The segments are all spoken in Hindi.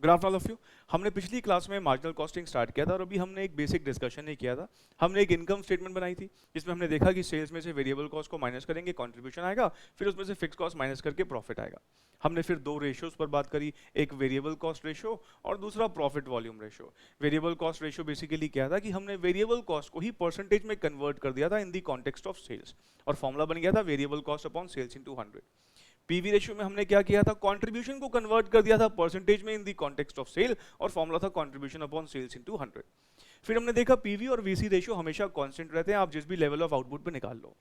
Good afternoon of you. हमने पिछली क्लास में मार्जिनल कॉस्टिंग स्टार्ट किया था और अभी हमने एक बेसिक डिस्कशन नहीं किया था। हमने एक इनकम स्टेटमेंट बनाई थी जिसमें हमने देखा कि सेल्स में से वेरिएबल कॉस्ट को माइनस करेंगे, कंट्रीब्यूशन आएगा, फिर उसमें से फिक्स कॉस्ट माइनस करके प्रॉफिट आएगा। हमने फिर दो रेशियोज पर बात करी, एक वेरिएबल कॉस्ट रेशियो और दूसरा profit volume ratio. Variable cost ratio basically क्या था कि हमने वेरिएबल कॉस्ट को ही परसेंटेज में कन्वर्ट कर दिया था इन दी कॉन्टेक्स्ट ऑफ सेल्स, और फॉर्मूला बन गया था वेरिएबल कॉस्ट अपॉन सेल्स इन 100। पीवी रेशियो में हमने क्या किया था, कंट्रीब्यूशन को कन्वर्ट कर दिया था परसेंटेज में इन दी कॉन्टेक्स्ट ऑफ सेल, और फॉर्मूला था कंट्रीब्यूशन अपॉन सेल्स इनटू 100। फिर हमने देखा पीवी और वीसी रेशियो हमेशा कांस्टेंट रहते हैं, आप जिस भी लेवल ऑफ आउटपुट पे निकाल लो।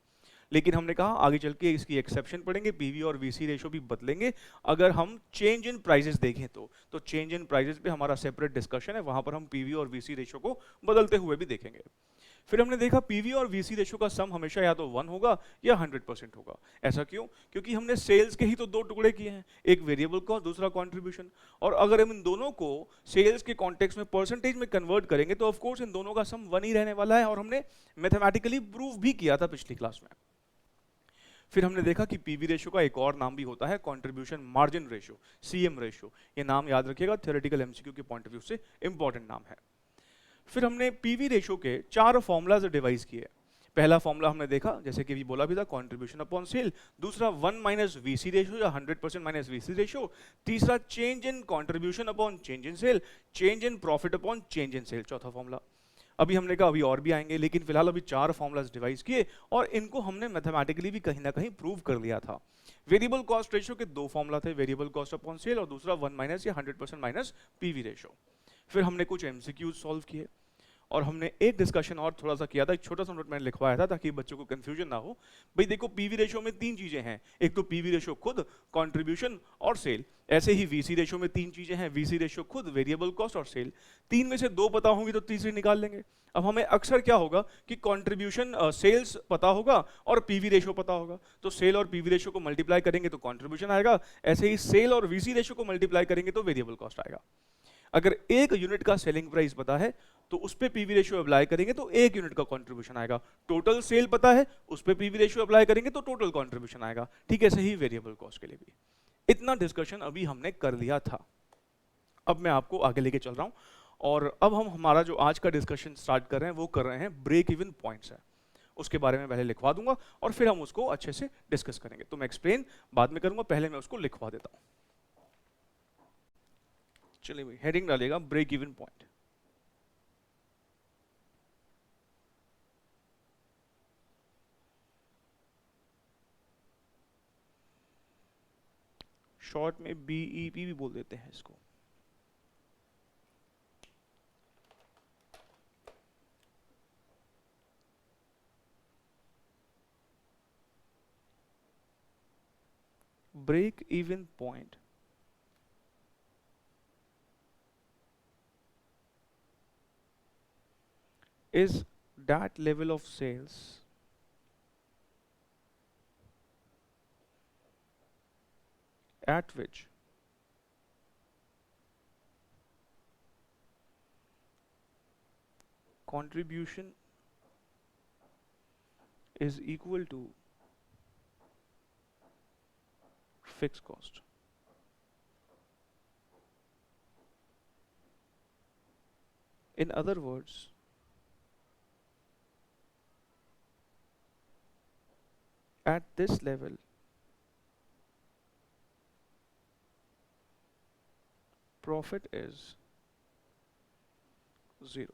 लेकिन हमने कहा आगे चल के इसकी एक्सेप्शन पढ़ेंगे, पीवी और वीसी रेशियो भी बदलेंगे अगर हम चेंज इन प्राइसेस देखें तो चेंज इन प्राइसेस पे हमारा सेपरेट डिस्कशन है, वहां पर हम पीवी और वीसी रेशियो को बदलते हुए भी देखेंगे। फिर हमने देखा पीवी और वीसी रेशियो का सम हमेशा या तो 1 होगा या 100% होगा। ऐसा क्यों? क्योंकि हमने सेल्स के ही तो दो टुकड़े किए हैं, एक वेरिएबल कॉस्ट, दूसरा कंट्रीब्यूशन। और अगर हम इन दोनों को सेल्स के कॉन्टेक्स्ट में परसेंटेज में कन्वर्ट करेंगे तो ऑफ कोर्स इन दोनों का सम 1 ही रहने वाला है, और हमने मैथमेटिकली प्रूव भी किया था पिछली क्लास में। फिर हमने देखा कि पीवी रेशियो का एक और नाम भी होता है contribution margin ratio, CM ratio. ये नाम याद रखिएगा, थ्योरेटिकल एमसीक्यू के पॉइंट ऑफ व्यू से इंपॉर्टेंट नाम है। फिर हमने पीवी रेशियो के 4 फॉर्मूलाज डिवाइस किए। पहला फॉर्मूला हमने देखा, जैसे कि भी बोला भी था, कंट्रीब्यूशन अपॉन सेल। दूसरा 1 माइनस वीसी रेशियो या 100% माइनस वीसी रेशियो। तीसरा change in contribution upon change in sale, change in profit upon change in sale, चौथा फॉर्मूला। अभी हमने कहा अभी और भी आएंगे, लेकिन फिलहाल अभी 4 फॉर्मूलाज डिवाइस किए और इनको हमने मैथमेटिकली भी कहीं ना कहीं प्रूव कर लिया था। वेरिएबल कॉस्ट रेशियो के दो फॉर्मूला थे, वेरिएबल कॉस्ट अपॉन सेल और दूसरा 1 माइनस या 100% माइनस पीवी रेशियो। फिर हमने कुछ एमसीक्यूज सॉल्व किए और हमने एक डिस्कशन और थोड़ा सा किया था, एक छोटा सा नोट मैंने लिखवाया था ताकि बच्चों को कंफ्यूजन ना हो। भाई देखो, पीवी रेशियो में 3 चीजें हैं, एक तो पीवी रेशियो खुद, कंट्रीब्यूशन और सेल। ऐसे ही वीसी रेशियो में 3 चीजें हैं, वीसी रेशियो खुद, वेरिएबल कॉस्ट और सेल। 3 में से 2 पता होंगी तो तीसरी निकाल लेंगे। अब हमें अक्सर क्या होगा कि कंट्रीब्यूशन सेल्स पता होगा और पीवी रेशियो पता होगा, तो सेल और पीवी रेशियो को मल्टीप्लाई करेंगे तो कंट्रीब्यूशन आएगा, ऐसे ही सेल और वीसी रेशियो को मल्टीप्लाई करेंगे तो वेरिएबल कॉस्ट आएगा। अगर एक यूनिट का सेलिंग प्राइस पता है तो उस पे पीवी रेशियो अप्लाई करेंगे तो 1 यूनिट का कंट्रीब्यूशन आएगा। टोटल सेल पता है, उस पे पीवी रेशियो अप्लाई करेंगे तो टोटल कंट्रीब्यूशन आएगा। ठीक है, ऐसे ही वेरिएबल कॉस्ट के लिए भी। इतना डिस्कशन अभी हमने कर लिया था। अब मैं आपको आगे लेके चल रहा हूं, और अब हम हमारा जो आज का डिस्कशन स्टार्ट कर रहे हैं वो कर रहे हैं ब्रेक इवन पॉइंट्स है। उसके बारे में पहले लिखवा दूंगा और फिर हम उसको अच्छे से डिस्कस करेंगे। तो मैं एक्सप्लेन बाद में करूंगा, पहले मैं उसको लिखवा देता हूं। चलिए भाई, हेडिंग डालेगा ब्रेक इवन पॉइंट। शॉर्ट में बीईपी भी बोल देते हैं इसको। Break even point is that level of sales at which contribution is equal to fixed cost. In other words, at this level, profit is 0.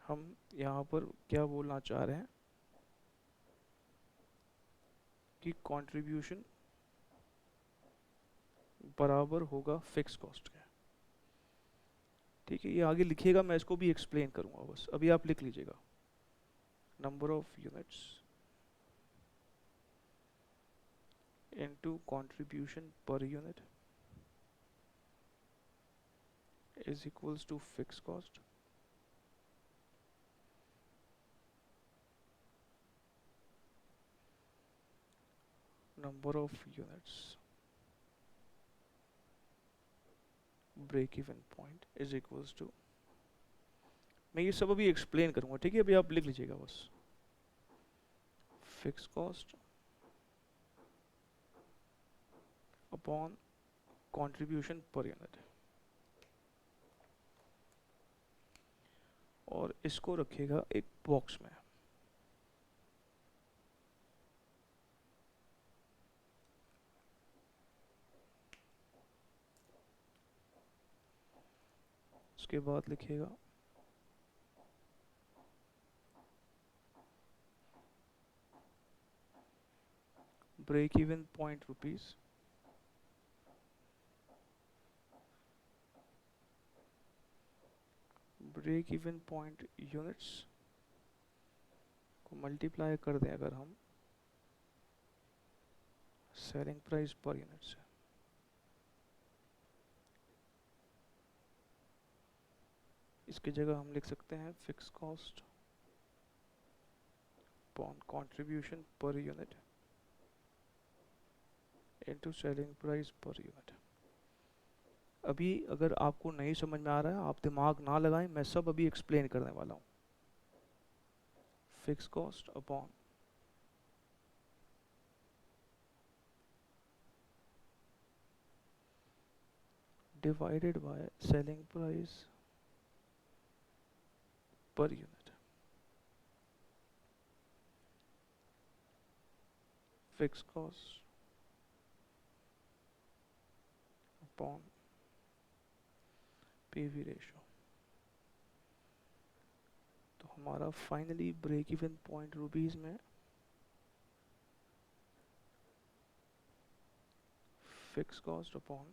हम यहाँ पर क्या बोलना चाह रहे हैं कि कंट्रीब्यूशन बराबर होगा फिक्स कॉस्ट के। ठीक है, ये आगे लिखिएगा, मैं इसको भी एक्सप्लेन करूंगा, बस अभी आप लिख लीजिएगा। Number of units into contribution per unit is equals to fixed cost number of units break even point is equals to, मैं ये सब अभी एक्सप्लेन करूंगा। ठीक है, अभी आप लिख लीजिएगा बस। Fix cost upon contribution per unit, और इसको रखिएगा एक बॉक्स में। उसके बाद लिखिएगा break even point rupees, break even point units को मल्टीप्लाई कर दें अगर हम सेलिंग प्राइस पर यूनिट से। इसकी जगह हम लिख सकते हैं fix cost upon contribution per unit into selling price per unit. अभी अगर आपको नहीं समझ में आ रहा है, आप दिमाग ना लगाएं, मैं सब अभी एक्सप्लेन करने वाला हूं। Fix cost upon divided by selling price per unit, fix cost upon PV ratio. तो हमारा finally break even point rupees में fix cost upon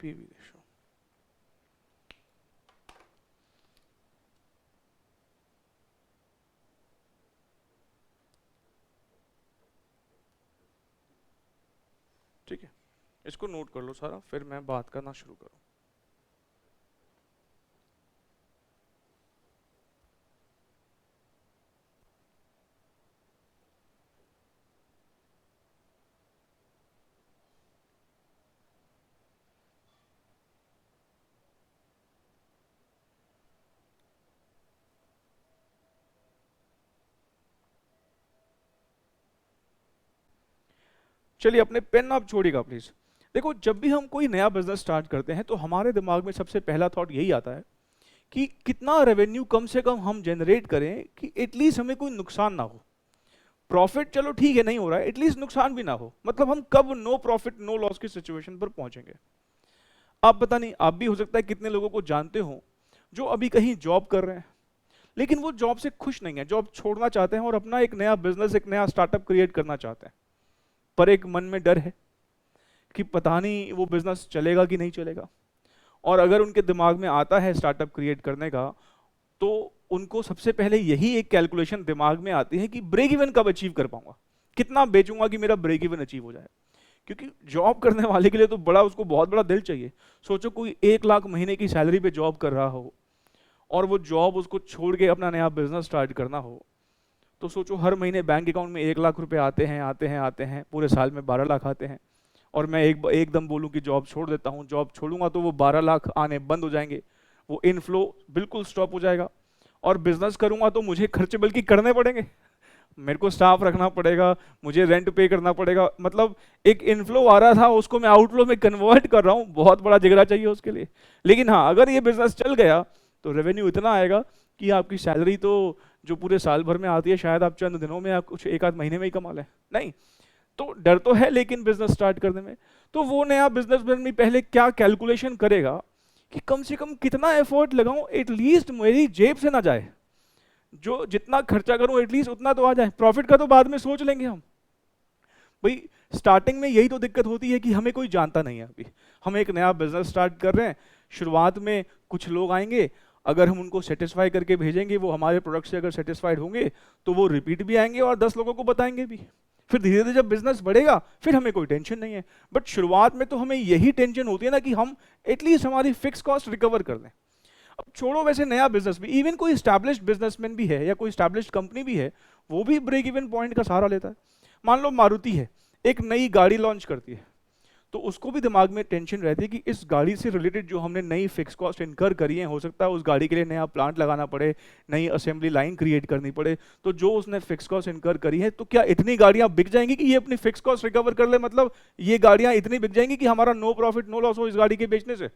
PV ratio. ठीक है, इसको नोट कर लो सारा, फिर मैं बात करना शुरू करूं। चलिए अपने पेन आप छोड़िएगा प्लीज। देखो, जब भी हम कोई नया बिजनेस स्टार्ट करते हैं तो हमारे दिमाग में सबसे पहला थॉट यही आता है कि कितना रेवेन्यू कम से कम हम जनरेट करें कि एटलीस्ट हमें कोई नुकसान ना हो। प्रॉफिट चलो ठीक है नहीं हो रहा है, एटलीस्ट नुकसान भी ना हो। मतलब हम कब नो प्रॉफिट नो लॉस की सिचुएशन पर पहुंचेंगे। आप पता नहीं, आप भी हो सकता है कितने लोगों को जानते हो जो अभी कहीं जॉब कर रहे हैं, लेकिन वो जॉब से खुश नहीं है, जॉब छोड़ना चाहते हैं और अपना एक नया बिजनेस, एक नया स्टार्टअप क्रिएट करना चाहते हैं। पर एक मन में डर है कि पता नहीं वो बिजनेस चलेगा कि नहीं चलेगा। और अगर उनके दिमाग में आता है स्टार्टअप क्रिएट करने का, तो उनको सबसे पहले यही एक कैलकुलेशन दिमाग में आती है कि ब्रेक इवन कब अचीव कर पाऊंगा, कितना बेचूंगा कि मेरा ब्रेक इवन अचीव हो जाए। क्योंकि जॉब करने वाले के लिए तो बड़ा, उसको बहुत बड़ा दिल चाहिए। सोचो कोई 1 लाख महीने की सैलरी पे जॉब कर रहा हो और वो जॉब उसको छोड़ के अपना नया बिजनेस स्टार्ट करना हो, तो सोचो हर महीने बैंक अकाउंट में 1 लाख रुपए आते हैं, पूरे साल में 12 लाख आते हैं। और मैं एकदम बोलूं कि जॉब छोड़ देता हूं, जॉब छोड़ूंगा तो वो 12 लाख आने बंद हो जाएंगे, वो इनफ्लो बिल्कुल स्टॉप हो जाएगा। और बिजनेस करूंगा तो मुझे खर्चे बल्कि करने पड़ेंगे, मेरे को स्टाफ रखना पड़ेगा, मुझे रेंट पे करना पड़ेगा। मतलब एक इनफ्लो आ रहा था उसको मैं आउटफ्लो में कन्वर्ट कर रहा हूँ, बहुत बड़ा जिगरा चाहिए उसके लिए। लेकिन हाँ, अगर ये बिजनेस चल गया तो रेवेन्यू इतना आएगा कि आपकी सैलरी तो जो पूरे साल भर में आती है शायद आप चंद दिनों में, आप कुछ 1 आध महीने में ही कमा लें। नहीं, तो डर तो है लेकिन बिजनेस स्टार्ट करने में। तो वो नया बिजनेसमैन भी पहले क्या कैलकुलेशन करेगा कि कम से कम कितना एफर्ट लगाऊं, एटलीस्ट मेरी जेब से ना जाए, जो जितना खर्चा करूं एटलीस्ट उतना तो आ जाए। प्रॉफिट का तो बाद में सोच लेंगे हम। भाई स्टार्टिंग में यही तो दिक्कत होती है कि हमें कोई जानता नहीं है। अभी हम एक नया बिजनेस स्टार्ट कर रहे हैं, शुरुआत में कुछ लोग आएंगे, अगर हम उनको सेटिस्फाई करके भेजेंगे, वो हमारे प्रोडक्ट से अगर सेटिस्फाइड होंगे तो वो रिपीट भी आएंगे और 10 लोगों को बताएंगे भी। फिर धीरे धीरे जब बिजनेस बढ़ेगा फिर हमें कोई टेंशन नहीं है। बट शुरुआत में तो हमें यही टेंशन होती है ना कि हम एटलीस्ट हमारी फिक्स कॉस्ट रिकवर कर लें। अब छोड़ो वैसे नया बिजनेस भी, इवन कोई स्टैब्लिश्ड बिजनेसमैन भी है या कोई स्टैब्लिश्ड कंपनी भी है, वो भी ब्रेक इवन पॉइंट का सहारा लेता है। मान लो मारुति है, एक नई गाड़ी लॉन्च करती है, तो उसको भी दिमाग में टेंशन रहती है कि इस गाड़ी से रिलेटेड जो हमने नई फिक्स कॉस्ट इनकर करी है, हो सकता है उस गाड़ी के लिए नया प्लांट लगाना पड़े, नई असेंबली लाइन क्रिएट करनी पड़े, तो जो उसने फिक्स कॉस्ट इनकर करी है, तो क्या इतनी गाड़ियां बिक जाएंगी कि ये अपनी फिक्स कॉस्ट रिकवर कर ले? मतलब ये गाड़ियां इतनी बिक जाएंगी कि हमारा नो प्रॉफिट नो लॉस हो इस गाड़ी के बेचने से?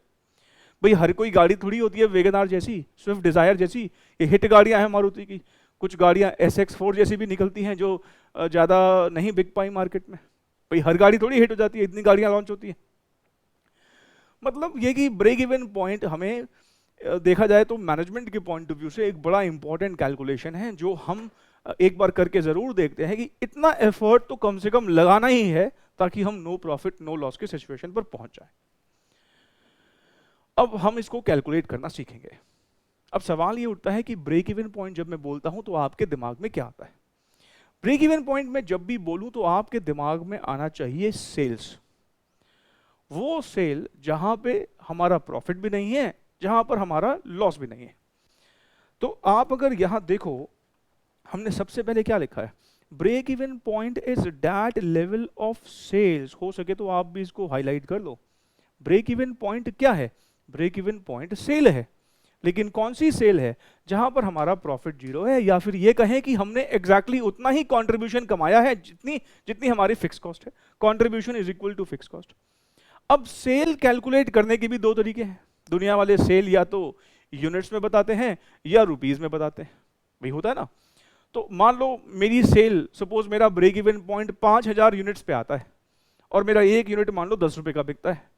भाई हर कोई गाड़ी थोड़ी होती है वैगन आर जैसी, स्विफ्ट डिजायर जैसी, ये हिट गाड़ियां हैं मारुति की। कुछ गाड़ियां SX4 जैसी भी निकलती हैं जो ज़्यादा नहीं बिक पाई मार्केट में। भाई हर गाड़ी थोड़ी हिट हो जाती है, इतनी गाड़ियां लॉन्च होती हैं। मतलब ये कि ब्रेक इवन पॉइंट हमें देखा जाए तो मैनेजमेंट के पॉइंट ऑफ व्यू से एक बड़ा इंपॉर्टेंट कैलकुलेशन है, जो हम एक बार करके ज़रूर देखते हैं कि इतना एफर्ट तो कम से कम लगाना ही है ताकि हम नो प्रॉफिट नो लॉस के सिचुएशन पर पहुंच जाए। अब हम इसको कैलकुलेट करना सीखेंगे। अब सवाल ये उठता है कि ब्रेक इवन पॉइंट जब मैं बोलता हूं तो आपके दिमाग में क्या आता है? ब्रेक इवन पॉइंट में जब भी बोलूं तो आपके दिमाग में आना चाहिए सेल्स। वो सेल जहां पे हमारा प्रॉफिट भी नहीं है, जहां पर हमारा लॉस भी नहीं है। तो आप अगर यहां देखो, हमने सबसे पहले क्या लिखा है? Break even point is that level of sales. हो सके तो आप भी इसको हाईलाइट कर लो। ब्रेक इवन पॉइंट क्या है? ब्रेक इवन पॉइंट सेल है, लेकिन कौन सी सेल है? जहां पर हमारा प्रॉफिट जीरो है, या फिर ये कहें कि हमने एग्जैक्टली उतना ही कंट्रीब्यूशन कमाया है जितनी हमारी फिक्स कॉस्ट है। Contribution is equal to fix cost. अब सेल कैलकुलेट करने के भी दो तरीके हैं। दुनिया वाले सेल या तो यूनिट्स में बताते हैं या रुपीज में बताते हैं, भाई होता है ना। तो मान लो मेरी सेल, सपोज मेरा ब्रेक इवन पॉइंट 5000 यूनिट्स पे आता है और मेरा एक यूनिट मान लो 10 रुपए का बिकता है,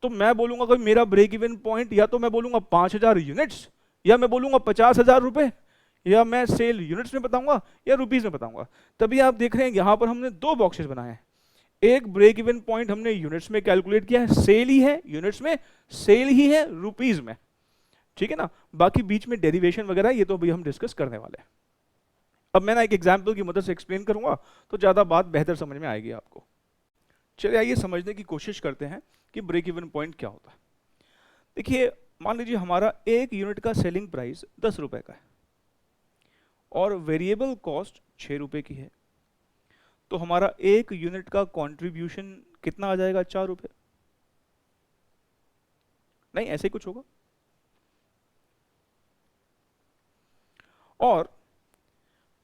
तो मैं बोलूंगा कि मेरा ब्रेक इवन पॉइंट या तो मैं बोलूंगा 5000 यूनिट्स, या मैं बोलूंगा 50,000 रुपए, या मैं सेल यूनिट्स में बताऊंगा या रुपीज में बताऊंगा। तभी आप देख रहे हैं यहां पर हमने दो बॉक्सेस बनाए हैं। एक ब्रेक इवन पॉइंट हमने यूनिट्स में कैलकुलेट किया है, सेल ही है यूनिट्स में, सेल ही है रुपीज में, ठीक है ना। बाकी बीच में डेरिवेशन वगैरह ये तो अभी हम डिस्कस करने वाले हैं। अब मैं ना एक एग्जांपल की मदद से एक्सप्लेन करूंगा तो ज्यादा बात बेहतर समझ में आएगी आपको। चलिए आइए समझने की कोशिश करते हैं कि ब्रेक इवन पॉइंट क्या होता है। देखिए मान लीजिए हमारा एक यूनिट का सेलिंग प्राइस 10 रुपए का है और वेरिएबल कॉस्ट 6 रुपए की है, तो हमारा एक यूनिट का कंट्रीब्यूशन कितना आ जाएगा? 4 रुपए। नहीं, ऐसे ही कुछ होगा। और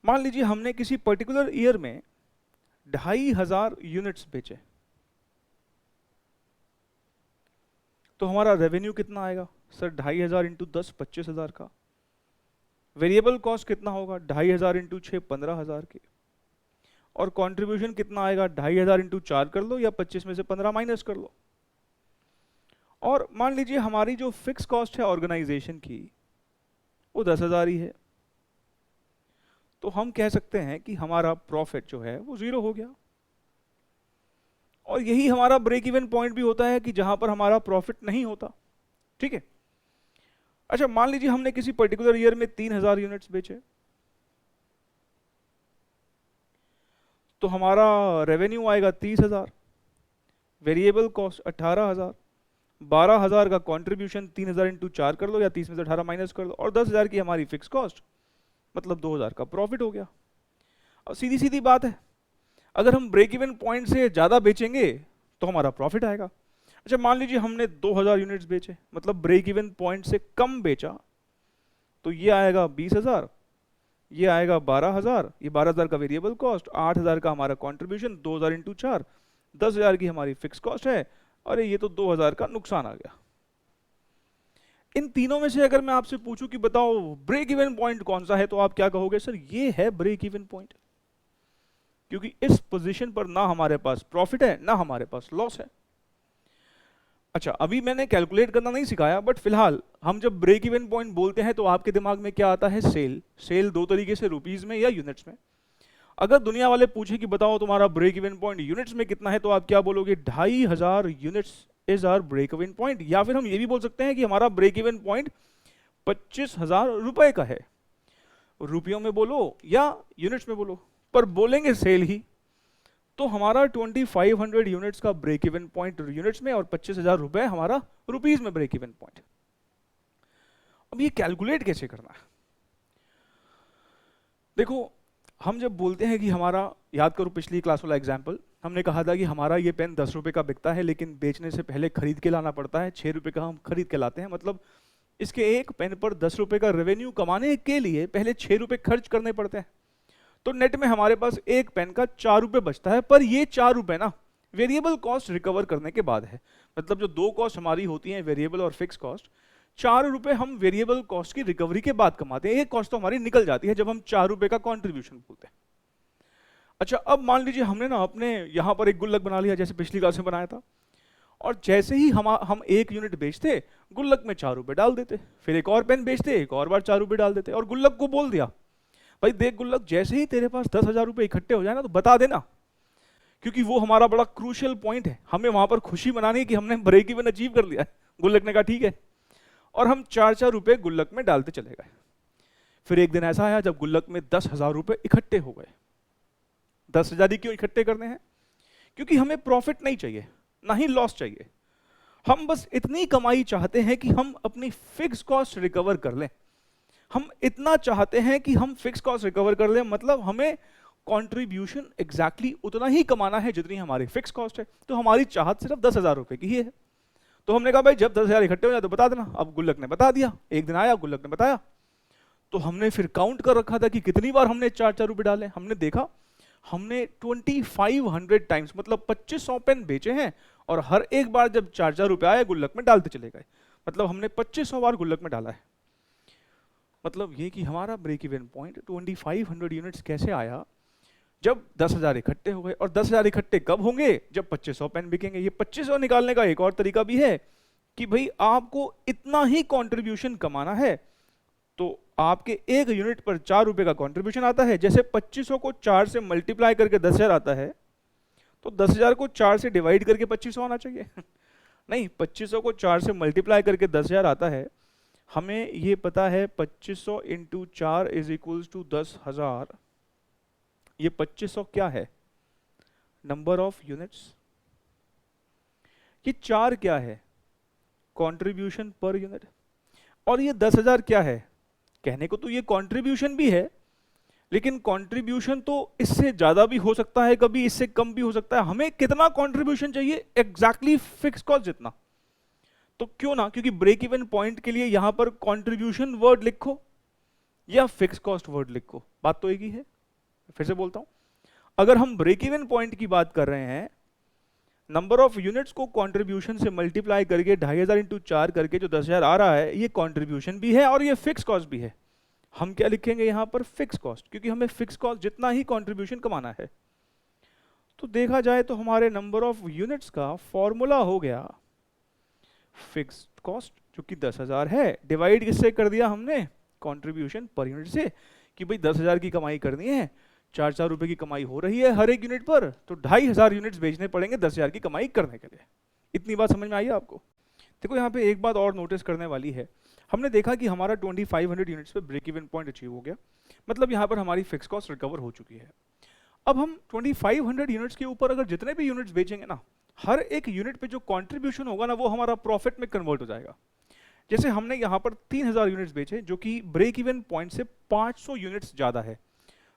मान लीजिए हमने किसी पर्टिकुलर ईयर में 2500 यूनिट्स बेचे, तो हमारा रेवेन्यू कितना आएगा? सर 2500 इंटू 10 25,000 का। वेरिएबल कॉस्ट कितना होगा? 2500 इंटू 6 15,000 के। और कंट्रीब्यूशन कितना आएगा? 2500 इंटू 4 कर लो या 25 में से 15 माइनस कर लो। और मान लीजिए हमारी जो फिक्स कॉस्ट है ऑर्गेनाइजेशन की वो 10,000 ही है, तो हम कह सकते हैं कि हमारा प्रॉफिट जो है वो 0 हो गया। और यही हमारा ब्रेक इवन पॉइंट भी होता है कि जहां पर हमारा प्रॉफिट नहीं होता, ठीक है। अच्छा मान लीजिए हमने किसी पर्टिकुलर ईयर में 3000 यूनिट्स बेचे, तो हमारा रेवेन्यू आएगा 30,000, वेरिएबल कॉस्ट 18,000, 12,000 का कंट्रीब्यूशन, 3000 इंटू 4 कर लो या 30 में से 18 माइनस कर लो, और 10,000 की हमारी फिक्स कॉस्ट, मतलब 2,000 का प्रॉफिट हो गया। और सीधी सीधी बात है, अगर हम ब्रेक इवन पॉइंट से ज़्यादा बेचेंगे तो हमारा प्रॉफिट आएगा। अच्छा मान लीजिए हमने 2000 यूनिट्स बेचे, मतलब ब्रेक इवन पॉइंट से कम बेचा, तो ये आएगा 20,000, ये आएगा 12,000, ये 12,000 का वेरिएबल कॉस्ट, 8,000 का हमारा कंट्रीब्यूशन, 2,000 इंटू 4, 10,000 की हमारी फिक्स कॉस्ट है। अरे ये तो 2,000 का नुकसान आ गया। इन तीनों में से अगर मैं आपसे पूछूं कि बताओ ब्रेक इवन पॉइंट कौन सा है, तो आप क्या कहोगे? सर ये है ब्रेक इवन पॉइंट, क्योंकि इस पोजीशन पर ना हमारे पास प्रॉफिट है ना हमारे पास लॉस है। अच्छा अभी मैंने कैलकुलेट करना नहीं सिखाया, बट फिलहाल हम जब ब्रेक इवन पॉइंट बोलते हैं तो आपके दिमाग में क्या आता है? सेल। सेल दो तरीके से, रुपीज में या यूनिट्स में। अगर दुनिया वाले पूछे कि बताओ तुम्हारा ब्रेक इवन पॉइंट यूनिट्स में कितना है, तो आप क्या बोलोगे? 2500 units is our break even point. या फिर हम ये भी बोल सकते हैं कि हमारा ब्रेक इवन पॉइंट 25,000 रुपए का है। रुपयों में बोलो या यूनिट्स में बोलो, पर बोलेंगे सेल ही। तो हमारा 2500 यूनिट्स का ब्रेक इवन पॉइंट यूनिट्स में और 25,000 रुपए हमारा रुपीज में ब्रेक इवन पॉइंट। अब ये कैलकुलेट कैसे करना है? देखो हम जब बोलते हैं कि हमारा, याद करो पिछली क्लास वाला एग्जाम्पल, हमने कहा था कि हमारा ये पेन 10 रुपये का बिकता है, लेकिन बेचने से पहले खरीद के लाना पड़ता है, 6 रुपये का हम खरीद के लाते हैं। मतलब इसके एक पेन पर 10 रुपये का रेवेन्यू कमाने के लिए पहले 6 रुपये खर्च करने पड़ते हैं। तो नेट में हमारे पास एक पेन का 4 रुपये बचता है, पर ये 4 रुपये ना वेरिएबल कॉस्ट रिकवर करने के बाद है। मतलब जो दो कॉस्ट हमारी होती हैं, वेरिएबल और फिक्स कॉस्ट, 4 रुपये हम वेरिएबल कॉस्ट की रिकवरी के बाद कमाते हैं। एक कॉस्ट तो हमारी निकल जाती है जब हम 4 रुपये का कॉन्ट्रीब्यूशन बोलते हैं। अच्छा, अब मान लीजिए हमने ना अपने यहाँ पर एक गुल्लक बना लिया, जैसे पिछली क्लास में बनाया था, और जैसे ही हम एक यूनिट बेचते, गुल्लक में 4 रुपये डाल देते, फिर एक और पेन बेचते, एक और बार 4 रुपये डाल देते, और गुल्लक को बोल दिया, भाई देख गुल्लक, जैसे ही तेरे पास 10,000 रुपये इकट्ठे हो जाए ना तो बता देना, क्योंकि वो हमारा बड़ा क्रूशियल पॉइंट है, हमें वहां पर खुशी मनानी है कि हमने ब्रेक इवन अचीव कर लिया है। गुल्लक ने कहा ठीक है, और हम 4-4 रुपये गुल्लक में डालते चले गए। फिर एक दिन ऐसा आया जब गुल्लक में 10,000 रुपये इकट्ठे हो गए। 10,000 ही क्यों इकट्ठे करने हैं? क्योंकि हमें प्रॉफिट नहीं चाहिए, ना ही लॉस चाहिए। हम बस इतनी कमाई चाहते हैं कि हम अपनी फिक्स कॉस्ट रिकवर कर लें। हम इतना चाहते हैं कि हम फिक्स कॉस्ट रिकवर कर लें, मतलब हमें कंट्रीब्यूशन एग्जैक्टली उतना ही कमाना है जितनी हमारी फिक्स कॉस्ट है। तो हमारी चाहत सिर्फ 10,000 रुपये की ही है। तो हमने कहा भाई जब 10,000 इकट्ठे हो जाए तो बता देना। अब गुल्लक ने बता दिया, एक दिन आया गुल्लक ने बताया, तो हमने फिर काउंट कर रखा था कि कितनी बार हमने 4-4 रुपये डाले। हमने देखा हमने 2500 टाइम्स, मतलब 2500 पेन बेचे हैं, और हर एक बार जब 4-4 रुपये आए गुल्लक में डालते चले गए। मतलब हमने 2500 बार गुल्लक में डाला है। मतलब ये कि हमारा ब्रेक इवन पॉइंट 2500 यूनिट्स कैसे आया? जब 10,000 इकट्ठे हो गए। और 10,000 इकट्ठे कब होंगे? जब 2500 पेन बिकेंगे। ये 2500 निकालने का एक और तरीका भी है कि भाई आपको इतना ही कंट्रीब्यूशन कमाना है, तो आपके एक यूनिट पर 4 रुपये का कंट्रीब्यूशन आता है। जैसे 2500 को 4 से मल्टीप्लाई करके 10,000 आता है, तो 10,000 को 4 से डिवाइड करके 2500 आना चाहिए। नहीं, 2500 को 4 से मल्टीप्लाई करके 10,000 आता है। हमें ये पता है 2500 इंटू 4 इज इक्वल्स टू 10,000। ये 2500 क्या है? Number of units. ये 4 क्या है? Contribution per unit. और ये 10,000 क्या है? कहने को तो ये कंट्रीब्यूशन भी है, लेकिन कंट्रीब्यूशन तो इससे ज्यादा भी हो सकता है, कभी इससे कम भी हो सकता है। हमें कितना कंट्रीब्यूशन चाहिए? एग्जैक्टली फिक्स कॉस्ट जितना। तो क्यों ना, क्योंकि ब्रेक इवन पॉइंट के लिए यहां पर कंट्रीब्यूशन वर्ड लिखो या फिक्स कॉस्ट वर्ड लिखो, बात तो एक ही है। फिर से बोलता हूं, अगर हम ब्रेक इवन पॉइंट की बात कर रहे हैं, नंबर ऑफ यूनिट्स को कंट्रीब्यूशन से मल्टीप्लाई करके 2,500 इंटू 4 करके जो 10,000 आ रहा है, ये कंट्रीब्यूशन भी है और ये फिक्स कॉस्ट भी है। हम क्या लिखेंगे यहां पर? फिक्स कॉस्ट, क्योंकि हमें फिक्स कॉस्ट जितना ही कंट्रीब्यूशन कमाना है। तो देखा जाए तो हमारे नंबर ऑफ यूनिट्स का फॉर्मूला हो गया फिक्स कॉस्ट, जो कि 10,000 है, डिवाइड किससे कर दिया हमने? कंट्रीब्यूशन पर यूनिट से, कि भाई 10,000 की कमाई करनी है, 4-4 रुपए की कमाई हो रही है हर एक यूनिट पर, तो 2,500 यूनिट्स बेचने पड़ेंगे 10,000 की कमाई करने के लिए। इतनी बात समझ में आई है आपको? देखो यहाँ पे एक बात और नोटिस करने वाली है। हमने देखा कि हमारा 2500 यूनिट्स पे ब्रेक इवन पॉइंट अचीव हो गया, मतलब यहाँ पर हमारी फिक्स कॉस्ट रिकवर हो चुकी है। अब हम 2500 यूनिट्स के ऊपर अगर जितने भी यूनिट्स बेचेंगे ना, हर एक यूनिट पे जो कंट्रीब्यूशन होगा ना, वो हमारा प्रॉफिट में कन्वर्ट हो जाएगा। जैसे हमने यहाँ पर 3,000 यूनिट्स बेचे, जो कि ब्रेक इवन पॉइंट से 500 यूनिट्स ज़्यादा है,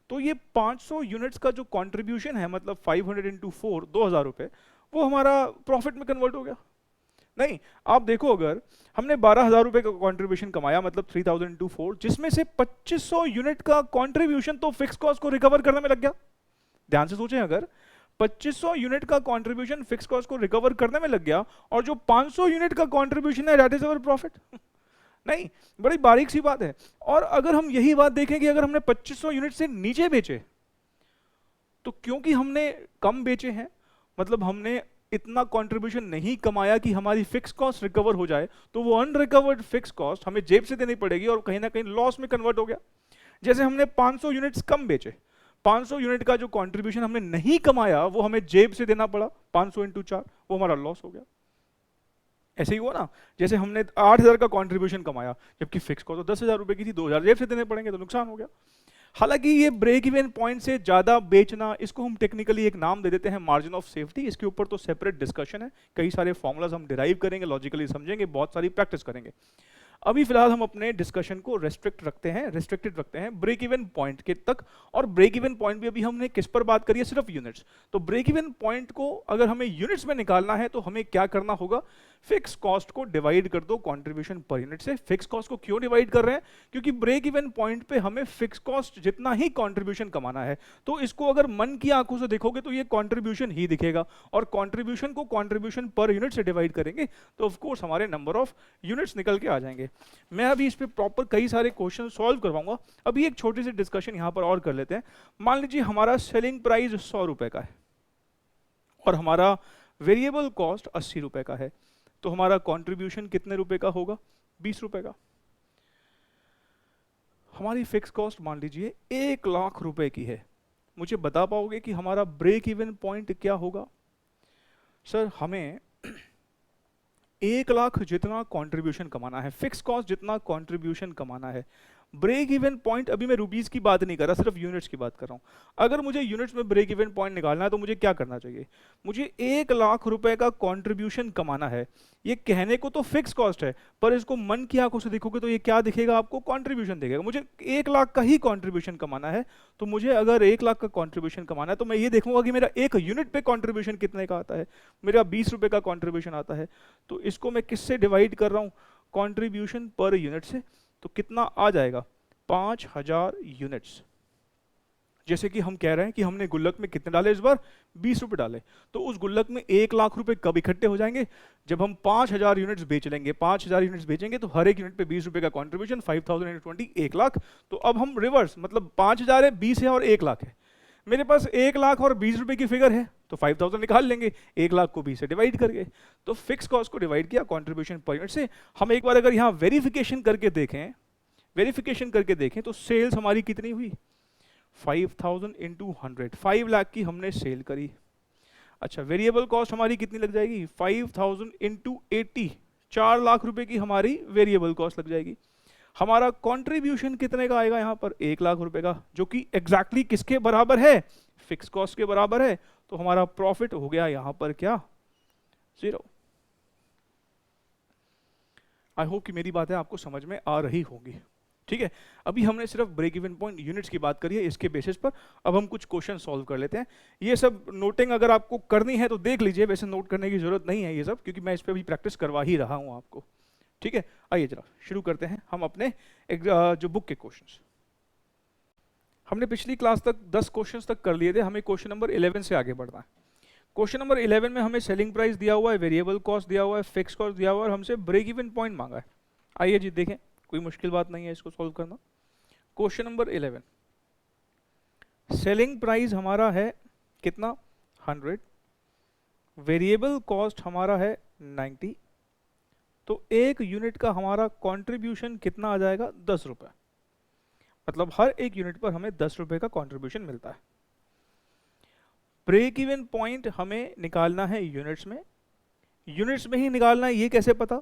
तो ये 500 यूनिट्स का जो कंट्रीब्यूशन है, मतलब 500 इंटू 4, 2,000 रुपये, वो हमारा प्रॉफिट में कन्वर्ट हो गया। नहीं, आप देखो, अगर हमने 12,000 रुपये का कंट्रीब्यूशन कमाया, मतलब 3,000 इंटू 4, जिसमें से 2500 यूनिट का कंट्रीब्यूशन तो फिक्स कॉस्ट को रिकवर करने में लग गया। ध्यान से सोचें, अगर 2500 यूनिट का कंट्रीब्यूशन फिक्स कॉस्ट को रिकवर करने में लग गया, और जो 500 यूनिट का कंट्रीब्यूशन है, दैट इज अवर प्रॉफिट। नहीं, बड़ी बारीक सी बात है। और अगर हम यही बात देखें कि अगर हमने 2500 यूनिट से नीचे बेचे, तो क्योंकि हमने कम बेचे हैं, मतलब हमने इतना कंट्रीब्यूशन नहीं कमाया कि हमारी फिक्स कॉस्ट रिकवर हो जाए, तो वो अनरिकवर्ड फिक्स कॉस्ट हमें जेब से देनी पड़ेगी और कहीं ना कहीं लॉस में कन्वर्ट हो गया। जैसे हमने 500 यूनिट्स कम बेचे, 500 यूनिट का जो कंट्रीब्यूशन हमने नहीं कमाया, वो हमें जेब से देना पड़ा, 500 इंटू 4, वो हमारा लॉस हो गया। ऐसे ही हुआ ना, जैसे हमने 8,000 का कंट्रीब्यूशन कमाया, जबकि फिक्स कॉस्ट तो 10,000 रुपए की थी, 2,000 जेब से देने पड़ेंगे, तो नुकसान हो गया। हालांकि ये ब्रेक इवन पॉइंट से ज्यादा बेचना, इसको हम टेक्निकली एक नाम दे देते हैं मार्जिन ऑफ सेफ्टी। इसके ऊपर तो सेपरेट डिस्कशन है, कई सारे फॉर्मूलाज हम डिराइव करेंगे, लॉजिकली समझेंगे, बहुत सारी प्रैक्टिस करेंगे। अभी फिलहाल हम अपने डिस्कशन को रेस्ट्रिक्टेड रखते हैं ब्रेक इवन पॉइंट के तक। और ब्रेक इवन पॉइंट भी अभी हमने किस पर बात करी है, सिर्फ यूनिट्स। तो ब्रेक इवन पॉइंट को अगर हमें यूनिट्स में निकालना है तो हमें क्या करना होगा, फिक्स कॉस्ट को डिवाइड कर दो कंट्रीब्यूशन पर यूनिट से। फिक्स कॉस्ट को क्यों डिवाइड कर रहे हैं, क्योंकि ब्रेक इवन पॉइंट पे हमें फिक्स कॉस्ट जितना ही कंट्रीब्यूशन कमाना है। तो इसको अगर मन की आंखों से देखोगे तो ये कंट्रीब्यूशन ही दिखेगा, और कंट्रीब्यूशन को कंट्रीब्यूशन पर यूनिट से डिवाइड करेंगे तो ऑफ कोर्स हमारे नंबर ऑफ यूनिट्स निकल के आ जाएंगे। मैं अभी इस पे प्रॉपर कई सारे क्वेश्चन सॉल्व करवाऊंगा। अभी एक छोटी सी डिस्कशन यहां पर और कर लेते हैं। मान लीजिए हमारा सेलिंग प्राइस 100 रुपए का है और हमारा वेरिएबल कॉस्ट 80 रुपए का है, तो हमारा कंट्रीब्यूशन कितने रुपए का होगा, 20 रुपए का। हमारी फिक्स कॉस्ट मान लीजिए 1 लाख रुपए की है। मुझे बता पाओगे कि हमारा ब्रेक इवन पॉइंट क्या होगा? सर हमें 1 लाख जितना कंट्रीब्यूशन कमाना है, फिक्स कॉस्ट जितना कंट्रीब्यूशन कमाना है। ब्रेक इवन पॉइंट, अभी मैं रुपीस की बात नहीं कर रहा, सिर्फ यूनिट्स की बात कर रहा हूं। अगर मुझे यूनिट्स में ब्रेक इवन पॉइंट निकालना है तो मुझे क्या करना चाहिए, मुझे 1 लाख रुपए का कंट्रीब्यूशन कमाना है। ये कहने को तो फिक्स कॉस्ट है, पर इसको मन की आंखों से देखोगे तो ये क्या दिखेगा आपको, कंट्रीब्यूशन दिखेगा। मुझे 1 लाख का ही कंट्रीब्यूशन कमाना है, तो मुझे अगर 1 लाख का कंट्रीब्यूशन कमाना है तो मैं ये देखूंगा कि मेरा एक यूनिट पे कंट्रीब्यूशन कितने का आता है। मेरा 20 रुपए का कंट्रीब्यूशन आता है, तो इसको मैं किससे डिवाइड कर रहा हूँ, कंट्रीब्यूशन पर यूनिट से। तो कितना आ जाएगा, 5000 यूनिट्स। जैसे कि हम कह रहे हैं कि हमने गुल्लक में कितने डाले इस बार, 20 रुपए डाले, तो उस गुल्लक में 1 लाख रुपए कब इकट्ठे हो जाएंगे, जब हम 5000 यूनिट्स बेच लेंगे। 5000 यूनिट्स बेचेंगे तो हर एक यूनिट पे 20 रुपए का कंट्रीब्यूशन, 5000 × 20 1 लाख। तो अब हम रिवर्स, मतलब 5000 है, 20 है और 1 लाख है। मेरे पास 1 लाख और 20 रुपए की फिगर है, तो 5000 निकाल लेंगे 1 लाख को 20 से डिवाइड करके। तो फिक्स कॉस्ट को डिवाइड किया कंट्रीब्यूशन पर यूनिट से। हम एक बार अगर यहाँ वेरिफिकेशन करके देखें तो सेल्स हमारी कितनी हुई, 5000 × 100, 5 लाख की हमने सेल करी। अच्छा, वेरिएबल कॉस्ट हमारी कितनी लग जाएगी, 5000 × 80, 4 लाख रुपए की हमारी वेरिएबल कॉस्ट लग जाएगी। हमारा कंट्रीब्यूशन कितने का आएगा यहाँ पर, 1 लाख रुपए का, जो कि एग्जैक्टली किसके बराबर है, फिक्स कॉस्ट के बराबर है। तो हमारा प्रॉफिट हो गया यहाँ पर क्या, 0। आई होप कि मेरी बातें आपको समझ में आ रही होंगी। ठीक है, अभी हमने सिर्फ ब्रेक इवन पॉइंट यूनिट्स की बात करी है, इसके बेसिस पर अब हम कुछ क्वेश्चन सॉल्व कर लेते हैं। ये सब नोटिंग अगर आपको करनी है तो देख लीजिए, वैसे नोट करने की जरूरत नहीं है ये सब, क्योंकि मैं इस पर भी प्रैक्टिस करवा ही रहा हूँ आपको। ठीक है, आइए जरा शुरू करते हैं हम अपने जो बुक के क्वेश्चंस। हमने पिछली क्लास तक 10 क्वेश्चंस तक कर लिए थे, हमें क्वेश्चन नंबर 11 से आगे बढ़ना है। क्वेश्चन नंबर 11 में हमें सेलिंग प्राइस दिया हुआ है, वेरिएबल कॉस्ट दिया हुआ है, फिक्स कॉस्ट दिया हुआ है और हमसे ब्रेक इवन पॉइंट मांगा है। आइए जी देखें, कोई मुश्किल बात नहीं है इसको सॉल्व करना। क्वेश्चन नंबर 11, सेलिंग प्राइस हमारा है कितना, 100, वेरिएबल कॉस्ट हमारा है 90, तो एक यूनिट का हमारा कंट्रीब्यूशन कितना आ जाएगा, 10 रुपए। मतलब हर एक यूनिट पर हमें 10 रुपए का कंट्रीब्यूशन मिलता है। ब्रेक इवन पॉइंट हमें निकालना है यूनिट्स में, यूनिट्स में ही निकालना है, ये कैसे पता,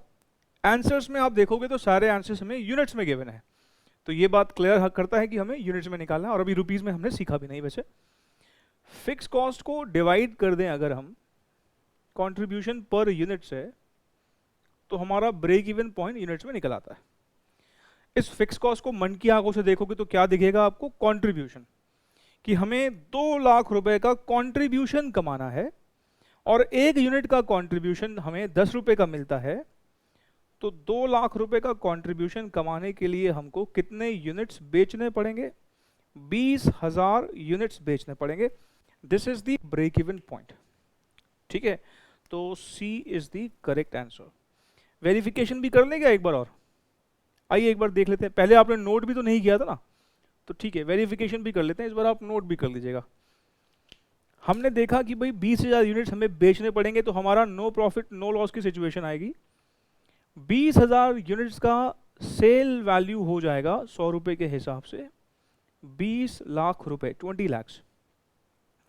आंसर्स में आप देखोगे तो सारे आंसर्स हमें यूनिट्स में गिवन है, तो ये बात क्लियर करता है कि हमें यूनिट्स में निकालना है। और अभी रुपीस में हमने सीखा भी नहीं। वैसे फिक्स कॉस्ट को डिवाइड कर दें अगर हम कंट्रीब्यूशन पर यूनिट से, तो हमारा ब्रेक इवन पॉइंट यूनिट्स में निकल आता है। इस फिक्स कॉस्ट को मन की आंखों से देखोगे तो क्या दिखेगा आपको, कंट्रीब्यूशन, कि हमें 2 लाख रुपए का कंट्रीब्यूशन कमाना है और एक यूनिट का कंट्रीब्यूशन हमें 10 रुपए का मिलता है। तो 2 लाख रुपए का कंट्रीब्यूशन कमाने के लिए हमको कितने यूनिट्स बेचने पड़ेंगे, 20,000 यूनिट्स बेचने पड़ेंगे। This is the break even point. ठीक है, तो C is the correct answer. Verification भी कर लेंगे एक बार और, आइए एक बार देख लेते हैं। पहले आपने नोट भी तो नहीं किया था ना, तो ठीक है वेरिफिकेशन भी कर लेते हैं, इस बार आप नोट भी कर लीजिएगा। हमने देखा कि भाई 20,000 यूनिट्स हमें बेचने पड़ेंगे, तो हमारा नो प्रॉफिट नो लॉस की सिचुएशन आएगी। 20,000 यूनिट्स का सेल वैल्यू हो जाएगा 100 रुपए के हिसाब से 20 लाख रुपए, 20 lakhs,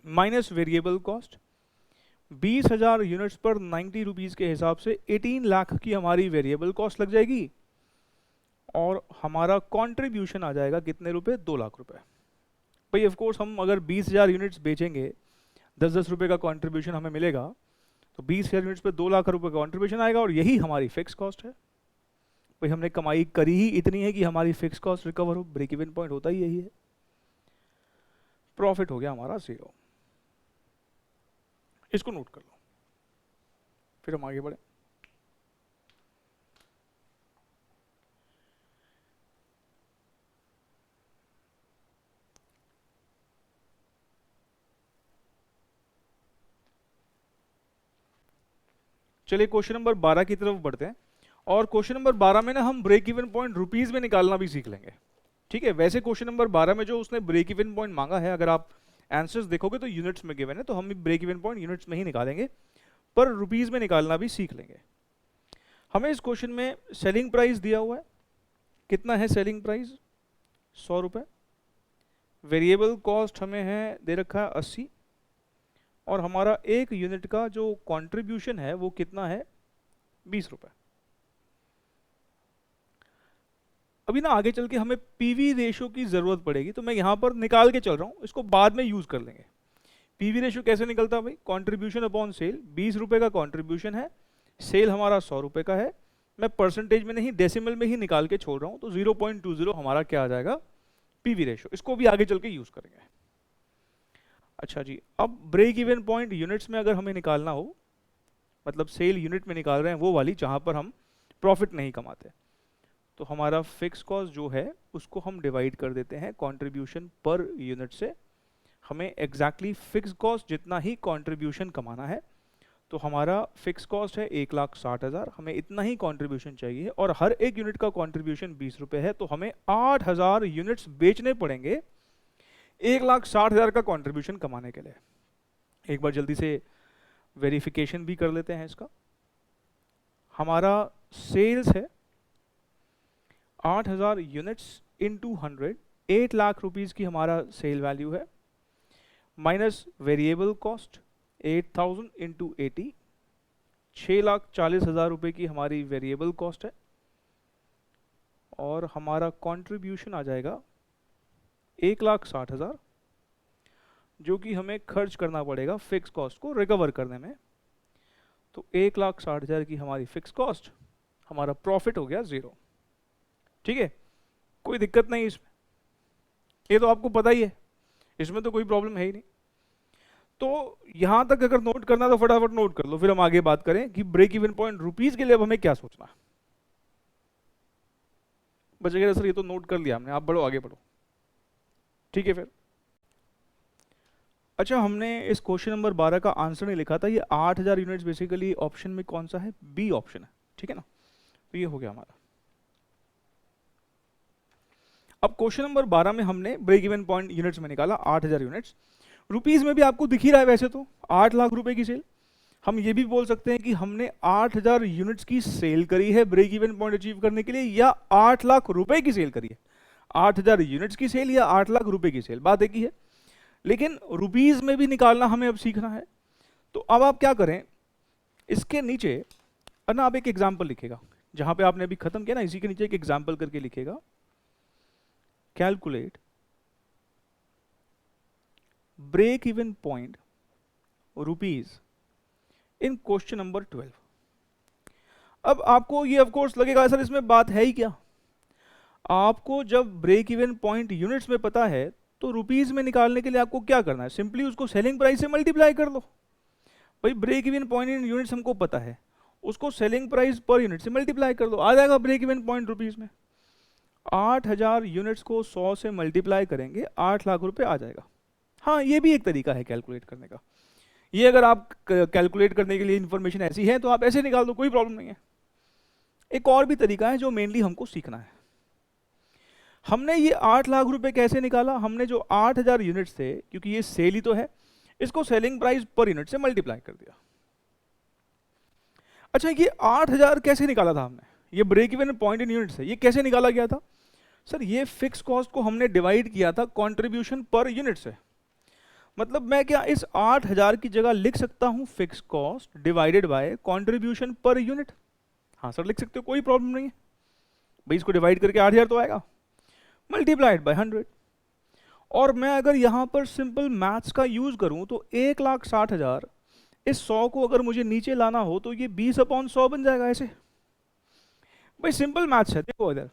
minus variable cost. 20,000 units पर 90 रुपीज के हिसाब से 18 लाख की हमारी वेरिएबल कॉस्ट लग जाएगी और हमारा कंट्रीब्यूशन आ जाएगा कितने रुपए, 2 लाख रुपए। भाई ऑफ कोर्स हम अगर 20,000 यूनिट्स बेचेंगे, 10-10 रुपए का कंट्रीब्यूशन हमें मिलेगा, तो 20,000 यूनिट्स पे 2 लाख रुपए का कंट्रीब्यूशन आएगा और यही हमारी फिक्स कॉस्ट है। भाई हमने कमाई करी ही इतनी है कि हमारी फिक्स कॉस्ट रिकवर हो, ब्रेक इवन पॉइंट होता ही यही है। प्रॉफिट हो गया हमारा 0। इसको नोट कर लो, फिर हम आगे बढ़े। चलिए क्वेश्चन नंबर 12 की तरफ बढ़ते हैं। और क्वेश्चन नंबर 12 में ना हम ब्रेक इवन पॉइंट रुपीस में निकालना भी सीख लेंगे। ठीक है, वैसे क्वेश्चन नंबर 12 में जो उसने ब्रेक इवन पॉइंट मांगा है, अगर आप आंसर्स देखोगे तो यूनिट्स में गिवन है, तो हम भी ब्रेक इवन पॉइंट यूनिट्स में ही निकालेंगे, पर रुपीस में निकालना भी सीख लेंगे। हमें इस क्वेश्चन में सेलिंग प्राइस दिया हुआ है, कितना है सेलिंग प्राइस? 100 रुपये। वेरिएबल कॉस्ट हमें है दे रखा है 80, और हमारा एक यूनिट का जो कंट्रीब्यूशन है वो कितना है? 20 रुपये। अभी ना आगे चल के हमें पीवी रेशो की जरूरत पड़ेगी, तो मैं यहां पर निकाल के चल रहा हूं, इसको बाद में यूज कर लेंगे। पीवी रेशो कैसे निकलता है भाई? Contribution upon cell. 20 रुपये का कंट्रीब्यूशन है, सेल हमारा 100 रुपये का है, मैं परसेंटेज में नहीं डेसिमल में ही निकाल के छोड़ रहा हूं, तो 0.20 हमारा क्या आ जाएगा? PV ratio. इसको भी आगे चल के यूज करेंगे। अच्छा जी, अब ब्रेक इवन पॉइंट यूनिट्स में अगर हमें निकालना हो, मतलब सेल यूनिट में निकाल रहे हैं वो वाली जहां पर हम प्रॉफिट नहीं कमाते, तो हमारा फिक्स कॉस्ट जो है उसको हम डिवाइड कर देते हैं कंट्रीब्यूशन पर यूनिट से। हमें एग्जैक्टली फिक्स कॉस्ट जितना ही कंट्रीब्यूशन कमाना है, तो हमारा फिक्स कॉस्ट है 1,60,000, हमें इतना ही कंट्रीब्यूशन चाहिए, और हर एक यूनिट का कंट्रीब्यूशन 20 रुपये है, तो हमें 8,000 यूनिट्स बेचने पड़ेंगे 1,60,000 का कंट्रीब्यूशन कमाने के लिए। एक बार जल्दी से वेरिफिकेशन भी कर लेते हैं इसका। हमारा सेल्स है 8,000 यूनिट्स इंटू 100, 8 लाख रुपीस की हमारा सेल वैल्यू है, माइनस वेरिएबल कॉस्ट 8,000 इंटू 80, 6,40,000 रुपये की हमारी वेरिएबल कॉस्ट है, और हमारा कंट्रीब्यूशन आ जाएगा 1,60,000, जो कि हमें खर्च करना पड़ेगा फिक्स कॉस्ट को रिकवर करने में। तो 1,60,000 की हमारी फिक्स कॉस्ट, हमारा प्रॉफिट हो गया 0। ठीक है, कोई दिक्कत नहीं इसमें, ये तो आपको पता ही है, इसमें तो कोई प्रॉब्लम है ही नहीं। तो यहां तक अगर नोट करना तो फटाफट नोट कर लो, फिर हम आगे बात करें कि ब्रेक इवन पॉइंट रुपीस के लिए अब हमें क्या सोचना। बचेगा सर ये तो नोट कर लिया हमने, आप बढ़ो आगे बढ़ो। ठीक है फिर, अच्छा हमने इस क्वेश्चन नंबर 12 का आंसर नहीं लिखा था, ये 8,000 यूनिट्स बेसिकली ऑप्शन में कौन सा है? बी ऑप्शन है। ठीक है ना, तो ये हो गया हमारा। अब क्वेश्चन नंबर 12 में हमने ब्रेक इवन पॉइंट यूनिट्स में निकाला 8,000 यूनिट्स, रुपीस में भी आपको दिख ही रहा है वैसे तो 8 लाख रुपए की सेल। हम ये भी बोल सकते हैं कि हमने 8,000 यूनिट्स की सेल करी है ब्रेक इवन पॉइंट अचीव करने के लिए, या 8 लाख रुपए की सेल करी है। 8,000 यूनिट्स की सेल या 8 लाख रुपए की सेल, बात एक ही है, लेकिन रुपीस में भी निकालना हमें अब सीखना है। तो अब आप क्या करें, इसके नीचे ना आप एक एग्जाम्पल लिखेगा, जहां पे आपने अभी खत्म किया ना, इसी के नीचे एक एग्जाम्पल करके लिखेगा, calculate break even point rupees in question number 12। अब आपको ये ऑफ कोर्स लगेगा सर इसमें बात है ही क्या, आपको जब ब्रेक इवन पॉइंट यूनिट्स में पता है तो रुपीस में निकालने के लिए आपको क्या करना है? सिंपली उसको सेलिंग प्राइस से मल्टीप्लाई कर लो। भाई break even point in units हमको पता है, उसको सेलिंग प्राइस पर यूनिट से मल्टीप्लाई कर दो, आ जाएगा ब्रेक इवन पॉइंट रुपीस में। 8,000 यूनिट्स को 100 से मल्टीप्लाई करेंगे, 8 लाख रुपए आ जाएगा। हाँ, ये भी एक तरीका है कैलकुलेट करने का। ये अगर आप कैलकुलेट करने के लिए इंफॉर्मेशन ऐसी है तो आप ऐसे निकाल दो, कोई प्रॉब्लम नहीं है। एक और भी तरीका है जो मेनली हमको सीखना है। हमने ये 8 लाख रुपए कैसे निकाला? हमने जो 8,000 यूनिट्स थे, क्योंकि ये सेल ही तो है, इसको सेलिंग प्राइस पर यूनिट से मल्टीप्लाई कर दिया। अच्छा, ये 8,000 कैसे निकाला था हमने? ये break even point in units है, ये कैसे निकाला गया था? सर ये फिक्स कॉस्ट को हमने डिवाइड किया था कंट्रीब्यूशन पर यूनिट से। मतलब मैं क्या इस 8,000 की जगह लिख सकता हूं fix cost divided by contribution per unit? हाँ सर लिख सकते हो, कोई प्रॉब्लम नहीं है भाई। इसको डिवाइड करके 8,000 तो आएगा, मल्टीप्लाइड बाय 100। और मैं अगर यहां पर सिंपल मैथ्स का यूज करूं तो 1,60,000, इस 100 को अगर मुझे नीचे लाना हो तो ये 20/100 बन जाएगा ऐसे। भाई सिंपल मैथ्स है, देखो इधर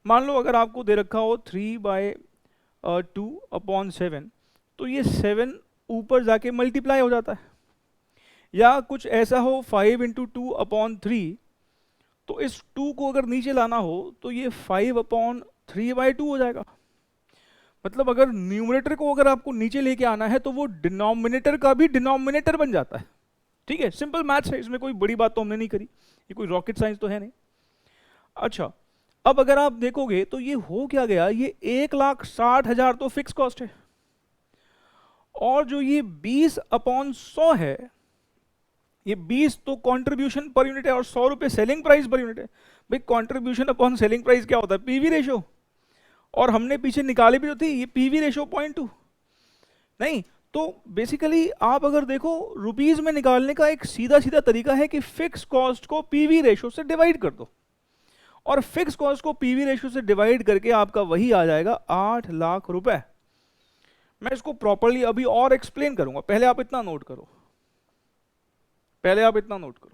मान लो अगर आपको दे रखा हो 3/2/7, तो ये 7 ऊपर जाके मल्टीप्लाई हो जाता है, या कुछ ऐसा हो 5 × 2/3, तो इस 2 को अगर नीचे लाना हो तो ये 5/3/2 हो जाएगा। मतलब अगर न्यूमरेटर को अगर आपको नीचे लेके आना है तो वो डिनोमिनेटर का भी डिनोमिनेटर बन जाता है। ठीक है, सिंपल मैथ्स है, इसमें कोई बड़ी बात तो हमने नहीं करी, ये कोई रॉकेट साइंस तो है नहीं। अच्छा, अब अगर आप देखोगे तो ये हो क्या गया, ये 1,60,000 तो फिक्स कॉस्ट है, और जो ये 20/100 है, ये 20 तो कंट्रीब्यूशन पर यूनिट है और 100 रुपए सेलिंग प्राइस पर यूनिट है। भाई कंट्रीब्यूशन अपॉन सेलिंग प्राइस क्या होता है? पीवी रेशो, और हमने पीछे निकाली भी तो थी ये पीवी रेशो 0.2 नहीं। तो बेसिकली आप अगर देखो रुपीज में निकालने का एक सीधा सीधा तरीका है कि फिक्स कॉस्ट को पीवी रेशो से डिवाइड कर दो, और फिक्स कॉस्ट को पीवी रेशो से डिवाइड करके आपका वही आ जाएगा 8 लाख रुपए। मैं इसको प्रॉपर्ली अभी और एक्सप्लेन करूंगा, पहले आप इतना नोट करो, पहले आप इतना नोट करो।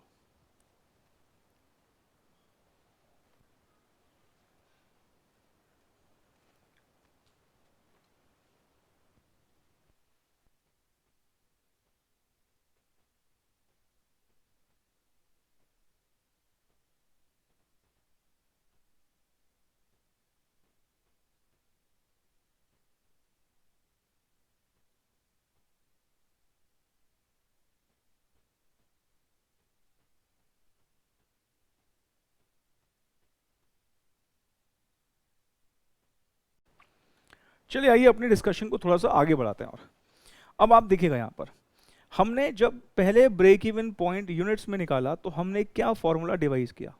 चलिए आइए अपनी डिस्कशन को थोड़ा सा आगे बढ़ाते हैं। और अब आप देखिएगा यहाँ पर हमने जब पहले ब्रेक इवन पॉइंट यूनिट्स में निकाला तो हमने क्या फॉर्मूला डिवाइस किया,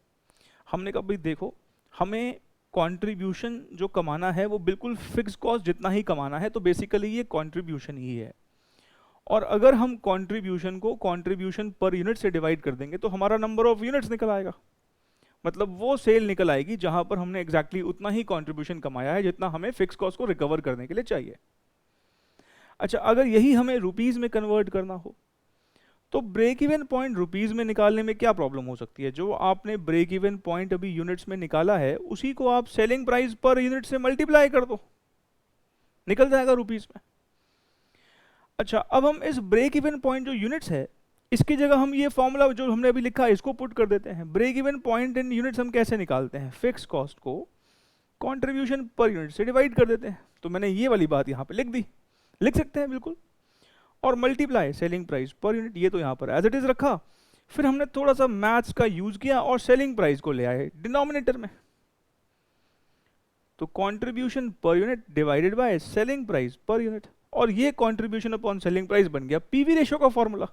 हमने कहा भाई देखो हमें कंट्रीब्यूशन जो कमाना है वो बिल्कुल फिक्स कॉस्ट जितना ही कमाना है, तो बेसिकली ये कंट्रीब्यूशन ही है। और अगर हम कंट्रीब्यूशन को कंट्रीब्यूशन पर यूनिट से डिवाइड कर देंगे तो हमारा नंबर ऑफ यूनिट्स निकल आएगा, मतलब वो सेल निकल आएगी जहां पर हमने एग्जैक्टली उतना ही कंट्रीब्यूशन कमाया है जितना हमें फिक्स कॉस्ट को रिकवर करने के लिए चाहिए। अच्छा, अगर यही हमें रुपीज में कन्वर्ट करना हो तो ब्रेक इवन पॉइंट रुपीज में निकालने में क्या प्रॉब्लम हो सकती है? जो आपने ब्रेक इवन पॉइंट अभी यूनिट्स में निकाला है उसी को आप सेलिंग प्राइस पर यूनिट से मल्टीप्लाई कर दो, निकल जाएगा रुपीज में। अच्छा, अब हम इस ब्रेक इवन पॉइंट जो यूनिट्स है इसकी जगह हम ये फॉर्मूला जो हमने अभी लिखा है इसको पुट कर देते हैं। Break even point in units हम कैसे निकालते हैं? फिक्स कॉस्ट को कंट्रीब्यूशन पर यूनिट से डिवाइड कर देते हैं। तो मैंने ये वाली बात यहाँ पे लिख दी, लिख सकते हैं बिल्कुल, और multiply selling price per unit, ये तो यहाँ पर एज इट इज रखा। फिर हमने थोड़ा सा मैथ्स का यूज किया और सेलिंग प्राइस को ले आए डिनोमिनेटर में, तो contribution per unit divided by selling price per unit, और ये कंट्रीब्यूशन अपॉन सेलिंग प्राइस बन गया पीवी रेशो का फॉर्मूला।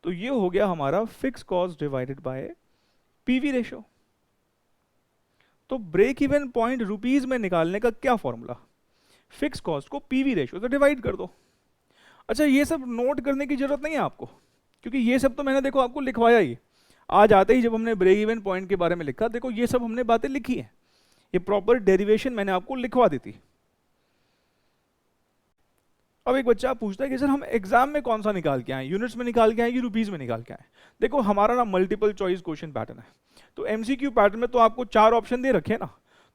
तो ये हो गया हमारा fix cost divided by PV ratio. तो ब्रेक इवन पॉइंट रुपीज में निकालने का क्या फॉर्मूला? फिक्स कॉस्ट को पीवी रेशो से डिवाइड कर दो। अच्छा, ये सब नोट करने की जरूरत नहीं है आपको, क्योंकि ये सब तो मैंने देखो आपको लिखवाया ही। आज आते ही जब हमने ब्रेक इवन पॉइंट के बारे में लिखा, देखो ये सब हमने बातें लिखी हैं, ये प्रॉपर डेरिवेशन मैंने आपको लिखवा दी थी। अब एक बच्चा पूछता है कि सर हम एग्जाम में कौन सा निकाल के आए, यूनिट्स में निकाल के आए कि रुपीज में निकाल के आए? देखो हमारा ना मल्टीपल चॉइस क्वेश्चन पैटर्न है, तो एमसीक्यू पैटर्न में तो आपको 4 ऑप्शन दे रखे हैं ना,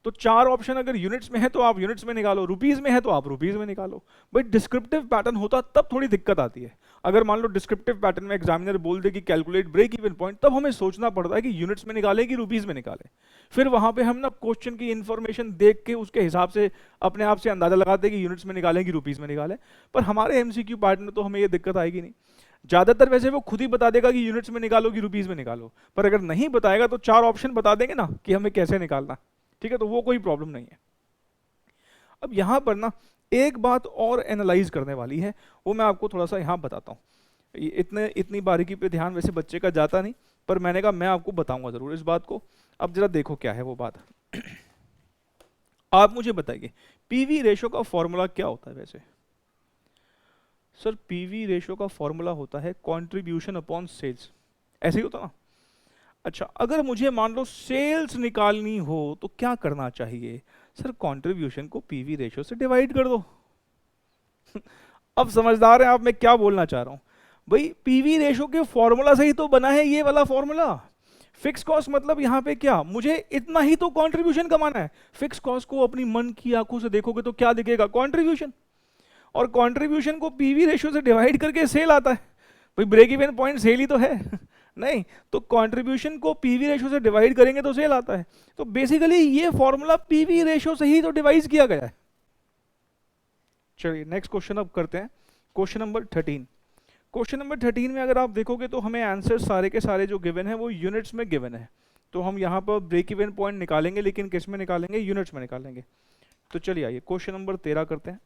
तो 4 ऑप्शन अगर यूनिट्स में है तो आप यूनिट्स में निकालो, रुपीज में है तो आप रुपीज में निकालो। बट डिस्क्रिप्टिव पैटर्न होता तब थोड़ी दिक्कत आती है। अगर मान लो डिस्क्रिप्टिव पैटर्न में एग्जामिनर बोल दे कि कैलकुलेट ब्रेक इवन पॉइंट, तब हमें सोचना पड़ता है कि यूनिट्स में निकाले कि रुपीज में निकाले। फिर वहां पे हम ना क्वेश्चन की इंफॉर्मेशन देख के उसके हिसाब से अपने आप से अंदाजा लगाते हैं कि यूनिट्स में निकालें कि रुपीज में निकालें। पर हमारे एमसीक्यू पैटर्न में तो हमें ये दिक्कत आएगी नहीं। ज्यादातर वैसे वो खुद ही बता देगा कि यूनिट्स में निकालो कि रुपीज में निकालो, पर अगर नहीं बताएगा तो 4 ऑप्शन बता देंगे ना कि हमें कैसे निकालना। ठीक है, तो वो कोई प्रॉब्लम नहीं है। अब यहां पर ना एक बात और एनालाइज करने वाली है, वो मैं आपको थोड़ा सा यहां बताता हूं। इतनी बारीकी पे ध्यान वैसे बच्चे का जाता नहीं, पर मैंने कहा मैं आपको बताऊंगा जरूर इस बात को। अब जरा देखो क्या है वो बात। आप मुझे बताइए पीवी रेशो का फॉर्मूला क्या होता है वैसे? सर पीवी रेशो का फॉर्मूला होता है कंट्रीब्यूशन अपॉन सेल्स, ऐसे ही होता ना। अच्छा, अगर मुझे मान लो सेल्स निकालनी हो तो क्या करना चाहिए? सर कंट्रीब्यूशन को पीवी रेशो से डिवाइड कर दो। अब समझदार हैं आप मैं क्या बोलना चाह रहा हूं? भाई पीवी रेशो के फॉर्मूला से ही तो बना है ये वाला फॉर्मूला। फिक्स कॉस्ट मतलब यहाँ पे क्या, मुझे इतना ही तो कंट्रीब्यूशन कमाना है। फिक्स कॉस्ट को अपनी मन की आंखों से देखोगे तो क्या दिखेगा, कंट्रीब्यूशन। और कंट्रीब्यूशन को पीवी रेशियो से डिवाइड करके सेल आता है। भाई ब्रेक इवन पॉइंट सेल ही तो है नहीं, तो कंट्रीब्यूशन को पीवी रेशियो से डिवाइड करेंगे तो सेल आता है। तो बेसिकली ये फॉर्मूला पीवी रेशियो से ही तो डिवाइड किया गया है। चलिए नेक्स्ट क्वेश्चन अब करते हैं, क्वेश्चन नंबर 13। क्वेश्चन नंबर 13 में अगर आप देखोगे तो हमें आंसर सारे के सारे जो गिवन है वो यूनिट्स में गिवन है। तो हम यहाँ पर ब्रेक इवन पॉइंट निकालेंगे, लेकिन किस में निकालेंगे, यूनिट्स में निकालेंगे। तो चलिए आइए क्वेश्चन नंबर 13 करते हैं।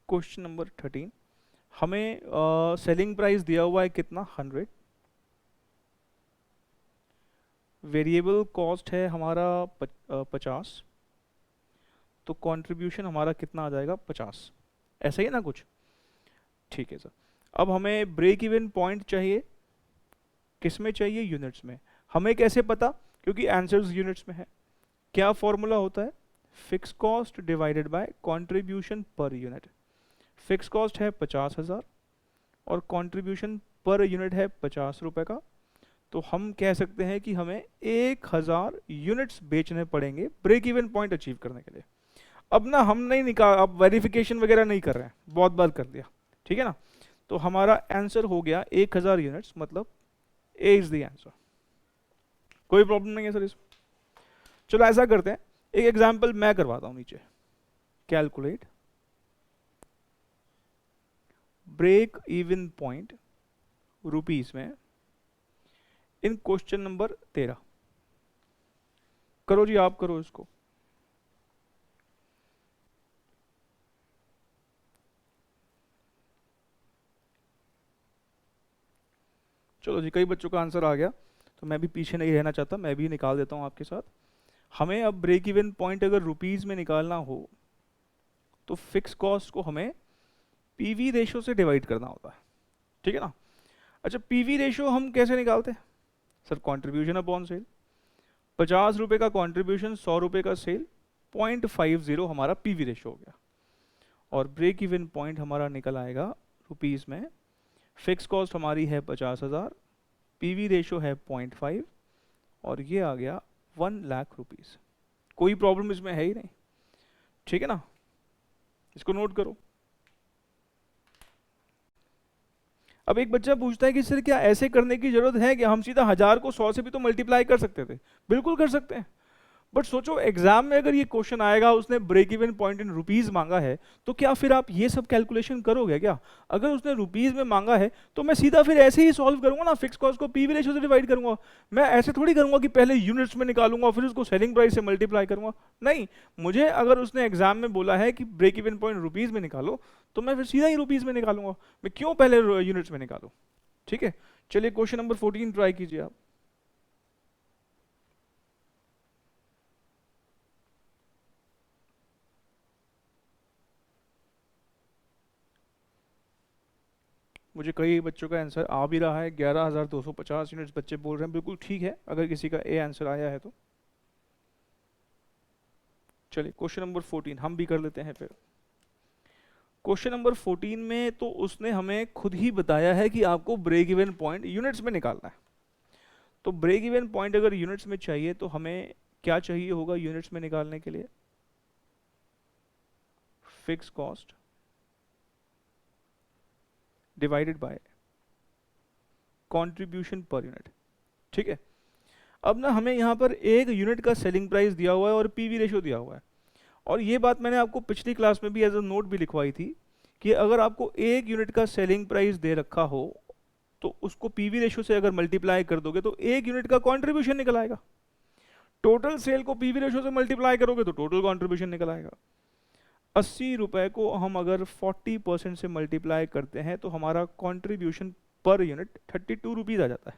क्वेश्चन नंबर 13, हमें सेलिंग प्राइस दिया हुआ है कितना, 100। वेरिएबल कॉस्ट है हमारा 50। तो कंट्रीब्यूशन हमारा कितना आ जाएगा, 50। ऐसा ही है ना कुछ, ठीक है सर। अब हमें ब्रेक इवन पॉइंट चाहिए, किस में चाहिए, यूनिट्स में। हमें कैसे पता, क्योंकि आंसर्स यूनिट्स में है। क्या फॉर्मूला होता है, fix cost divided by contribution per unit. Fix cost है 50,000 और कंट्रीब्यूशन पर यूनिट है 50 रुपए का। तो हम कह सकते हैं कि हमें 1000 यूनिट्स बेचने पड़ेंगे ब्रेक इवन पॉइंट अचीव करने के लिए। अब ना हम नहीं निकाल, अब वेरिफिकेशन वगैरह नहीं कर रहे हैं, बहुत बार कर दिया, ठीक है ना। तो हमारा आंसर हो गया 1000 यूनिट्स, मतलब ए इज द आंसर। कोई प्रॉब्लम नहीं है सर इसमें। चलो ऐसा करते हैं, एक एग्जांपल मैं करवाता हूं नीचे। Calculate break even point rupees में इन क्वेश्चन नंबर 13। करो जी, आप करो इसको। चलो जी, कई बच्चों का आंसर आ गया, तो मैं भी पीछे नहीं रहना चाहता, मैं भी निकाल देता हूं आपके साथ। हमें अब ब्रेक इवन पॉइंट अगर रुपीस में निकालना हो तो फिक्स कॉस्ट को हमें पीवी रेशियो से डिवाइड करना होता है, ठीक है ना। अच्छा, पीवी रेशियो हम कैसे निकालते हैं सर, कंट्रीब्यूशन अपॉन सेल। 50 रुपए का कंट्रीब्यूशन, 100 रुपए का सेल, 0.50 हमारा पीवी रेशियो हो गया। और ब्रेक इवन पॉइंट हमारा निकल आएगा रुपीस में। फिक्स कॉस्ट हमारी है 50,000, पीवी रेशियो है 0.5 और ये आ गया 1 लाख रुपीस। कोई प्रॉब्लम इसमें है ही नहीं, ठीक है ना। इसको नोट करो। अब एक बच्चा पूछता है कि सर क्या ऐसे करने की जरूरत है कि हम सीधा 1000 को 100 से भी तो मल्टीप्लाई कर सकते थे। बिल्कुल कर सकते हैं, बट सोचो एग्जाम में अगर ये क्वेश्चन आएगा, उसने break even point in rupees मांगा है, तो क्या फिर आप ये सब कैलकुलेशन करोगे क्या। अगर उसने रुपीस में मांगा है तो मैं सीधा फिर ऐसे ही सॉल्व करूंगा ना, फिक्स कॉस्ट को पीवी रेशियो से डिवाइड करूंगा। मैं ऐसे थोड़ी करूंगा कि पहले यूनिट्स में निकालूंगा फिर उसको सेलिंग प्राइस से मल्टीप्लाई करूंगा। नहीं, मुझे अगर उसने एग्जाम में बोला है कि ब्रेक इवन पॉइंट रुपीस में निकालो, तो मैं फिर सीधा ही रुपीस में निकालूंगा। मैं क्यों पहले यूनिट्स में निकालूं, ठीक है। चलिए क्वेश्चन नंबर 14 ट्राई कीजिए आप। मुझे कई बच्चों का आंसर आ भी रहा है, 11,250 यूनिट्स बच्चे बोल रहे हैं, बिल्कुल ठीक है अगर किसी का ए आंसर आया है तो। चलिए क्वेश्चन नंबर 14 हम भी कर लेते हैं फिर। क्वेश्चन नंबर 14 में तो उसने हमें खुद ही बताया है कि आपको ब्रेक इवन पॉइंट यूनिट्स में निकालना है। तो ब्रेक इवन पॉइंट अगर यूनिट्स में चाहिए तो हमें क्या चाहिए होगा यूनिट्स में निकालने के लिए, fix cost divided by contribution per unit, ठीक है। अब ना हमें यहाँ पर एक यूनिट का सेलिंग प्राइस दिया हुआ है और पीवी रेशियो दिया हुआ है। और ये बात मैंने आपको पिछली क्लास में भी एज अ नोट भी लिखवाई थी कि अगर आपको एक यूनिट का सेलिंग प्राइस दे रखा हो तो उसको पीवी रेशियो से अगर मल्टीप्लाई कर दोगे तो एक यूनिट का कंट्रीब्यूशन निकल आएगा। टोटल सेल को पीवी रेशियो से मल्टीप्लाई करोगे तो टोटल कंट्रीब्यूशन निकल आएगा। 80 रुपए को हम अगर 40% से मल्टीप्लाई करते हैं तो हमारा कंट्रीब्यूशन पर यूनिट 32 रुपीज आ जाता है।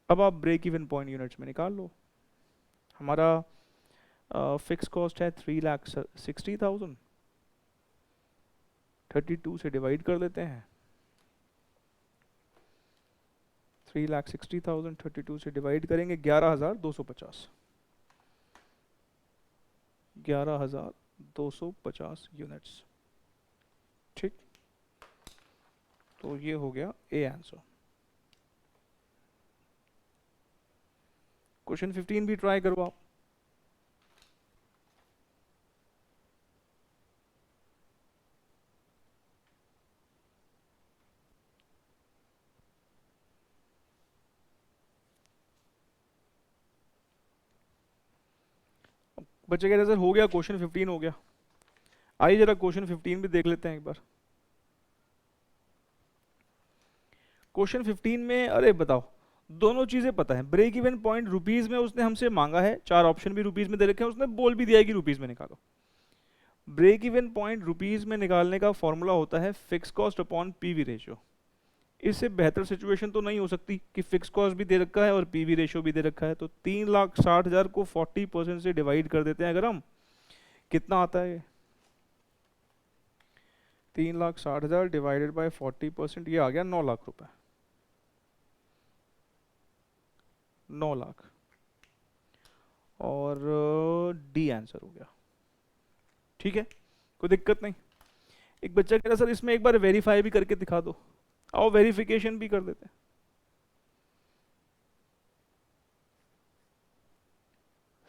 अब आप ब्रेक इवन पॉइंट यूनिट्स में निकाल लो। हमारा फिक्स कॉस्ट है 3,60,000, 32 से डिवाइड कर लेते हैं। 3,60,000 32 से डिवाइड करेंगे 11,250, 11,250 यूनिट्स, ठीक। तो ये हो गया ए आंसर। क्वेश्चन 15 भी ट्राई करो आप। बच्चे कहते हैं सर हो गया, क्वेश्चन 15 हो गया। आइए जरा क्वेश्चन 15 भी देख लेते हैं एक बार। क्वेश्चन 15 में अरे बताओ, दोनों चीजें पता है। ब्रेक इवन पॉइंट रुपीज में उसने हमसे मांगा है, 4 ऑप्शन भी रुपीज में दे रखे हैं, उसने बोल भी दिया है कि रुपीज में निकालो। ब्रेक इवन पॉइंट रुपीज में निकालने का फॉर्मूला होता है fix cost upon PV ratio. इससे बेहतर सिचुएशन तो नहीं हो सकती कि फिक्स कॉस्ट भी दे रखा है और पीवी रेशियो भी दे रखा है। तो 3,60,000 को 40% से डिवाइड कर देते हैं अगर हम, कितना आता है? 3,60,000 डिवाइडेड बाय 40%, ये आ गया 9 लाख रुपए। 9 लाख। और डी आंसर हो गया। ठीक है, कोई दिक्कत नहीं। एक बच्चा कह रहा सर इसमें एक बार वेरीफाई भी करके दिखा दो। आओ वेरिफिकेशन भी कर देते हैं।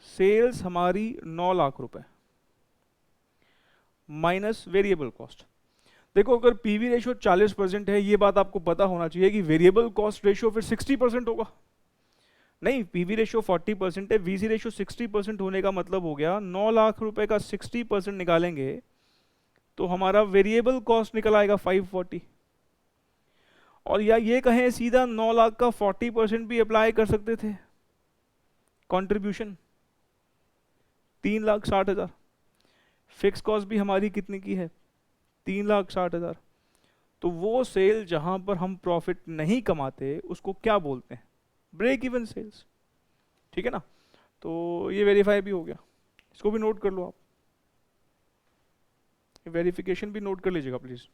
सेल्स हमारी 9 लाख रुपए माइनस वेरिएबल कॉस्ट। देखो अगर पीवी रेशियो 40% है, ये बात आपको पता होना चाहिए कि वेरिएबल कॉस्ट रेशियो फिर 60% होगा। नहीं, पीवी रेशियो 40% है, वीसी रेशियो 60% होने का मतलब हो गया 9 लाख रुपए का 60% निकालेंगे तो हमारा वेरिएबल कॉस्ट निकल आएगा 540। और या ये कहें सीधा 9 लाख का 40% भी अप्लाई कर सकते थे कंट्रीब्यूशन, 3,60,000। फिक्स कॉस्ट भी हमारी कितने की है? 3,60,000। तो वो सेल जहां पर हम प्रॉफिट नहीं कमाते उसको क्या बोलते हैं? Break even sales. ठीक है ना? तो ये वेरीफाई भी हो गया, इसको भी नोट कर लो आप। वेरिफिकेशन भी नोट कर लीजिएगा प्लीज।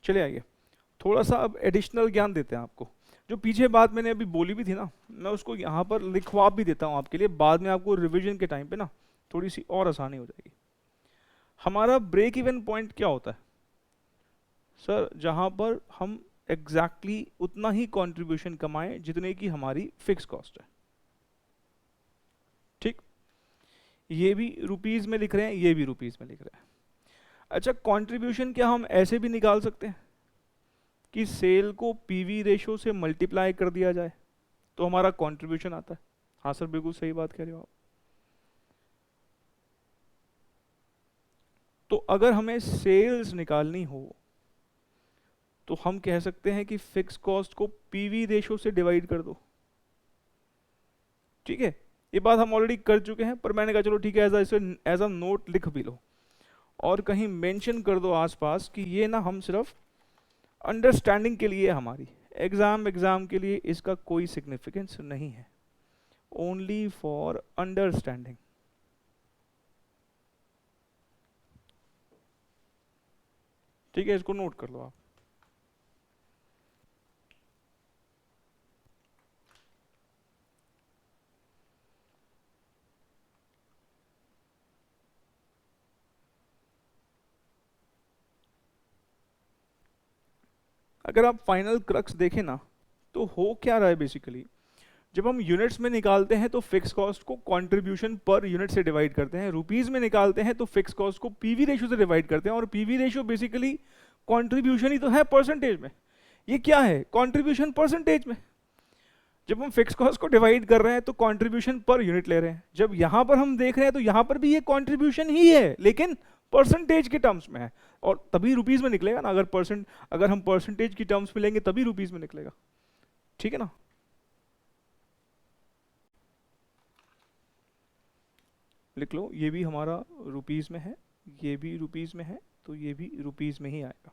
चले आइए, थोड़ा सा अब एडिशनल ज्ञान देते हैं आपको। जो पीछे बात मैंने अभी बोली भी थी ना, मैं उसको यहाँ पर लिखवा भी देता हूँ आपके लिए, बाद में आपको रिवीजन के टाइम पे ना थोड़ी सी और आसानी हो जाएगी। हमारा ब्रेक इवन पॉइंट क्या होता है सर? जहाँ पर हम एग्जैक्टली उतना ही कंट्रीब्यूशन कमाएं जितने की हमारी फिक्स कॉस्ट है। ठीक, ये भी रुपीज में लिख रहे हैं, ये भी रुपीज में लिख रहे हैं। अच्छा, कंट्रीब्यूशन क्या हम ऐसे भी निकाल सकते हैं कि सेल को पीवी रेशो से मल्टीप्लाई कर दिया जाए तो हमारा कंट्रीब्यूशन आता है? हाँ सर, बिल्कुल सही बात कह रहे हो आप। तो अगर हमें सेल्स निकालनी हो तो हम कह सकते हैं कि फिक्स कॉस्ट को पीवी रेशो से डिवाइड कर दो। ठीक है, ये बात हम ऑलरेडी कर चुके हैं, पर मैंने कहा चलो ठीक है, एज अ नोट लिख भी लो और कहीं मेंशन कर दो आसपास कि ये ना हम सिर्फ अंडरस्टैंडिंग के लिए, हमारी एग्जाम के लिए इसका कोई सिग्निफिकेंस नहीं है, ओनली फॉर अंडरस्टैंडिंग। ठीक है, इसको नोट कर लो आप। अगर आप फाइनल क्रक्स देखें ना, तो हो क्या रहा है बेसिकली, जब हम यूनिट्स में निकालते हैं तो फिक्स कॉस्ट को कंट्रीब्यूशन पर यूनिट से डिवाइड करते हैं, रुपीस में निकालते हैं तो फिक्स कॉस्ट को पीवी रेशियो से डिवाइड करते हैं, और पीवी रेशियो बेसिकली कंट्रीब्यूशन ही तो है परसेंटेज में। ये क्या है? कंट्रीब्यूशन परसेंटेज में। जब हम फिक्स कॉस्ट को डिवाइड कर रहे हैं तो कंट्रीब्यूशन पर यूनिट ले रहे हैं, जब यहां पर हम देख रहे हैं तो यहां पर भी ये कंट्रीब्यूशन ही है लेकिन परसेंटेज के टर्म्स में है, और तभी रुपीस में निकलेगा ना। अगर हम परसेंटेज की टर्म्स में लेंगे तभी रुपीस में निकलेगा। ठीक है ना? लिख लो, ये भी हमारा रुपीस में है, ये भी रुपीस में है, तो ये भी रुपीस में ही आएगा।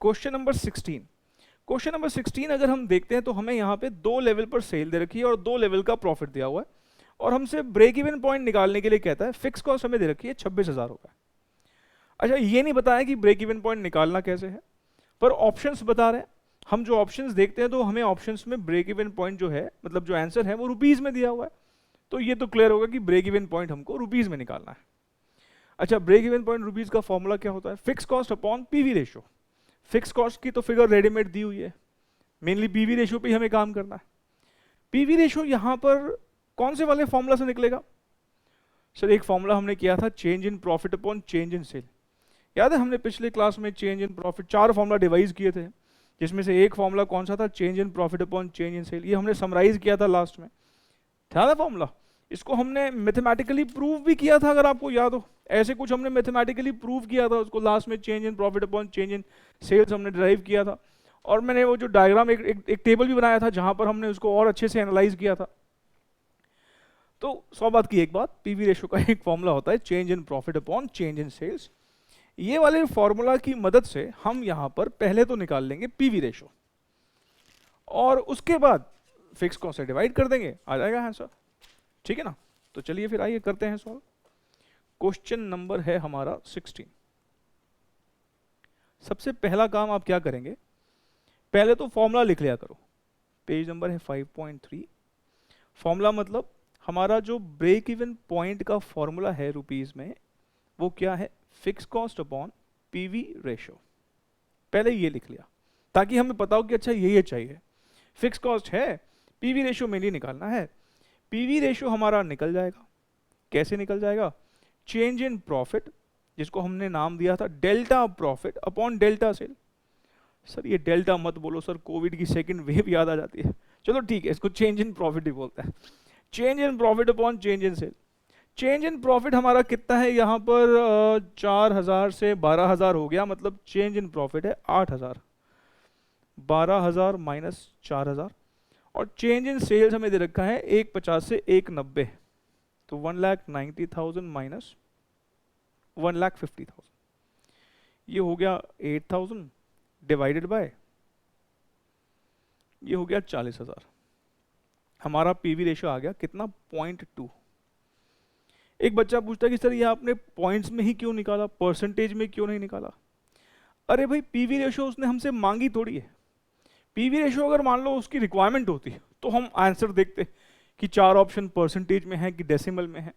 क्वेश्चन नंबर 16, क्वेश्चन नंबर 16 अगर हम देखते हैं तो हमें यहाँ पे 2 लेवल पर सेल दे रखी है और 2 लेवल का प्रॉफिट दिया हुआ है, और हमसे ब्रेक इवन पॉइंट निकालने के लिए कहता है फिक्स कॉस्ट हमें दे रखी है 26,000 रुपये। अच्छा, ये नहीं बताया कि ब्रेक इवन पॉइंट निकालना कैसे है, पर ऑप्शंस बता रहे हैं। हम जो ऑप्शंस देखते हैं तो हमें ऑप्शंस में ब्रेक इवन पॉइंट जो है, मतलब जो आंसर है वो रुपीज़ में दिया हुआ है, तो ये तो क्लियर होगा कि ब्रेक इवन पॉइंट हमको रुपीज़ में निकालना है। अच्छा, ब्रेक इवन पॉइंट रुपीज़ का फॉर्मूला क्या होता है? Fix cost upon PV ratio. Fix cost की तो फिगर रेडीमेड दी हुई है, मेनली पीवी रेशो पे ही हमें काम करना है। पीवी रेशो यहाँ पर कौन से वाले फॉर्मूला से निकलेगा? सर एक फॉर्मूला हमने किया था change in profit upon change in sale. याद है हमने पिछले क्लास में change in profit 4 formula device किए थे, जिसमें से एक फॉर्मूला कौन सा था? Change in profit upon change in sale. ये हमने समराइज किया था लास्ट में, था ना फॉर्मूला। इसको हमने मैथमेटिकली प्रूव भी किया था, अगर आपको याद हो, ऐसे कुछ हमने मैथमेटिकली प्रूव किया था उसको लास्ट में। Change in profit upon change in sales हमने डिराइव किया था, और मैंने वो जो डायग्राम एक टेबल भी बनाया था जहां पर हमने उसको और अच्छे से एनालाइज किया था। तो 100 बात की एक बात, पीवी रेशो का एक फॉर्मूला होता है change in profit upon change in sales. ये वाले फॉर्मूला की मदद से हम यहां पर पहले तो निकाल लेंगे पीवी रेशो, और उसके बाद फिक्स कॉस्ट से डिवाइड कर देंगे, आ जाएगा आंसर। ठीक है ना? तो चलिए फिर आइए करते हैं सॉल्व। क्वेश्चन नंबर है हमारा 16। सबसे पहला काम आप क्या करेंगे, पहले तो फॉर्मूला लिख लिया करो। पेज नंबर है 5.3। फॉर्मूला मतलब हमारा जो ब्रेक इवन पॉइंट का फॉर्मूला है रुपीज में, वो क्या है? Fix cost upon PV ratio. पहले ये लिख लिया ताकि हमें पता हो कि अच्छा ये चाहिए। फिक्स कॉस्ट है, पीवी रेशो मेनली निकालना है। पीवी रेशो हमारा निकल जाएगा, कैसे निकल जाएगा? चेंज इन प्रॉफिट, जिसको हमने नाम दिया था delta profit upon delta sale. Sir ये डेल्टा मत बोलो सर, कोविड की सेकंड वेव याद आ जाती है। चलो ठीक है, इसको चेंज इन प्रॉफिट ही बोलते हैं। Change in profit upon change in sale. Change in profit हमारा कितना है यहाँ पर? 4,000 से 12,000 हो गया, मतलब चेंज इन प्रॉफिट है 8,000। 12,000 माइनस 4,000, और चेंज इन सेल्स हमें दे रखा है 150 से 190, तो 1,90,000 माइनस 1,50,000, ये हो गया 8,000 डिवाइडेड बाय, ये हो गया 40,000। हमारा पीवी रेशो आ गया कितना? 0.2। एक बच्चा पूछता है कि सर ये आपने पॉइंट्स में ही क्यों निकाला, परसेंटेज में क्यों नहीं निकाला? अरे भाई पीवी रेशो उसने हमसे मांगी थोड़ी है। पीवी रेशो अगर मान लो उसकी रिक्वायरमेंट होती तो हम आंसर देखते कि 4 ऑप्शन परसेंटेज में है कि डेसिमल में है।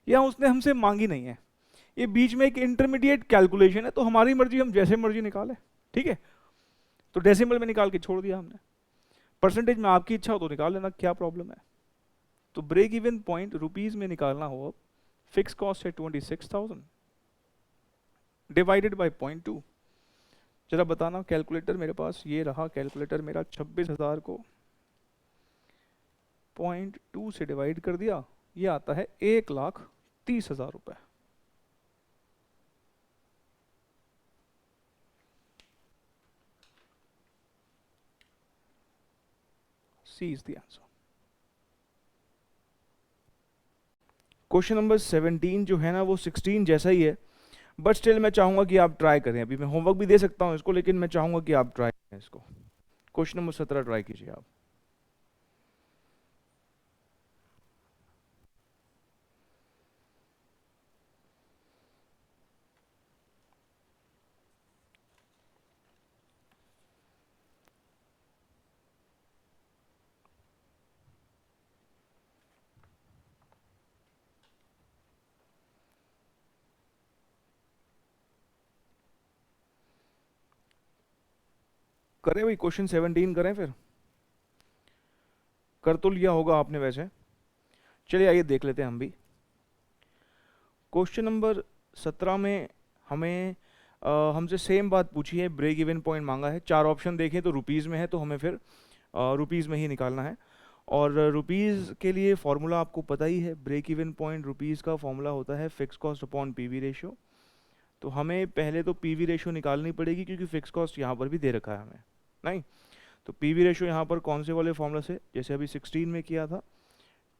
या उसने हमसे मांगी नहीं है, ये बीच में एक इंटरमीडिएट कैलकुलेशन है, तो हमारी मर्जी, हम जैसे मर्जी निकाले। ठीक है, तो डेसिमल में निकाल के छोड़ दिया हमने। परसेंटेज में आपकी इच्छा हो तो निकाल लेना, क्या प्रॉब्लम है? तो ब्रेक इवन पॉइंट रुपीज में निकालना हो, फिक्स कॉस्ट है 26,000 डिवाइडेड बाय 0.2। जरा बताना कैलकुलेटर, मेरे पास ये रहा कैलकुलेटर मेरा, 26,000 को 0.2 से डिवाइड कर दिया, ये आता है 1,30,000 रुपए। C is the answer. Question number 17 जो है ना, वो 16 जैसा ही है, बट स्टिल मैं चाहूंगा कि आप ट्राई करें। अभी मैं होमवर्क भी दे सकता हूं इसको, लेकिन मैं चाहूंगा कि आप ट्राई करें इसको। क्वेश्चन नंबर 17 ट्राई कीजिए आप। करें भाई, क्वेश्चन 17 करें फिर। कर तो लिया होगा आपने वैसे। चलिए आइए देख लेते हैं हम भी। क्वेश्चन नंबर 17 में हमें हमसे सेम बात पूछी है, ब्रेक इवन पॉइंट मांगा है। 4 ऑप्शन देखें तो रुपीज़ में है, तो हमें फिर रुपीज़ में ही निकालना है। और रुपीज़ के लिए फॉर्मूला आपको पता ही है, ब्रेक इवन पॉइंट रुपीज़ का फॉर्मूला होता है fix cost upon PV ratio. तो हमें पहले तो पीवी रेशियो निकालनी पड़ेगी, क्योंकि फिक्स कॉस्ट यहाँ पर भी दे रखा है हमें, नहीं? तो पीवी रेशियो यहाँ पर कौन से वाले फॉर्मूला से, जैसे अभी 16 में किया था,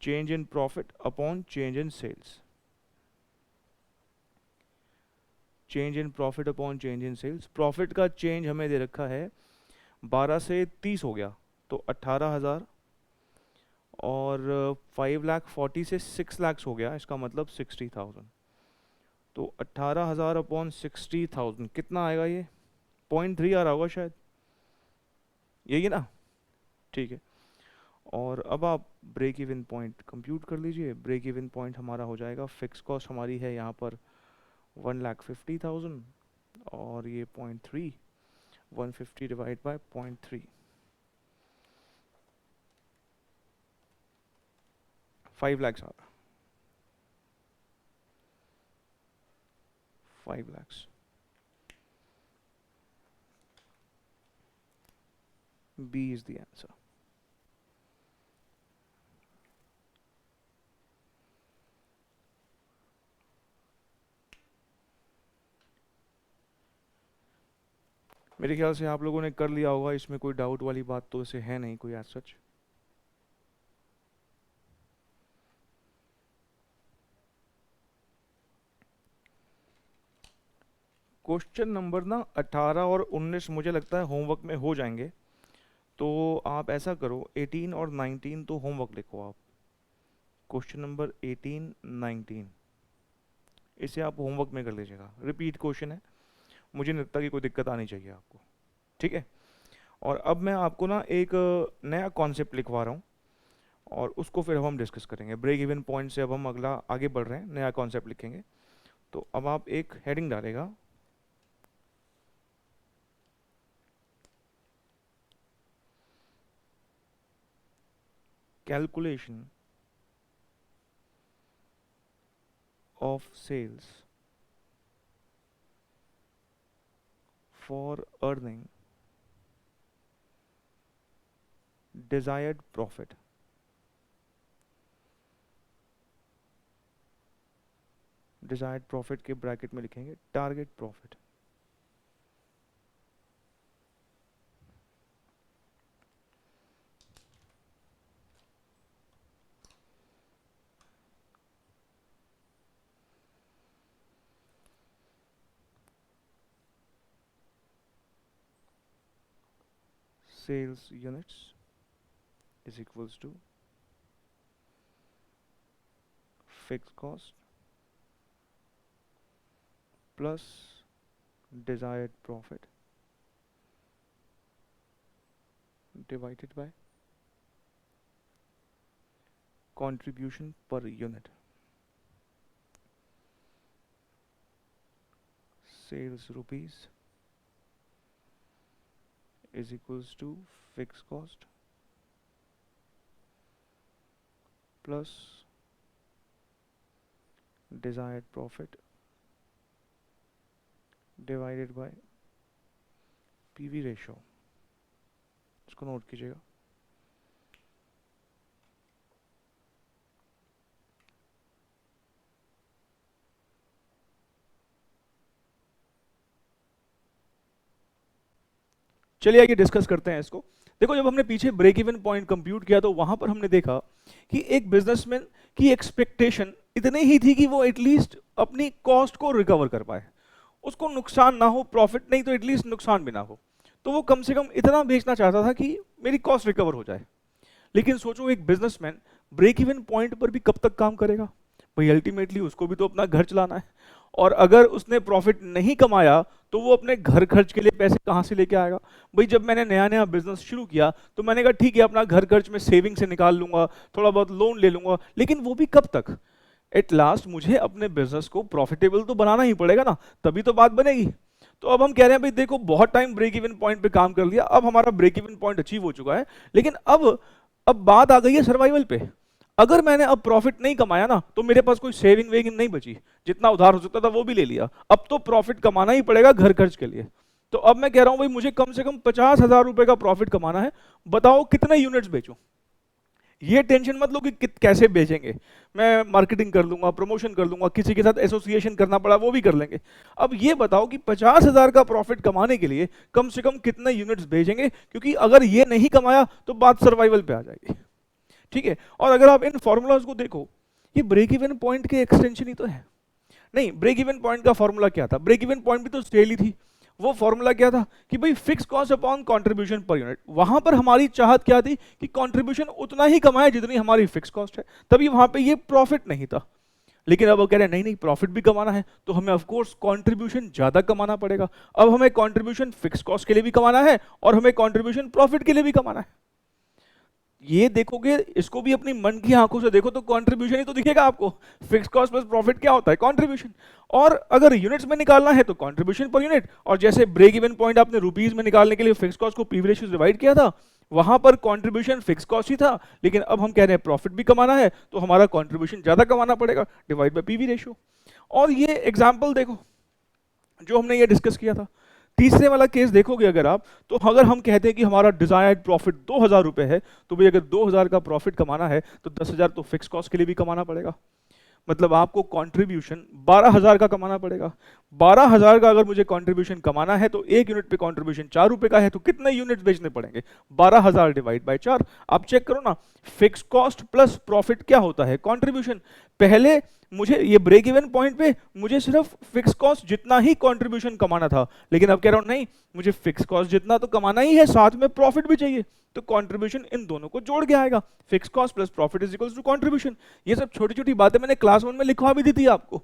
change in profit upon change in sales. Change in profit upon change in sales, profit का चेंज हमें दे रखा है 12 से 30 हो गया तो 18,000, और 5,40,000 से 6,00,000 हो गया, इसका मतलब 60,000। तो 18,000 अपॉन 60,000 कितना आएगा? ये 0.3 आ रहा होगा शायद, यही ना? ठीक है। और अब आप ब्रेक इवन पॉइंट कंप्यूट कर लीजिए। ब्रेक इवन पॉइंट हमारा हो जाएगा, फिक्स कॉस्ट हमारी है यहाँ पर 1,50,000, और ये 0.3, 150 डिवाइड बाय 0.3, 5 lakhs आ रहा, 5 lakhs। B is the answer. मेरे ख्याल से आप लोगों ने कर लिया होगा, इसमें कोई डाउट वाली बात तो वैसे है नहीं कोई एज सच। क्वेश्चन नंबर ना 18 और 19 मुझे लगता है होमवर्क में हो जाएंगे, तो आप ऐसा करो 18 और 19 तो होमवर्क लिखो आप। क्वेश्चन नंबर 18, 19 इसे आप होमवर्क में कर लीजिएगा, रिपीट क्वेश्चन है, मुझे नहीं लगता कि कोई दिक्कत आनी चाहिए आपको, ठीक है। और अब मैं आपको ना एक नया कॉन्सेप्ट लिखवा रहा हूँ, और उसको फिर हम डिस्कस करेंगे। ब्रेक इवन पॉइंट से अब हम अगला आगे बढ़ रहे हैं, नया कॉन्सेप्ट लिखेंगे। तो अब आप एक हेडिंग डालेगा, calculation of sales for earning desired profit. Desired profit के ब्रैकेट में लिखेंगे target profit. Sales units is equals to fixed cost plus desired profit divided by contribution per unit. Sales rupees is equals to fixed cost plus desired profit divided by PV ratio। इसको नोट कीजिएगा। चलिए आगे डिस्कस करते हैं इसको। देखो, जब हमने पीछे ब्रेक इवन पॉइंट कंप्यूट किया तो वहां पर हमने देखा कि एक बिजनेसमैन की एक्सपेक्टेशन इतनी ही थी कि वो एटलीस्ट अपनी कॉस्ट को रिकवर कर पाए, उसको नुकसान ना हो, प्रॉफिट नहीं तो एटलीस्ट नुकसान भी ना हो। तो वो कम से कम इतना बेचना चाहता था कि मेरी कॉस्ट रिकवर हो जाए। लेकिन सोचो, एक बिजनेसमैन ब्रेक इवन पॉइंट पर भी कब तक काम करेगा भाई? अल्टीमेटली उसको भी तो अपना घर चलाना है, और अगर उसने प्रॉफिट नहीं कमाया तो वो अपने घर खर्च के लिए पैसे कहाँ से लेके आएगा भाई? जब मैंने नया नया बिजनेस शुरू किया तो मैंने कहा ठीक है, अपना घर खर्च में सेविंग से निकाल लूंगा, थोड़ा बहुत लोन ले लूंगा, लेकिन वो भी कब तक? एट लास्ट मुझे अपने बिजनेस को प्रॉफिटेबल तो बनाना ही पड़ेगा ना, तभी तो बात बनेगी। तो अब हम कह रहे हैं भाई देखो, बहुत टाइम ब्रेक इवन पॉइंट पे काम कर लिया, अब हमारा ब्रेक इवन पॉइंट अचीव हो चुका है, लेकिन अब बात आ गई है सर्वाइवल पे। अगर मैंने अब प्रॉफिट नहीं कमाया ना तो मेरे पास कोई सेविंग वेविंग नहीं बची, जितना उधार हो सकता था वो भी ले लिया, अब तो प्रॉफिट कमाना ही पड़ेगा घर खर्च के लिए। तो अब मैं कह रहा हूं भाई मुझे कम से कम 50,000 रुपए का प्रॉफिट कमाना है, बताओ कितने यूनिट्स बेचूं? ये टेंशन मत लो कि कैसे बेचेंगे, मैं मार्केटिंग कर लूंगा, प्रमोशन कर लूंगा, किसी के साथ एसोसिएशन करना पड़ा वो भी कर लेंगे। अब ये बताओ कि 50,000 का प्रॉफिट कमाने के लिए कम से कम कितने यूनिट्स बेचेंगे, क्योंकि अगर ये नहीं कमाया तो बात सर्वाइवल पे आ जाएगी, ठीक है। और अगर आप इन फॉर्मूलाज को देखो, ये ब्रेक इवन पॉइंट के एक्सटेंशन ही तो है। नहीं, ब्रेक इवन पॉइंट का फॉर्मूला क्या था? ब्रेक इवन पॉइंट भी तो सेल ही थी, वो फॉर्मूला क्या था कि भाई fix cost upon contribution per unit. वहां पर हमारी चाहत क्या थी कि कंट्रीब्यूशन उतना ही कमाए जितनी हमारी फिक्स कॉस्ट है, तभी वहां पे ये प्रॉफिट नहीं था। लेकिन अब वो कह रहे हैं नहीं नहीं, प्रॉफिट भी कमाना है तो हमें ऑफ कोर्स कंट्रीब्यूशन ज्यादा कमाना पड़ेगा। अब हमें कंट्रीब्यूशन फिक्स कॉस्ट के लिए भी कमाना है और हमें कंट्रीब्यूशन प्रॉफिट के लिए भी कमाना है। ये देखोगे, इसको भी अपनी मन की आंखों से देखो तो कंट्रीब्यूशन ही तो दिखेगा आपको। फिक्स कॉस्ट प्लस प्रॉफिट क्या होता है? कंट्रीब्यूशन। और अगर यूनिट्स में निकालना है तो कंट्रीब्यूशन पर यूनिट, और जैसे ब्रेक इवन पॉइंट आपने रुपीस में निकालने के लिए फिक्स कॉस्ट को पीवी रेशियो से डिवाइड किया था, वहां पर कंट्रीब्यूशन फिक्स कॉस्ट ही था, लेकिन अब हम कह रहे हैं प्रॉफिट भी कमाना है तो हमारा कंट्रीब्यूशन ज्यादा कमाना पड़ेगा, डिवाइड बाय पीवी रेशियो। और ये एग्जांपल देखो जो हमने ये डिस्कस किया था, तीसरे वाला केस देखोगे अगर आप, तो अगर हम कहते हैं कि हमारा डिजायर्ड प्रॉफिट 2000 रुपए है, तो भाई अगर 2000 का प्रॉफिट कमाना है तो 10,000 तो फिक्स कॉस्ट के लिए भी कमाना पड़ेगा। मतलब आपको कंट्रीब्यूशन 12,000 का कमाना पड़ेगा। 12,000 का अगर मुझे कंट्रीब्यूशन कमाना है तो एक यूनिट पे कंट्रीब्यूशन 4 रुपए का है, तो कितने यूनिट बेचने पड़ेंगे? 12,000 डिवाइड बाय 4। आप चेक करो ना, फिक्स कॉस्ट प्लस प्रॉफिट क्या होता है? कंट्रीब्यूशन। पहले मुझे ये ब्रेक इवन पॉइंट पे मुझे सिर्फ फिक्स कॉस्ट जितना ही कंट्रीब्यूशन कमाना था, लेकिन अब कह रहा हूं नहीं, मुझे फिक्स कॉस्ट जितना तो कमाना ही है, साथ में प्रॉफिट भी चाहिए, तो कंट्रीब्यूशन इन दोनों को जोड़ के आएगा। Fix cost plus profit is equals to contribution. ये सब छोटी छोटी बातें मैंने क्लास 1 में लिखवा भी दी थी आपको।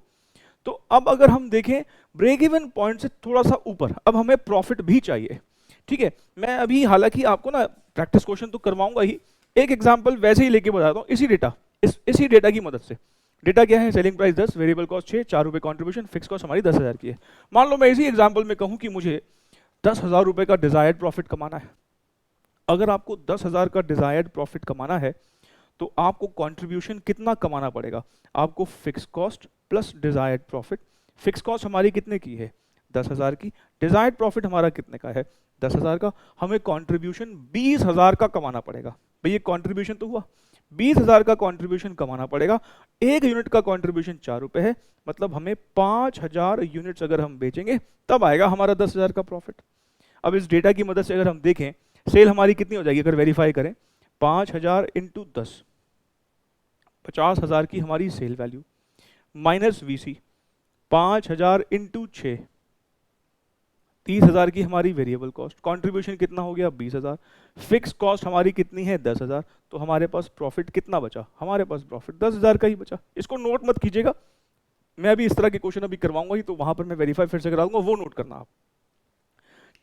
तो अब अगर हम देखें ब्रेक इवन पॉइंट से थोड़ा सा ऊपर, अब हमें प्रॉफिट भी चाहिए। ठीक है, मैं अभी हालांकि आपको ना प्रैक्टिस क्वेश्चन तो करवाऊंगा ही, एक एग्जाम्पल वैसे ही लेके बताता हूँ इसी डेटा, इसी डेटा की मदद से। डेटा क्या है? सेलिंग प्राइस 10, वेरिएबल कॉस्ट 6, 4 रुपए कॉन्ट्रीब्यूशन, फिक्स कॉस्ट हमारी 10,000 की है। मान लो मैं इसी एग्जाम्पल में कहूँ कि मुझे 10,000 रुपए का डिजायर्ड प्रॉफिट कमाना है। अगर आपको 10,000 का डिजायर्ड प्रॉफिट कमाना है तो आपको कंट्रीब्यूशन कितना कमाना पड़ेगा? आपको fix cost plus desired profit. Fix cost हमारी कितने की है? 10,000 की। डिजायर्ड प्रॉफिट हमारा कितने का है? 10,000 का। हमें कंट्रीब्यूशन 20,000 का कमाना पड़ेगा। भैया कंट्रीब्यूशन तो हुआ, 20,000 का कंट्रीब्यूशन कमाना पड़ेगा। एक यूनिट का कंट्रीब्यूशन 4 रुपए है, मतलब हमें 5,000 यूनिट्स अगर हम बेचेंगे तब आएगा हमारा 10,000 का प्रॉफिट। अब इस डेटा की मदद से अगर हम देखें सेल हमारी कितनी हो जाएगी अगर वेरीफाई करें, 5,000 इंटू 10, 50,000 की हमारी sale value, minus VC 5,000 into 6, 30,000 की हमारी वेरिएबल कॉस्ट, कंट्रीब्यूशन कितना हो गया? 20,000, फिक्स कॉस्ट हमारी कितनी है? 10,000, तो हमारे पास प्रॉफिट कितना बचा? हमारे पास प्रॉफिट 10,000 का ही बचा। इसको नोट मत कीजिएगा, मैं अभी इस तरह के क्वेश्चन अभी करवाऊंगा ही, तो वहां पर मैं वेरीफाई फिर से करा दूंगा, वो नोट करना आप।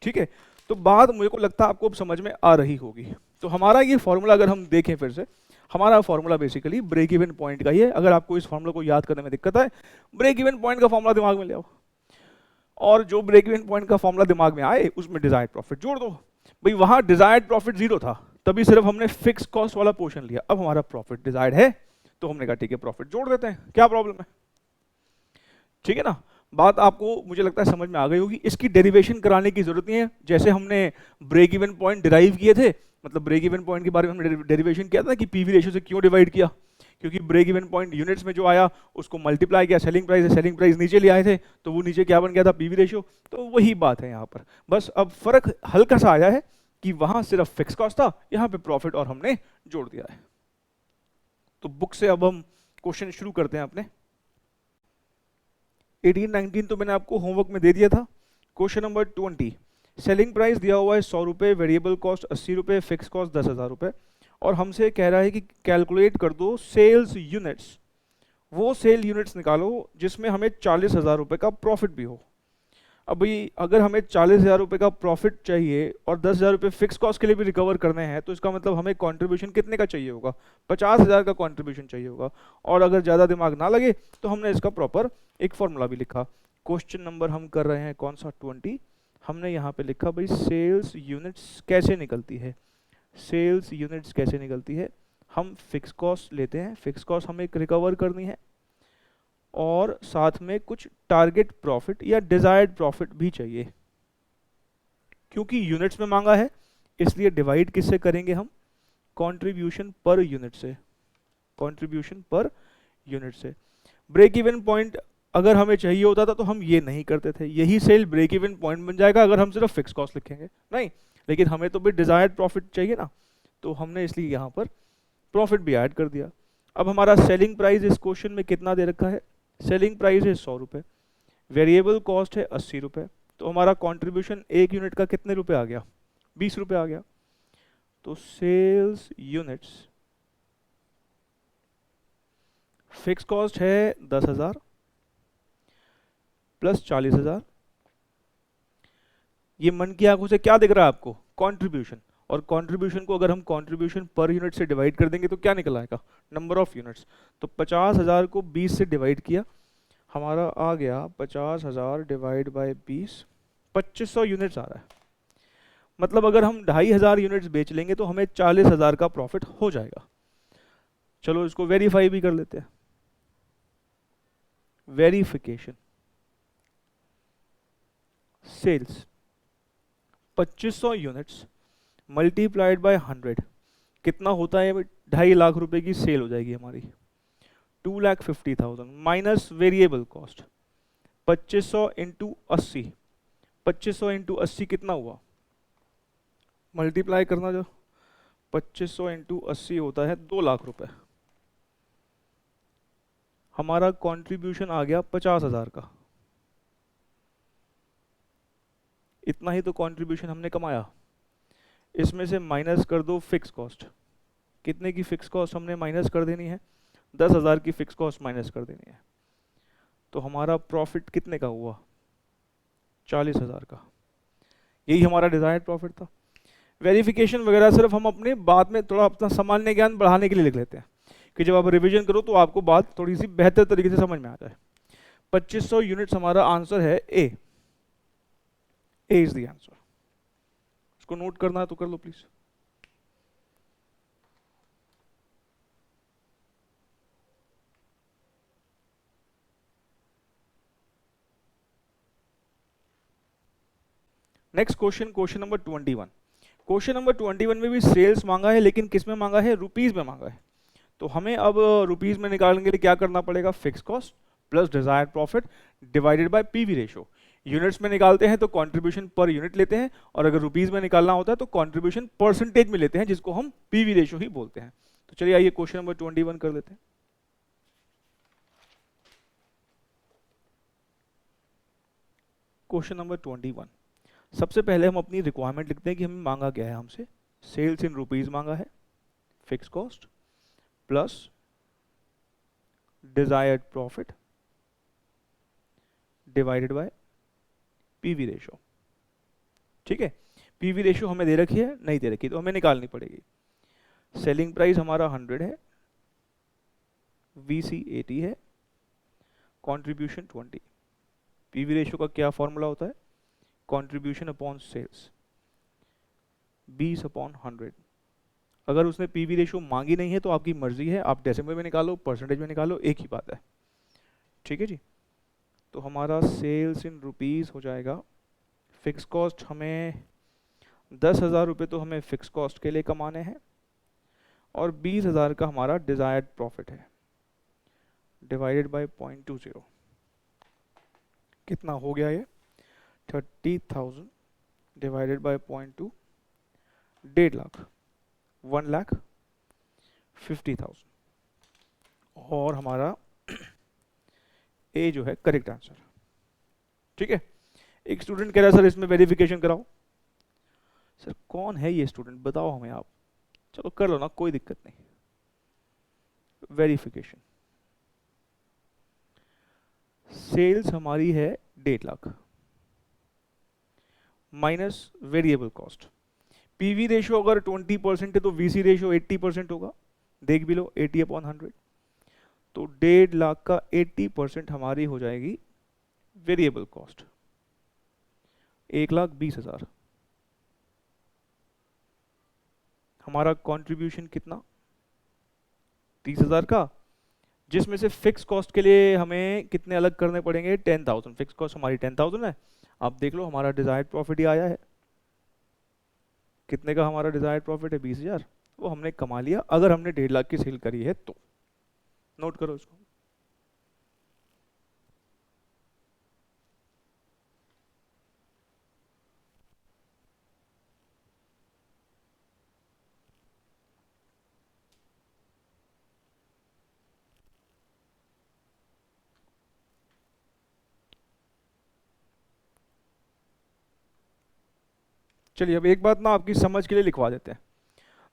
ठीक है, तो बात मुझे को लगता है आपको अब समझ में आ रही होगी। तो हमारा ये फॉर्मूला अगर हम देखें फिर से, हमारा formula basically break even point का ही है। अगर आपको इस फॉर्मूला को याद करने में दिक्कत है, ब्रेक इवन पॉइंट का फॉर्मूला दिमाग में ले आओ, और जो ब्रेक इवन पॉइंट का फॉर्मूला दिमाग में आए उसमें डिजायर्ड प्रॉफिट जोड़ दो। भाई वहां डिजायर्ड प्रॉफिट 0 था, तभी सिर्फ हमने फिक्स कॉस्ट वाला पोर्शन लिया। अब हमारा प्रॉफिट डिजायर्ड है तो हमने कहा ठीक है प्रॉफिट जोड़ देते हैं, क्या प्रॉब्लम है? ठीक है ना, बात आपको मुझे लगता है समझ में आ गई होगी। इसकी डेरिवेशन कराने की जरूरत नहीं है, जैसे हमने ब्रेक इवन पॉइंट डिराइव किए थे, मतलब ब्रेक इवन पॉइंट के बारे में हमने डेरिवेशन किया था कि पीवी रेशियो से क्यों डिवाइड किया, क्योंकि ब्रेक इवन पॉइंट यूनिट्स में जो आया उसको मल्टीप्लाई किया, सेलिंग प्राइस है, सेलिंग प्राइस नीचे ले आए थे तो वो नीचे क्या बन गया था? PV ratio. तो वही बात है यहाँ पर, बस अब फर्क हल्का सा आया है कि वहां सिर्फ फिक्स कॉस्ट था, यहाँ पे प्रॉफिट और हमने जोड़ दिया है। तो बुक से अब हम क्वेश्चन शुरू करते हैं अपने। 18-19 तो मैंने आपको होमवर्क में दे दिया था। क्वेश्चन नंबर 20, सेलिंग प्राइस दिया हुआ है 100 रुपये, वेरिएबल कॉस्ट 80 रुपये, फिक्स कॉस्ट 10,000 रुपये, और हमसे कह रहा है कि कैलकुलेट कर दो सेल्स यूनिट्स। वो सेल यूनिट्स निकालो जिसमें हमें 40,000 रुपये का प्रॉफिट भी हो। अब भाई अगर हमें 40,000 रुपये का प्रॉफिट चाहिए और 10,000 रुपये फिक्स कॉस्ट के लिए भी रिकवर करने हैं, तो इसका मतलब हमें कंट्रीब्यूशन कितने का चाहिए होगा? 50,000 का कंट्रीब्यूशन चाहिए होगा। और अगर ज़्यादा दिमाग ना लगे तो हमने इसका प्रॉपर एक फॉर्मूला भी लिखा। क्वेश्चन नंबर हम कर रहे हैं कौन सा? 20। हमने यहाँ पे लिखा भाई सेल्स यूनिट्स कैसे निकलती है। सेल्स यूनिट्स कैसे निकलती है? हम फिक्स कॉस्ट लेते हैं, फिक्स कॉस्ट हमें रिकवर करनी है, और साथ में कुछ टारगेट प्रॉफिट या डिजायर्ड प्रॉफिट भी चाहिए। क्योंकि यूनिट्स में मांगा है इसलिए डिवाइड किससे करेंगे हम? कंट्रीब्यूशन पर यूनिट से, कंट्रीब्यूशन पर यूनिट से। ब्रेक इवन पॉइंट अगर हमें चाहिए होता था तो हम ये नहीं करते थे, यही सेल ब्रेक इवन पॉइंट बन जाएगा अगर हम सिर्फ फिक्स कॉस्ट लिखेंगे। नहीं, लेकिन हमें तो भी डिजायर्ड प्रॉफिट चाहिए ना, तो हमने इसलिए यहाँ पर प्रॉफिट भी ऐड कर दिया। अब हमारा सेलिंग प्राइस इस क्वेश्चन में कितना दे रखा है? सेलिंग प्राइस है 100 रुपये, वेरिएबल कॉस्ट है 80 रुपये, तो हमारा कंट्रीब्यूशन एक यूनिट का कितने रुपए आ गया, 20 रुपए आ गया। तो सेल्स यूनिट्स, फिक्स कॉस्ट है 10,000 प्लस 40,000, ये मन की आंखों से क्या दिख रहा है आपको, कंट्रीब्यूशन। और कंट्रीब्यूशन को अगर हम कंट्रीब्यूशन पर यूनिट से डिवाइड कर देंगे तो क्या निकल आएगा, नंबर ऑफ यूनिट्स। तो 50,000 को 20 से डिवाइड किया, हमारा आ गया 50,000 डिवाइड बाय 20, 2500 यूनिट्स आ रहा है। मतलब अगर हम 2,500 यूनिट्स बेच लेंगे तो हमें 40,000 का प्रॉफिट हो जाएगा। चलो इसको वेरीफाई भी कर लेते हैं। Verification, sales 2500 units multiplied by 100 कितना होता है, 2.5 लाख रुपए की सेल हो जाएगी हमारी। 2,50,000 minus variable cost, 2500 into 80, 2500 into 80 कितना हुआ, मल्टीप्लाई करना जो, 2500 इंटू 80 होता है 2 लाख रुपए। हमारा कंट्रीब्यूशन आ गया 50,000 का, इतना ही तो कंट्रीब्यूशन हमने कमाया। इसमें से माइनस कर दो फिक्स कॉस्ट, कितने की फिक्स कॉस्ट हमने माइनस कर देनी है, 10,000 की फिक्स कॉस्ट माइनस कर देनी है। तो हमारा प्रॉफिट कितने का हुआ, 40,000 का। यही हमारा डिजायर्ड प्रॉफिट था। वेरिफिकेशन वगैरह सिर्फ हम अपने बाद में थोड़ा अपना सामान्य ज्ञान बढ़ाने के लिए लिख लेते हैं कि जब आप रिवीजन करो तो आपको बात थोड़ी सी बेहतर तरीके से समझ में आ जाए। 2500 यूनिट्स हमारा आंसर है A, A is the answer. इसको नोट करना है तो कर लो please. Next question, question number 21। Question number 21 में भी सेल्स मांगा है, लेकिन किस में मांगा है, रुपीज में मांगा है। तो हमें अब रुपीज में निकालने के लिए क्या करना पड़ेगा, fix cost plus desired profit divided by PV ratio. Units में निकालते हैं तो कंट्रीब्यूशन पर यूनिट लेते हैं, और अगर रुपीज में निकालना होता है तो कंट्रीब्यूशन परसेंटेज में लेते हैं, जिसको हम पीवी रेशो ही बोलते हैं। तो चलिए आइए क्वेश्चन नंबर 21 कर लेते हैं। क्वेश्चन नंबर 21, सबसे पहले हम अपनी रिक्वायरमेंट लिखते हैं कि हमें मांगा क्या है हमसे। सेल्स इन रुपीज मांगा है, fix cost plus desired profit divided by PV ratio. ठीक है, पीवी रेशो हमें दे रखी है, नहीं दे रखी तो हमें निकालनी पड़ेगी। सेलिंग प्राइस हमारा 100 है, वीसी 80 है, कंट्रीब्यूशन 20। पीवी रेशो का क्या फॉर्मूला होता है, कंट्रीब्यूशन अपॉन सेल्स 20 अपॉन 100। अगर उसने पीवी रेशो मांगी नहीं है तो आपकी मर्जी है, आप डेसिमल में निकालो, परसेंटेज में निकालो, एक ही बात है। ठीक है जी। तो हमारा सेल्स इन रुपीज हो जाएगा, फिक्स कॉस्ट हमें 10,000 रुपये तो हमें फिक्स कॉस्ट के लिए कमाने हैं, और 20,000 का हमारा डिजायर्ड प्रॉफिट है डिवाइडेड बाय 0.20। कितना हो गया ये, 30,000 डिवाइडेड बाय 0.2, 1.5 लाख, 1,50,000। और हमारा ए जो है करेक्ट आंसर। ठीक है। एक स्टूडेंट कह रहा है सर इसमें वेरिफिकेशन कराओ। सर कौन है ये स्टूडेंट, बताओ हमें आप। चलो कर लो ना, कोई दिक्कत नहीं। वेरिफिकेशन, सेल्स हमारी है 1.5 lakh minus variable cost. PV ratio अगर 20% है तो वीसी रेशियो 80% होगा, देख भी लो 80 अपॉन 100। तो 1.5 लाख का 80% हमारी हो जाएगी वेरिएबल कॉस्ट, 1,20,000। हमारा कंट्रीब्यूशन कितना, 30,000 का, जिसमें से फिक्स कॉस्ट के लिए हमें कितने अलग करने पड़ेंगे, 10,000। फिक्स कॉस्ट हमारी 10,000 है। आप देख लो हमारा डिजायर्ड प्रॉफिट ही आया है। कितने का हमारा डिजायर्ड प्रॉफिट है, 20,000। वो हमने कमा लिया अगर हमने 1.5 लाख की सेल करी है तो। नोट करो इसको। चलिए अब एक बात ना आपकी समझ के लिए लिखवा देते हैं।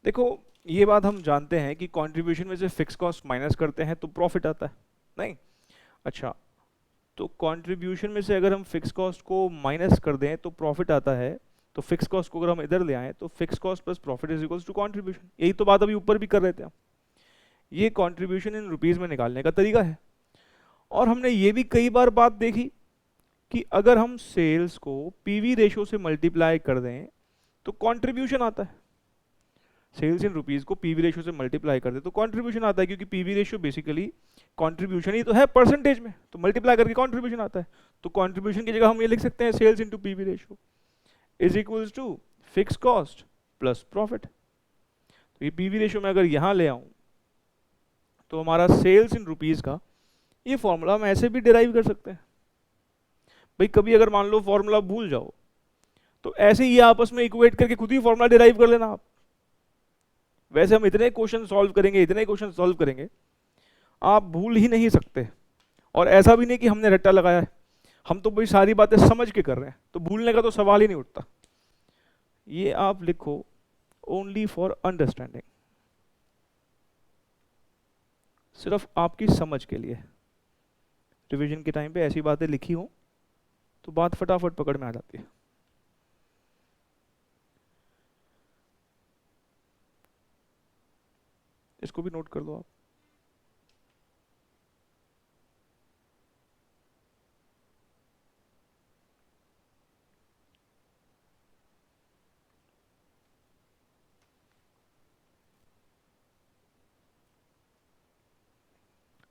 देखो ये बात हम जानते हैं कि कंट्रीब्यूशन में से फिक्स कॉस्ट माइनस करते हैं तो प्रॉफिट आता है, नहीं? अच्छा, तो कंट्रीब्यूशन में से अगर हम फिक्स कॉस्ट को माइनस कर दें तो प्रॉफिट आता है, तो फिक्स कॉस्ट को अगर हम इधर ले आएँ तो fix cost plus profit is equals to contribution. यही तो बात अभी ऊपर भी कर रहे थे हम। ये कंट्रीब्यूशन इन रुपीज़ में निकालने का तरीका है। और हमने ये भी कई बार बात देखी कि अगर हम सेल्स को पीवी रेशो से मल्टीप्लाई कर दें तो कंट्रीब्यूशन आता है। सेल्स इन रुपीज़ को पीवी रेशो से मल्टीप्लाई कर दे तो कंट्रीब्यूशन आता है, क्योंकि पीवी रेशो बेसिकली कंट्रीब्यूशन ही तो है परसेंटेज में, तो मल्टीप्लाई करके कंट्रीब्यूशन आता है। तो कंट्रीब्यूशन की जगह हम ये लिख सकते हैं sales into PV ratio is equals to fix cost plus profit. तो ये पीवी रेशो में अगर यहाँ ले आऊँ तो हमारा सेल्स इन रुपीज़ का ये फॉर्मूला हम ऐसे भी डिराइव कर सकते हैं। भाई कभी अगर मान लो फॉर्मूला भूल जाओ तो ऐसे ही आपस में इक्वेट करके खुद ही फॉर्मूला डिराइव कर लेना आप। वैसे हम इतने क्वेश्चन सॉल्व करेंगे, इतने क्वेश्चन सॉल्व करेंगे, आप भूल ही नहीं सकते। और ऐसा भी नहीं कि हमने रट्टा लगाया है, हम तो भाई सारी बातें समझ के कर रहे हैं, तो भूलने का तो सवाल ही नहीं उठता। ये आप लिखो ओनली फॉर अंडरस्टैंडिंग, सिर्फ आपकी समझ के लिए। रिवीजन के टाइम पे ऐसी बातें लिखी हो तो बात फटाफट पकड़ में आ जाती है। इसको भी नोट कर लो आप।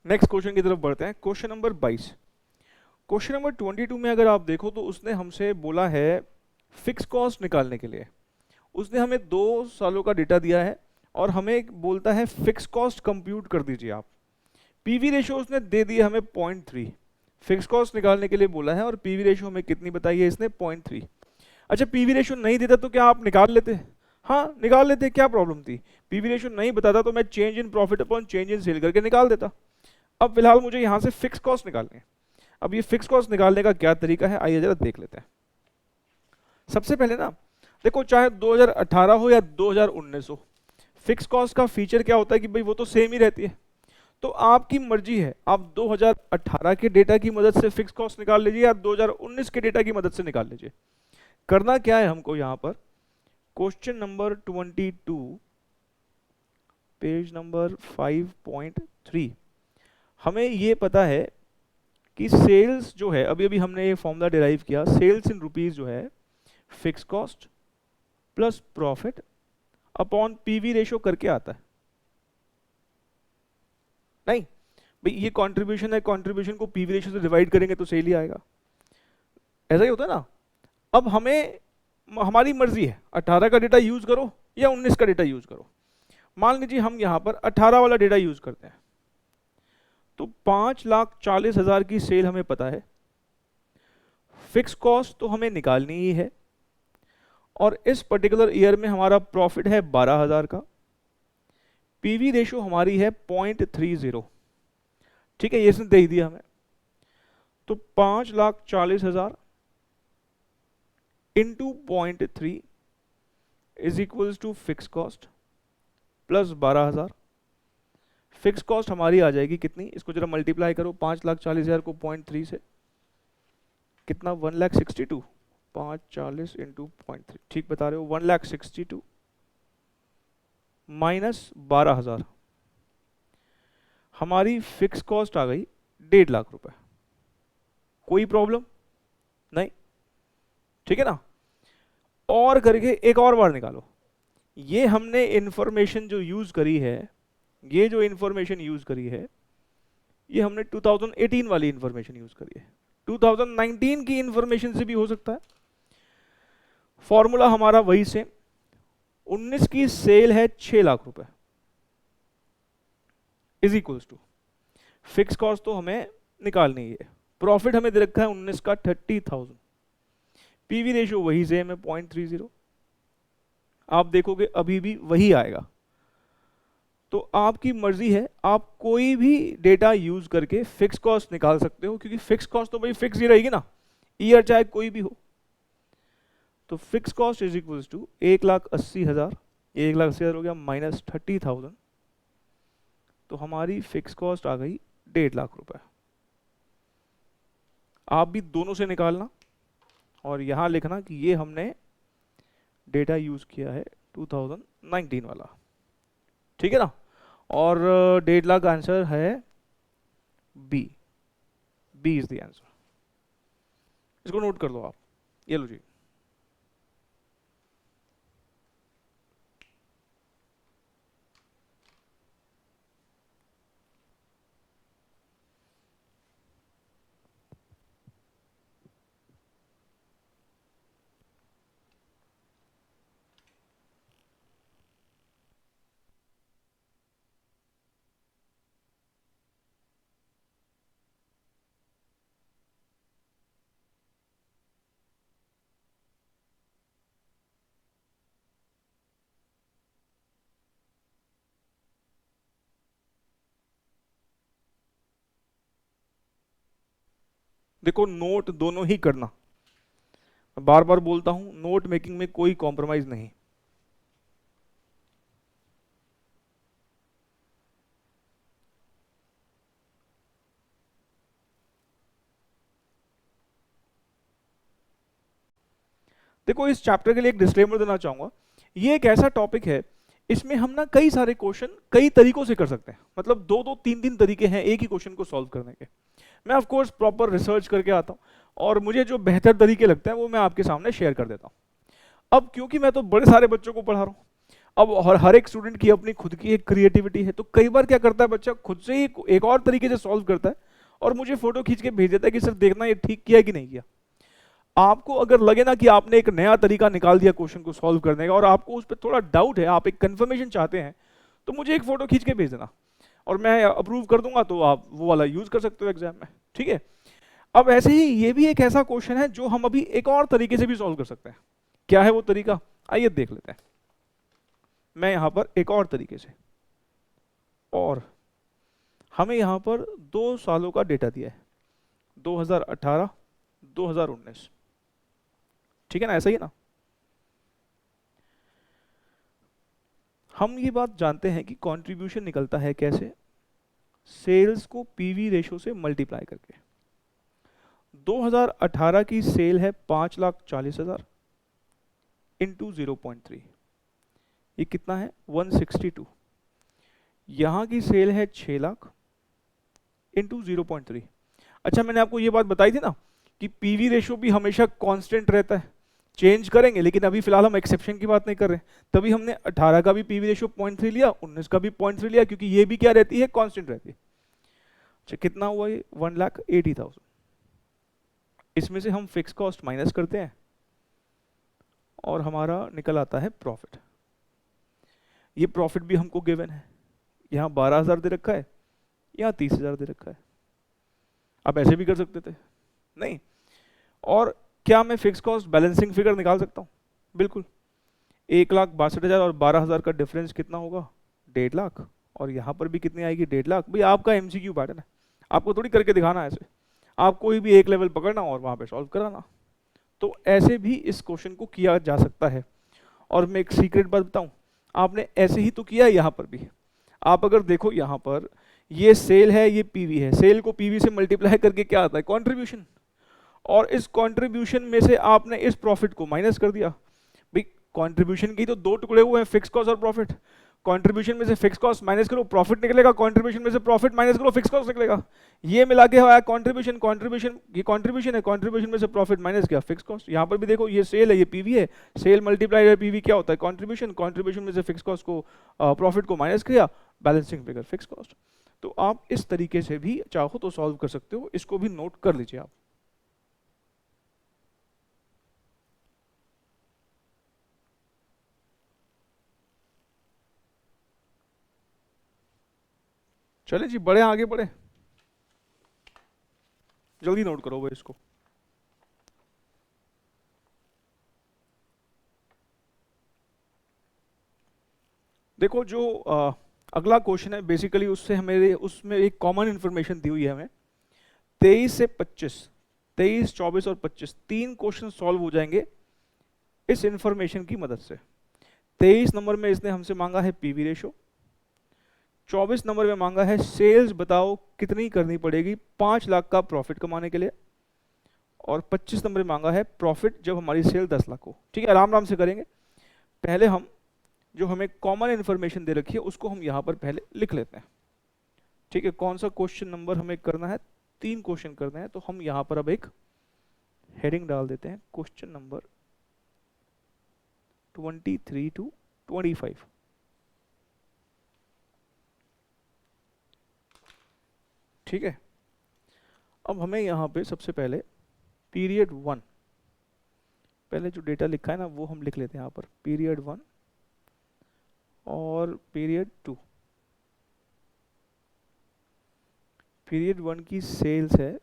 नेक्स्ट क्वेश्चन की तरफ बढ़ते हैं। Question number 22। क्वेश्चन नंबर 22 में अगर आप देखो तो उसने हमसे बोला है फिक्स कॉस्ट निकालने के लिए। उसने हमें 2 सालों का डेटा दिया है और हमें बोलता है फिक्स कॉस्ट कंप्यूट कर दीजिए आप। पीवी रेशो उसने दे दिया हमें 0.3। फिक्स कॉस्ट निकालने के लिए बोला है और पीवी रेशो हमें कितनी बताई है इसने? 0.3। अच्छा, पीवी रेशो नहीं देता तो क्या आप निकाल लेते? हाँ निकाल लेते, क्या प्रॉब्लम थी? पीवी रेशो नहीं बताता तो मैं change in profit upon change in sale करके निकाल देता। अब फिलहाल मुझे यहाँ से फिक्स कॉस्ट निकालनी है। अब ये फिक्स कॉस्ट निकालने का क्या तरीका है, आइए जरा देख लेते हैं। सबसे पहले ना देखो, चाहे 2018 हो या 2019 हो, फिक्स कॉस्ट का फीचर क्या होता है कि भाई वो तो सेम ही रहती है। तो आपकी मर्जी है, आप 2018 के डेटा की मदद से फिक्स कॉस्ट निकाल लीजिए या 2019 के डेटा की मदद से निकाल लीजिए। करना क्या है हमको यहाँ पर, क्वेश्चन नंबर 22 पेज नंबर 5.3, हमें ये पता है कि सेल्स जो है, अभी अभी हमने ये फॉर्मूला डिराइव किया, सेल्स इन रुपीज जो है fix cost plus profit upon PV ratio करके आता है। नहीं भाई, ये कंट्रीब्यूशन है, कंट्रीब्यूशन को पीवी रेशो से डिवाइड करेंगे तो सेल ही आएगा, ऐसा ही होता है ना। अब हमें हमारी मर्जी है, 18 का डेटा यूज करो या 19 का डेटा यूज करो। मान लीजिए हम यहाँ पर 18 वाला डेटा यूज करते हैं, तो 5,40,000 की सेल हमें पता है, फिक्स कॉस्ट तो हमें निकालनी ही है, और इस पर्टिकुलर ईयर में हमारा प्रॉफिट है 12,000 का, पीवी रेशो हमारी है 0.30। ठीक है, ये इसने दे ही दिया हमें। तो 5,40,000 into 0.3 is equals to fix cost plus 12,000। Fix cost हमारी आ जाएगी कितनी, इसको जरा मल्टीप्लाई करो, 5,40,000 को 0.3 से, कितना? 1,62,000। 540 इंटू 0.3, ठीक बता रहे हो, 1,62,000 माइनस 12,000, हमारी फिक्स कॉस्ट आ गई 1.5 लाख रुपए। कोई प्रॉब्लम नहीं, ठीक है ना। और करके एक और बार निकालो। ये हमने इंफॉर्मेशन जो यूज करी है, ये जो इंफॉर्मेशन यूज करी है, ये हमने 2018 वाली इंफॉर्मेशन यूज करी है। 2019 की इंफॉर्मेशन से भी हो सकता है। फॉर्मूला हमारा वही सेम, 19 की सेल है 6 लाख रुपए is equals to, fix cost तो हमें निकालनी है, प्रॉफिट हमें दे रखा है 19 का 30,000, पीवी रेशियो वही सेम है 0.30। आप देखोगे अभी भी वही आएगा। तो आपकी मर्जी है, आप कोई भी डेटा यूज करके फिक्स कॉस्ट निकाल सकते हो, क्योंकि फिक्स कॉस्ट तो भाई फिक्स ही रहेगी ना, ईयर चाहे कोई भी हो। तो fix cost is equals to 1,80,000, 1,80,000 हो गया माइनस 30,000, तो हमारी फिक्स कॉस्ट आ गई 1.5 लाख रुपए। आप भी दोनों से निकालना और यहाँ लिखना कि ये हमने डेटा यूज किया है 2019 वाला, ठीक है ना। और 1.5 लाख आंसर है B, B is the answer. इसको नोट कर लो आप, ये लो जी। देखो नोट दोनों ही करना, बार बार बोलता हूं नोट मेकिंग में कोई कॉम्प्रोमाइज नहीं। देखो इस चैप्टर के लिए एक डिस्क्लेमर देना चाहूंगा, ये एक ऐसा टॉपिक है इसमें हम ना कई सारे क्वेश्चन कई तरीकों से कर सकते हैं, मतलब दो दो तीन तीन तरीके हैं एक ही क्वेश्चन को सॉल्व करने के। मैं ऑफ कोर्स प्रॉपर रिसर्च करके आता हूं और मुझे जो बेहतर तरीके लगते हैं वो मैं आपके सामने शेयर कर देता हूं। अब क्योंकि मैं तो बड़े सारे बच्चों को पढ़ा रहा हूं, अब हर एक स्टूडेंट की अपनी खुद की एक क्रिएटिविटी है, तो कई बार क्या करता है बच्चा खुद से ही एक और तरीके से सॉल्व करता है और मुझे फोटो खींच के भेज देता है कि सर देखना ये ठीक किया कि नहीं किया। आपको अगर लगे ना कि आपने एक नया तरीका निकाल दिया क्वेश्चन को सॉल्व करने का और आपको उस पर थोड़ा डाउट है, आप एक कंफर्मेशन चाहते हैं, तो मुझे एक फोटो खींच के भेज देना और मैं अप्रूव कर दूंगा, तो आप वो वाला यूज कर सकते हो एग्जाम में, ठीक है। अब ऐसे ही ये भी एक ऐसा क्वेश्चन है जो हम अभी एक और तरीके से भी सॉल्व कर सकते हैं। क्या है वो तरीका, आइए देख लेते हैं। मैं यहां पर एक और तरीके से, और हमें यहां पर 2 सालों का डेटा दिया है, 2018 2019, ठीक है ना, ऐसा ही ना। हम ये बात जानते हैं कि कंट्रीब्यूशन निकलता है कैसे, सेल्स को पीवी रेशो से मल्टीप्लाई करके। 2018 की सेल है 5,40,000 इंटू 0.3, ये कितना है 162। यहां की सेल है 6 लाख इंटू 0.3। अच्छा मैंने आपको ये बात बताई थी ना कि पीवी रेशो भी हमेशा कांस्टेंट रहता है, चेंज करेंगे, लेकिन अभी फिलहाल हम एक्सेप्शन की बात नहीं कर रहे, तभी हमने 18 का भी पीवी रेशो 0.3 लिया, 19 का भी 0.3 लिया, क्योंकि ये भी क्या रहती है, कांस्टेंट रहती है। अच्छा कितना हुआ ये 1,80,000। इसमें से हम फिक्स कॉस्ट माइनस करते हैं और हमारा निकल आता है प्रॉफिट। ये प्रॉफिट भी हमको गिवन है, यहाँ 12,000 दे रखा है, यहाँ 30,000 दे रखा है। आप ऐसे भी कर सकते थे, नहीं। और क्या मैं फिक्स कॉस्ट बैलेंसिंग फिगर निकाल सकता हूँ, बिल्कुल। 1,62,000 और 12,000 का डिफरेंस कितना होगा, 1.5 लाख, और यहाँ पर भी कितनी आएगी, 1.5 लाख। भाई आपका एमसीक्यू पैटर्न है, आपको थोड़ी करके दिखाना है ऐसे, आप कोई भी एक लेवल पकड़ना और वहाँ पे सॉल्व कराना। तो ऐसे भी इस क्वेश्चन को किया जा सकता है। और मैं एक सीक्रेट बात बताऊँ, आपने ऐसे ही तो किया है यहाँ पर भी। आप अगर देखो यहाँ पर ये सेल है, ये पीवी है, सेल को पीवी से मल्टीप्लाई करके क्या आता है, कंट्रीब्यूशन, और इस कंट्रीब्यूशन में से आपने इस प्रॉफिट को माइनस कर दिया। भाई कंट्रीब्यूशन की तो दो टुकड़े हुए हैं, फिक्स कॉस्ट और प्रॉफिट। कंट्रीब्यूशन में से फिक्स कॉस्ट माइनस करो प्रॉफिट निकलेगा, कंट्रीब्यूशन में से प्रॉफिट माइनस करो फिक्स कॉस्ट निकलेगा। ये मिला के आया कंट्रीब्यूशन, कंट्रीब्यूशन ये कंट्रीब्यूशन है, कंट्रीब्यूशन में से प्रॉफिट माइनस किया फिक्स कॉस्ट। यहाँ पर भी देखो ये सेल है, ये पीवी है, सेल मल्टीप्लाई बाय पीवी क्या होता है, कंट्रीब्यूशन, कंट्रीब्यूशन में से फिक्स कॉस्ट को प्रॉफिट को माइनस किया, बैलेंसिंग फिगर फिक्स कॉस्ट। तो आप इस तरीके से भी चाहो तो सॉल्व कर सकते हो, इसको भी नोट कर लीजिए आप। चले जी बढ़े, आगे बढ़े, जल्दी नोट करो भाई इसको। देखो जो अगला क्वेश्चन है बेसिकली उससे हमें उसमें एक कॉमन इंफॉर्मेशन दी हुई है हमें। 23 से 25, 23, 24 और 25 तीन क्वेश्चन सॉल्व हो जाएंगे इस इंफॉर्मेशन की मदद से 23 नंबर में इसने हमसे मांगा है पीवी रेशो, 24 नंबर में मांगा है सेल्स बताओ कितनी करनी पड़ेगी 5 लाख का प्रॉफिट कमाने के लिए, और 25 नंबर में मांगा है प्रॉफिट जब हमारी सेल 10 लाख हो। ठीक है, आराम आराम से करेंगे। पहले हम जो हमें कॉमन इंफॉर्मेशन दे रखी है उसको हम यहाँ पर पहले लिख लेते हैं। ठीक है, कौन सा क्वेश्चन नंबर हमें करना है, 3 क्वेश्चन करना है, तो हम यहाँ पर अब एक हेडिंग डाल देते हैं, क्वेश्चन नंबर 23 to 25। ठीक है, अब हमें यहाँ पे सबसे पहले पीरियड 1, पहले जो डेटा लिखा है ना वो हम लिख लेते हैं यहाँ पर, पीरियड 1 और पीरियड 2। पीरियड 1 की सेल्स है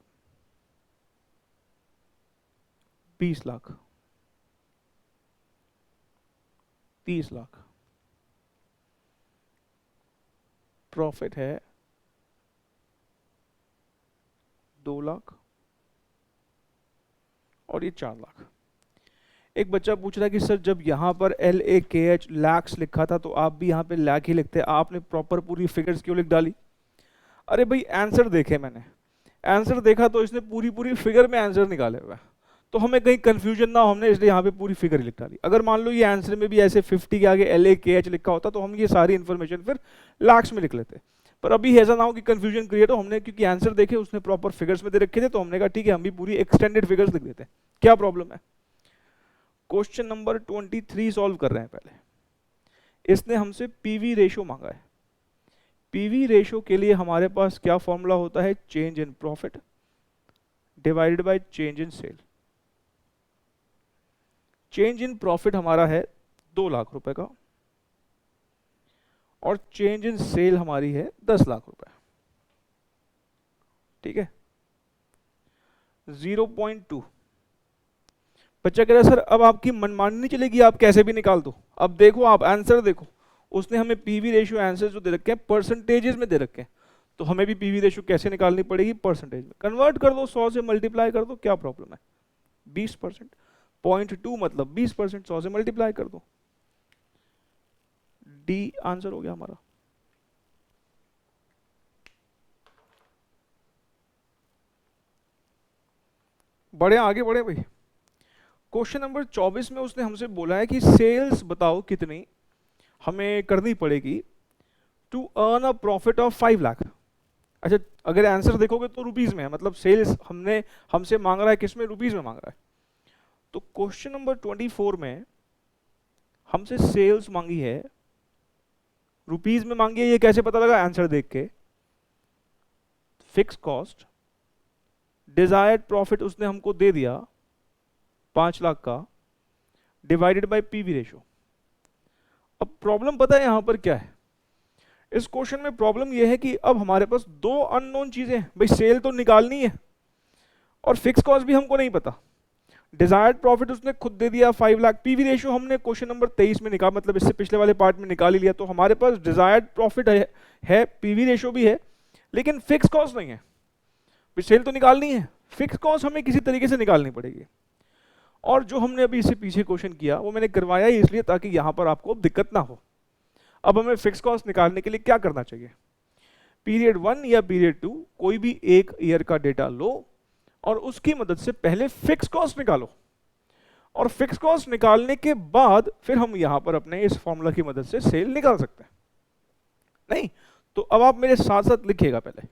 20 लाख, 30 लाख, प्रॉफिट है 2 लाख और ये 4 लाख। एक बच्चा पूछ रहा है कि सर जब यहाँ पर LAKH लैक्स लिखा था तो आप भी यहाँ पे लैक ही लिखते, आपने प्रॉपर पूरी फिगर्स क्यों लिख डाली? अरे भाई आंसर देखे मैंने, आंसर देखा तो इसने पूरी पूरी फिगर में आंसर निकाले हुआ है, तो हमें कहीं कंफ्यूजन ना हो, हमने इसलिए यहाँ पे पूरी फिगर लिख डाली। अगर मान लो ये आंसर में भी ऐसे 50 के आगे LAKH लिखा होता तो हम ये सारी इन्फॉर्मेशन फिर लैक्स में लिख लेते, पर अभी ऐसा ना हो कि कंफ्यूजन क्रिएट हो। हमने क्योंकि आंसर देखे उसने प्रॉपर फिगर्स में दे रखे थे तो हमने कहा ठीक है हम भी पूरी एक्सटेंडेड फिगर्स लिख देते हैं, क्या प्रॉब्लम है। क्वेश्चन नंबर 23 सॉल्व कर रहे हैं। पहले इसने हमसे पीवी रेशो मांगा है। पीवी रेशो के लिए हमारे पास क्या फॉर्मूला होता है, change in profit divided by change in sale. Change in profit हमारा है 2 लाख रुपए का और चेंज इन सेल हमारी है 10 लाख रुपए। ठीक है, 0.2। बच्चा कह रहा है सर अब आपकी मनमानी नहीं चलेगी, आप कैसे भी निकाल दो। अब देखो आप आंसर देखो, उसने हमें पीवी रेशियो आंसर जो दे रखे हैं परसेंटेजेस में दे रखे हैं, तो हमें भी पीवी रेशियो कैसे निकालनी पड़ेगी, परसेंटेज में कन्वर्ट कर दो, 100 से मल्टीप्लाई कर दो, क्या प्रॉब्लम है। 20%, 0.2 मतलब 20%, 100 से मल्टीप्लाई कर दो, डी आंसर हो गया हमारा। बढ़े आगे बढ़े भाई। क्वेश्चन नंबर 24 में उसने हमसे बोला है कि सेल्स बताओ कितनी हमें करनी पड़ेगी to earn a profit of 5 lakh. अच्छा, अगर आंसर देखोगे तो रुपीज में है, मतलब सेल्स हमसे मांग रहा है किसमें, रुपीज में मांग रहा है। तो क्वेश्चन नंबर 24 में हमसे सेल्स मांगी है, रुपीज में मांगी है, ये कैसे पता लगा, आंसर देख के। फिक्स कॉस्ट डिजायर्ड प्रॉफिट उसने हमको दे दिया 5 लाख का, डिवाइडेड बाय पीवी रेशो। अब प्रॉब्लम पता है यहां पर क्या है, इस क्वेश्चन में प्रॉब्लम यह है कि अब हमारे पास 2 अननोन चीजें हैं भाई, सेल तो निकालनी है और फिक्स कॉस्ट भी हमको नहीं पता। डिजायर्ड प्रॉफिट उसने खुद दे दिया 5 लाख, पीवी रेशियो हमने क्वेश्चन नंबर 23 में निकाल, मतलब इससे पिछले वाले पार्ट में निकाल ही लिया, तो हमारे पास डिजायर्ड प्रॉफिट है, पीवी रेशियो भी है, लेकिन फिक्स कॉस्ट नहीं है। सेल तो निकालनी है, फिक्स कॉस्ट हमें किसी तरीके से निकालनी पड़ेगी। और जो हमने अभी इससे पीछे क्वेश्चन किया वो मैंने करवाया ही इसलिए ताकि यहां पर आपको दिक्कत ना हो। अब हमें फिक्स कॉस्ट निकालने के लिए क्या करना चाहिए, पीरियड 1 या पीरियड 2 कोई भी एक ईयर का डेटा लो और उसकी मदद से पहले फिक्स कॉस्ट निकालो, और फिक्स कॉस्ट निकालने के बाद फिर हम यहां पर अपने इस फॉर्मूला की मदद से सेल निकाल सकते हैं। नहीं तो अब आप मेरे साथ साथ लिखिएगा, पहले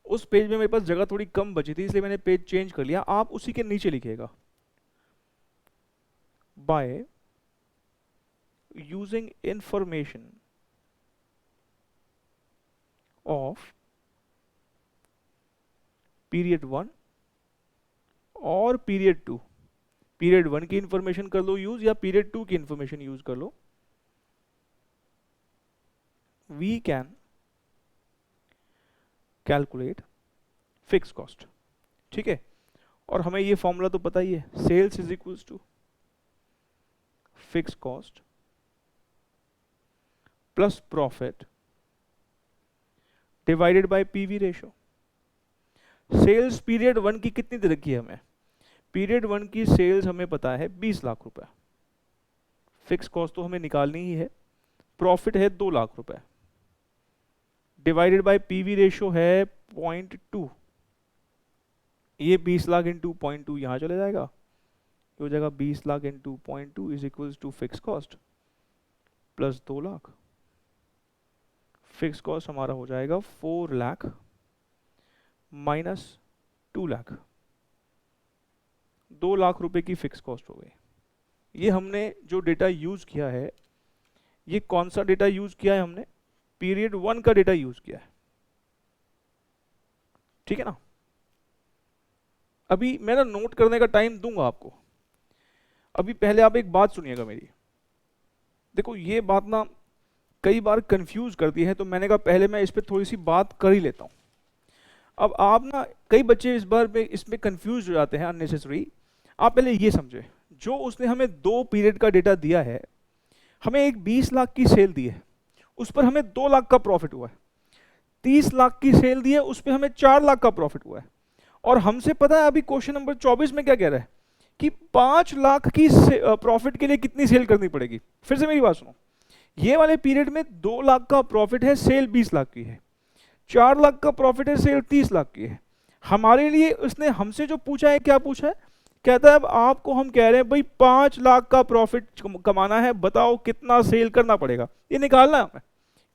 उस पेज में मेरे पास जगह थोड़ी कम बची थी इसलिए मैंने पेज चेंज कर लिया, आप उसी के नीचे लिखिएगा, by using information of period 1 और पीरियड 2, पीरियड 1 की इंफॉर्मेशन कर लो यूज या पीरियड 2 की इंफॉर्मेशन यूज कर लो, we can calculate fix cost. ठीक है, और हमें ये फॉर्मूला तो पता ही है, sales is equals to fix cost plus profit divided by PV ratio. Sales period 1 की कितनी दे रखी है हमें, पीरियड 1 की सेल्स हमें पता है 20 लाख रुपए, फिक्स कॉस्ट तो हमें निकालनी ही है, प्रॉफिट है 2 लाख रुपए, डिवाइडेड बाय पीवी रेशियो है 0.2, ये 20 लाख इंटू 0.2 यहाँ चले जाएगा, ये हो जाएगा 20 lakh into 0.2 is equals to fix cost plus 2 lakh. Fix cost हमारा हो जाएगा 4 लाख माइनस 2 लाख, 2 लाख रुपए की फिक्स कॉस्ट हो गई। ये हमने जो डेटा यूज किया है, ये कौन सा डेटा यूज किया है हमने, पीरियड 1 का डेटा यूज किया है, ठीक है ना। अभी मैं ना नोट करने का टाइम दूंगा आपको, अभी पहले आप एक बात सुनिएगा मेरी। देखो ये बात ना कई बार कंफ्यूज करती है, तो मैंने कहा पहले मैं इस पर थोड़ी सी बात कर ही लेता हूँ। अब आप ना, कई बच्चे इस बार में इसमें कंफ्यूज हो जाते हैं अननेसेसरी। आप पहले ये समझे, जो उसने हमें 2 पीरियड का डेटा दिया है, हमें एक 20 लाख की सेल दी है, उस पर हमें 2 लाख का प्रॉफिट हुआ है। 30 लाख की सेल दी है, उस पर हमें 4 लाख का प्रॉफिट हुआ है। और हमसे पता है अभी क्वेश्चन नंबर 24 में क्या कह रहा है कि 5 लाख की प्रॉफिट के लिए कितनी सेल करनी पड़ेगी। फिर से मेरी बात सुनो, ये वाले पीरियड में 2 लाख का प्रॉफिट है, सेल 20 लाख की है, 4 लाख का प्रॉफिट है, सेल 30 लाख की है। हमारे लिए उसने हमसे जो पूछा है, क्या पूछा है, कहता है अब आपको हम कह रहे हैं भाई 5 लाख का प्रॉफिट कमाना है, बताओ कितना सेल करना पड़ेगा, ये निकालना है हमें।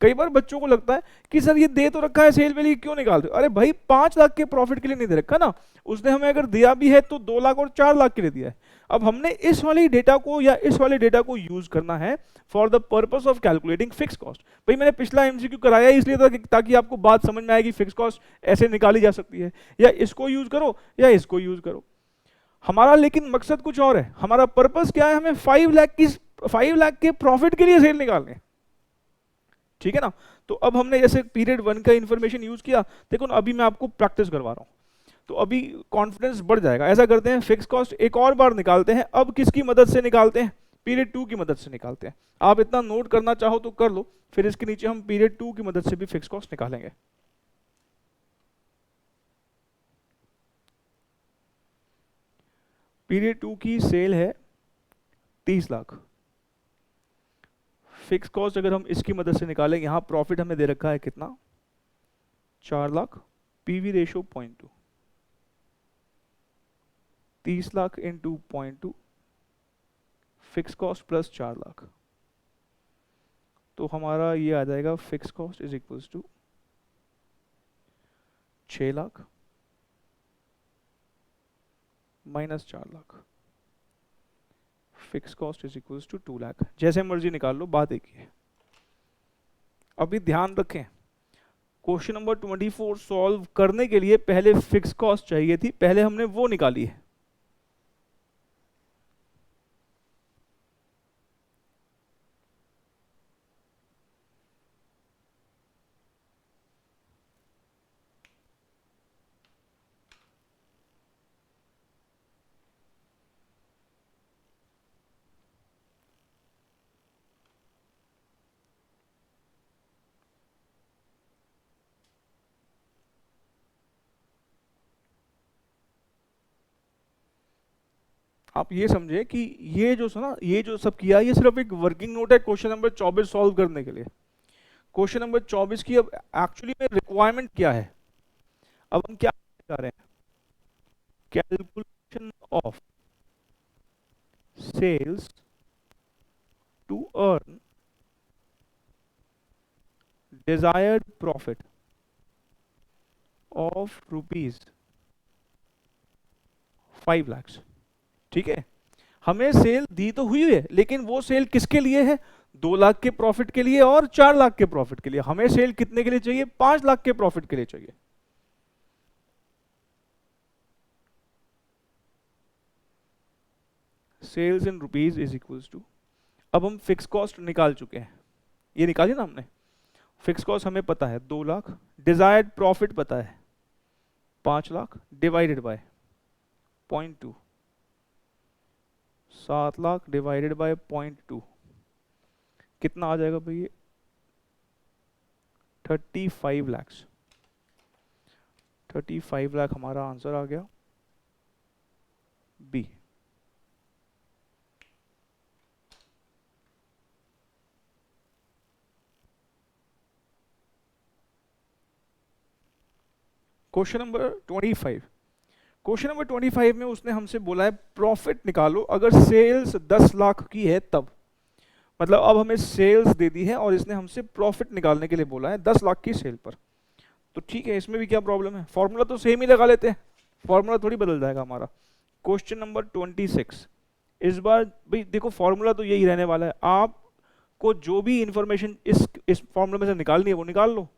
कई बार बच्चों को लगता है कि सर ये दे तो रखा है सेल वैल्यू, क्यों निकाल रहे हो। अरे भाई 5 लाख के प्रॉफिट के लिए नहीं दे रखा ना, उसने हमें अगर दिया भी है तो 2 लाख और 4 लाख के लिए दिया है। अब हमने इस वाले डेटा को या इस वाले डेटा को यूज करना है for the purpose of calculating fix cost. भाई मैंने पिछला एमसीक्यू कराया इसलिए था ताकि आपको बात समझ में आएगी फिक्स कॉस्ट ऐसे निकाली जा सकती है, या इसको यूज करो या इसको यूज करो। हमारा लेकिन मकसद कुछ और है, हमारा पर्पस क्या है, हमें 5 लाख के प्रॉफिट के लिए सेल निकालने, ठीक है ना। तो अब हमने जैसे पीरियड 1 का इंफॉर्मेशन यूज किया, देखो ना अभी मैं आपको प्रैक्टिस करवा रहा हूं, तो अभी कॉन्फिडेंस बढ़ जाएगा। ऐसा करते हैं, फिक्स कॉस्ट एक और बार निकालते हैं। अब किसकी मदद से निकालते हैं, पीरियड 2 की मदद से निकालते हैं। आप इतना नोट करना चाहो तो कर लो, फिर इसके नीचे हम पीरियड 2 की मदद से भी फिक्स कॉस्ट निकालेंगे। पीरियड 2 की सेल है 30 लाख, फिक्स कॉस्ट अगर हम इसकी मदद से निकालें, यहां प्रॉफिट हमें दे रखा है कितना, 4 lakh, PV ratio 0.2, 30 lakh into 0.2, fix cost plus 4 lakh, तो हमारा ये आ जाएगा fix cost is equals to 6 lakh minus 4 lakh, fix cost is equals to 2 lakh. जैसे मर्जी निकाल लो, बात एक ही है। अभी ध्यान रखें, क्वेश्चन नंबर 24 सॉल्व करने के लिए पहले फिक्स कॉस्ट चाहिए थी, पहले हमने वो निकाली है। आप ये समझे कि ये जो ना, ये जो सब किया, ये सिर्फ एक वर्किंग नोट है क्वेश्चन नंबर 24 सॉल्व करने के लिए। क्वेश्चन नंबर 24 की अब एक्चुअली में रिक्वायरमेंट क्या है, अब हम क्या कर रहे हैं, calculation of sales to earn desired profit of ₹5 lakh. ठीक है, हमें सेल दी तो हुई है, लेकिन वो सेल किसके लिए है, 2 लाख के प्रॉफिट के लिए और 4 लाख के प्रॉफिट के लिए। हमें सेल कितने के लिए चाहिए, 5 लाख के प्रॉफिट के लिए चाहिए। Sales in rupees is equals to, अब हम फिक्स कॉस्ट निकाल चुके हैं, ये निकाली ना हमने। फिक्स कॉस्ट हमें पता है 2 लाख, डिजायर्ड प्रॉफिट पता है 5 lakh, divided by 0.2, 7 lakh divided by 0.2, कितना आ जाएगा भैया, 35 लाख। 35 लाख हमारा आंसर आ गया B. Question number 25। Question number 25 में उसने हमसे बोला है प्रॉफिट निकालो अगर सेल्स 10 लाख की है तब। मतलब अब हमें सेल्स दे दी है और इसने हमसे प्रॉफिट निकालने के लिए बोला है 10 लाख की सेल पर। तो ठीक है, इसमें भी क्या प्रॉब्लम है, फॉर्मूला तो सेम ही लगा लेते हैं, फॉर्मूला थोड़ी बदल जाएगा हमारा। क्वेश्चन नंबर 26, इस बार भाई देखो फॉर्मूला तो यही रहने वाला है, आपको जो भी इंफॉर्मेशन इस फॉर्मूला में से निकालनी है वो निकाल लो।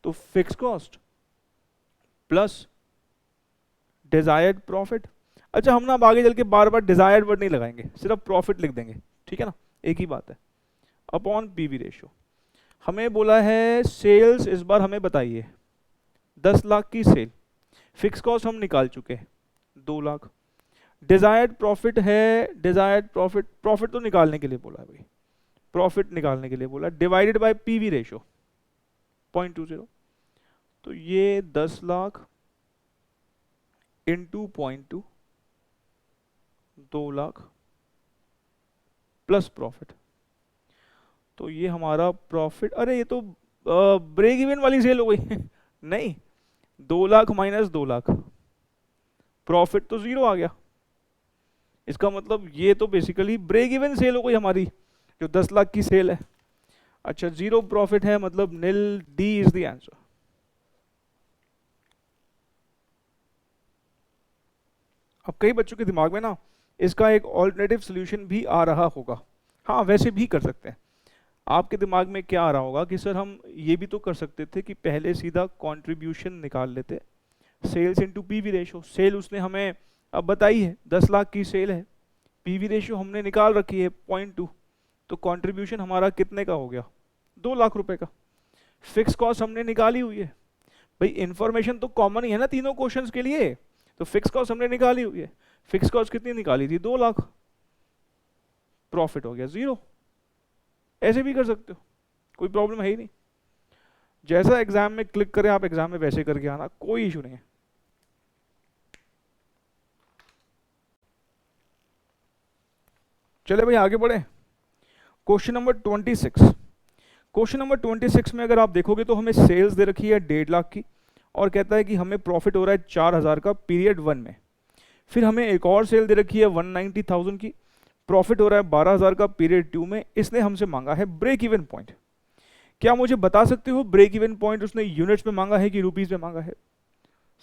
तो fix cost plus desired profit. अच्छा हम ना अब आगे चल के बार बार डिजायर्ड वर्ड नहीं लगाएंगे, सिर्फ प्रॉफिट लिख देंगे, ठीक है ना, एक ही बात है, अपॉन पीवी रेशियो। हमें बोला है सेल्स, इस बार हमें बताइए 10 लाख की सेल, फिक्स कॉस्ट हम निकाल चुके हैं 2 लाख, डिजायर्ड प्रॉफिट है, डिजायर्ड प्रॉफिट तो निकालने के लिए बोला है भाई, प्रॉफिट निकालने के लिए बोला, डिवाइडेड बाय पीवी रेशियो 0.20। तो ये 10 lakh into 0.2, 2 lakh plus profit. तो ये हमारा प्रॉफिट, अरे ये तो ब्रेक इवन वाली सेल हो गई नहीं, 2 लाख माइनस 2 लाख, प्रॉफिट तो 0 आ गया। इसका मतलब ये तो बेसिकली ब्रेक इवन सेल हो गई हमारी, जो 10 लाख की सेल है। अच्छा 0 प्रॉफिट है, मतलब नील, डी इज द आंसर। अब कई बच्चों के दिमाग में ना इसका एक ऑल्टरनेटिव सोल्यूशन भी आ रहा होगा, हाँ वैसे भी कर सकते हैं। आपके दिमाग में क्या आ रहा होगा कि सर हम ये भी तो कर सकते थे कि पहले सीधा कंट्रीब्यूशन निकाल लेते, sales into PV ratio. Sale उसने हमें अब बताई है 10 लाख की सेल है, पीवी रेशियो हमने निकाल रखी है 0.2, तो कंट्रीब्यूशन हमारा कितने का हो गया, 2 लाख रुपए का। फिक्स कॉस्ट हमने निकाली हुई है भाई, इंफॉर्मेशन तो कॉमन ही है ना तीनों क्वेश्चंस के लिए, तो फिक्स कॉस्ट हमने निकाली हुई है। फिक्स कॉस्ट कितनी निकाली थी, 2 लाख, प्रॉफिट हो गया 0। ऐसे भी कर सकते हो, कोई प्रॉब्लम है ही नहीं। जैसा एग्जाम में क्लिक करें आप एग्जाम में वैसे करके आना, कोई इशू नहीं है। चले भाई आगे बढ़े, क्वेश्चन नंबर 26। क्वेश्चन नंबर 26 में अगर आप देखोगे तो हमें सेल्स दे रखी है 1.5 लाख की, और कहता है कि हमें प्रॉफिट हो रहा है 4000 का पीरियड 1 में। फिर हमें एक और सेल दे रखी है 190,000 की, प्रॉफिट हो रहा है 12,000 का पीरियड 2 में। इसने हमसे मांगा है ब्रेक इवन पॉइंट। क्या मुझे बता सकते हो ब्रेक इवन पॉइंट उसने यूनिट्स में मांगा है कि रुपीज में मांगा है?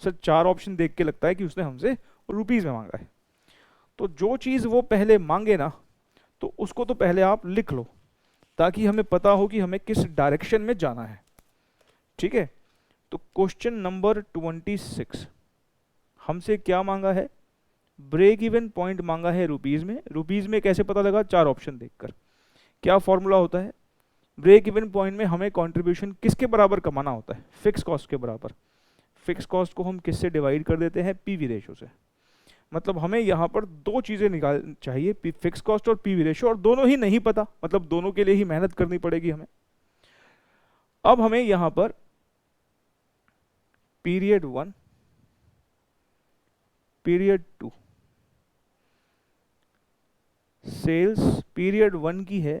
सर 4 ऑप्शन देख के लगता है कि उसने हमसे रुपीज में मांगा है। तो जो चीज वो पहले मांगे ना, तो उसको तो पहले आप लिख लो ताकि हमें पता हो कि हमें किस डायरेक्शन में जाना है, ठीक है। तो क्वेश्चन नंबर 26 हमसे क्या मांगा है, ब्रेक इवन पॉइंट मांगा है रुपीज में। रुपीज में कैसे पता लगा, 4 ऑप्शन देखकर। क्या फॉर्मूला होता है, ब्रेक इवन पॉइंट में हमें कंट्रीब्यूशन किसके बराबर कमाना होता है, फिक्स कॉस्ट के बराबर। फिक्स कॉस्ट को हम किससे डिवाइड कर देते हैं, पीवी रेशियो से। मतलब हमें यहाँ पर 2 चीजें निकाल चाहिए, फिक्स कॉस्ट और पीवी रेशियो, और दोनों ही नहीं पता, मतलब दोनों के लिए ही मेहनत करनी पड़ेगी हमें। अब हमें यहाँ पर पीरियड 1, पीरियड 2, सेल्स पीरियड 1 की है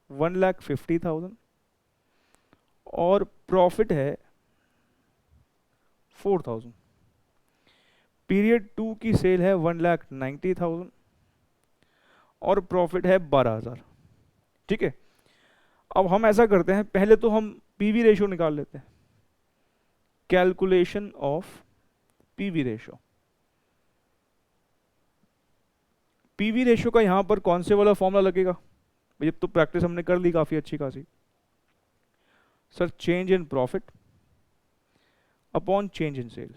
1,50,000 और प्रॉफिट है 4,000। पीरियड 2 की सेल है 1,90,000 और प्रॉफिट है 12,000, ठीक है। अब हम ऐसा करते हैं, पहले तो हम पीवी रेशियो निकाल लेते हैं, calculation of PV ratio. PV ratio का यहां पर कौन से वाला फॉर्मूला लगेगा भाई, अब तो प्रैक्टिस हमने कर ली काफी अच्छी खासी। Sir change in profit upon change in sale.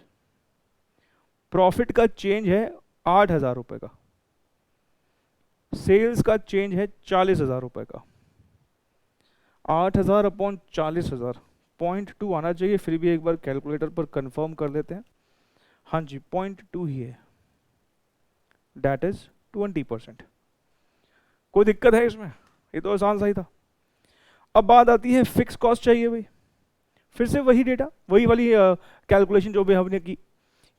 Profit का चेंज है 8,000 रुपए का, सेल्स का चेंज है 40,000 रुपए का। 8,000 अपॉन 40,000, 0.2 आना चाहिए, फिर भी एक बार कैलकुलेटर पर कंफर्म कर लेते हैं। हाँ जी 0.2 ही है, डेट इज 20%। कोई दिक्कत है इसमें, ये तो आसान सा ही था। अब बात आती है फिक्स कॉस्ट चाहिए भाई, फिर से वही डेटा, वही वाली कैलकुलेशन जो भी हमने की।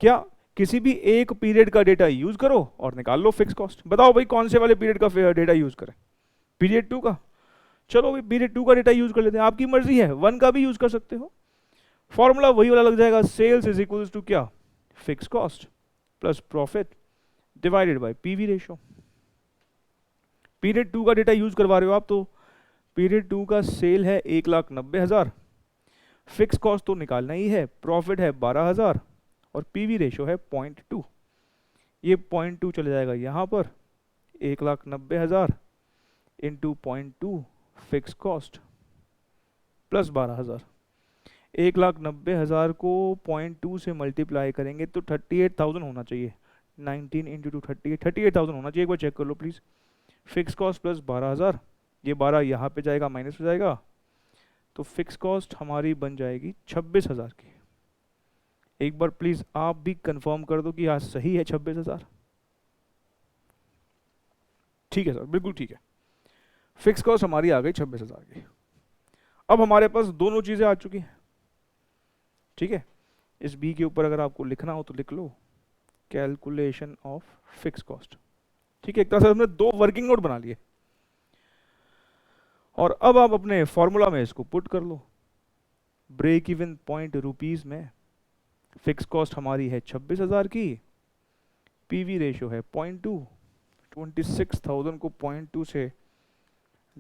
क्या किसी भी एक पीरियड का डेटा यूज करो और निकाल लो फिक्स कॉस्ट। बताओ भाई कौन से वाले पीरियड का डेटा यूज करें, पीरियड 2 का। चलो भाई पीरियड 2 का डेटा यूज कर लेते हैं, आपकी मर्जी है, 1 का भी यूज कर सकते हो। फॉर्मूला वही वाला लग जाएगा, सेल्स इज इक्वल्स टू क्या, fix cost plus profit divided by PV ratio. Period 2 का डेटा यूज करवा रहे हो आप, तो पीरियड 2 का सेल है 1,90,000, फिक्स कॉस्ट तो निकालना ही है, प्रॉफिट है 12,000 और पीवी रेशियो है 0.2। ये 0.2 चले जाएगा यहाँ पर, 1,90,000 इंटू 0.2 फिक्स कॉस्ट प्लस 12,000। 1,90,000 को 0.2 से मल्टीप्लाई करेंगे तो 38,000 होना चाहिए। 19 इंटू 2 38,000 होना चाहिए, एक बार चेक कर लो प्लीज़। फिक्स कॉस्ट प्लस 12,000, ये 12 यहाँ पे जाएगा, माइनस हो जाएगा, तो फिक्स कॉस्ट हमारी बन जाएगी 26,000 की। एक बार प्लीज़ आप भी कंफर्म कर दो कि हाँ सही है 26,000। ठीक है सर, बिल्कुल ठीक है, फिक्स कॉस्ट हमारी आ गई 26,000 की। अब हमारे पास दोनों चीज़ें आ चुकी हैं, ठीक है। इस बी के ऊपर अगर आपको लिखना हो तो लिख लो, कैलकुलेशन ऑफ फिक्स कॉस्ट, ठीक है। एक तरह से हमने दो वर्किंग नोट बना लिए, और अब आप अपने फॉर्मूला में इसको पुट कर लो। ब्रेक इवन पॉइंट रुपीस में फिक्स कॉस्ट हमारी है 26,000 की, पीवी रेशियो है 0.2, 26,000 को 0.2 से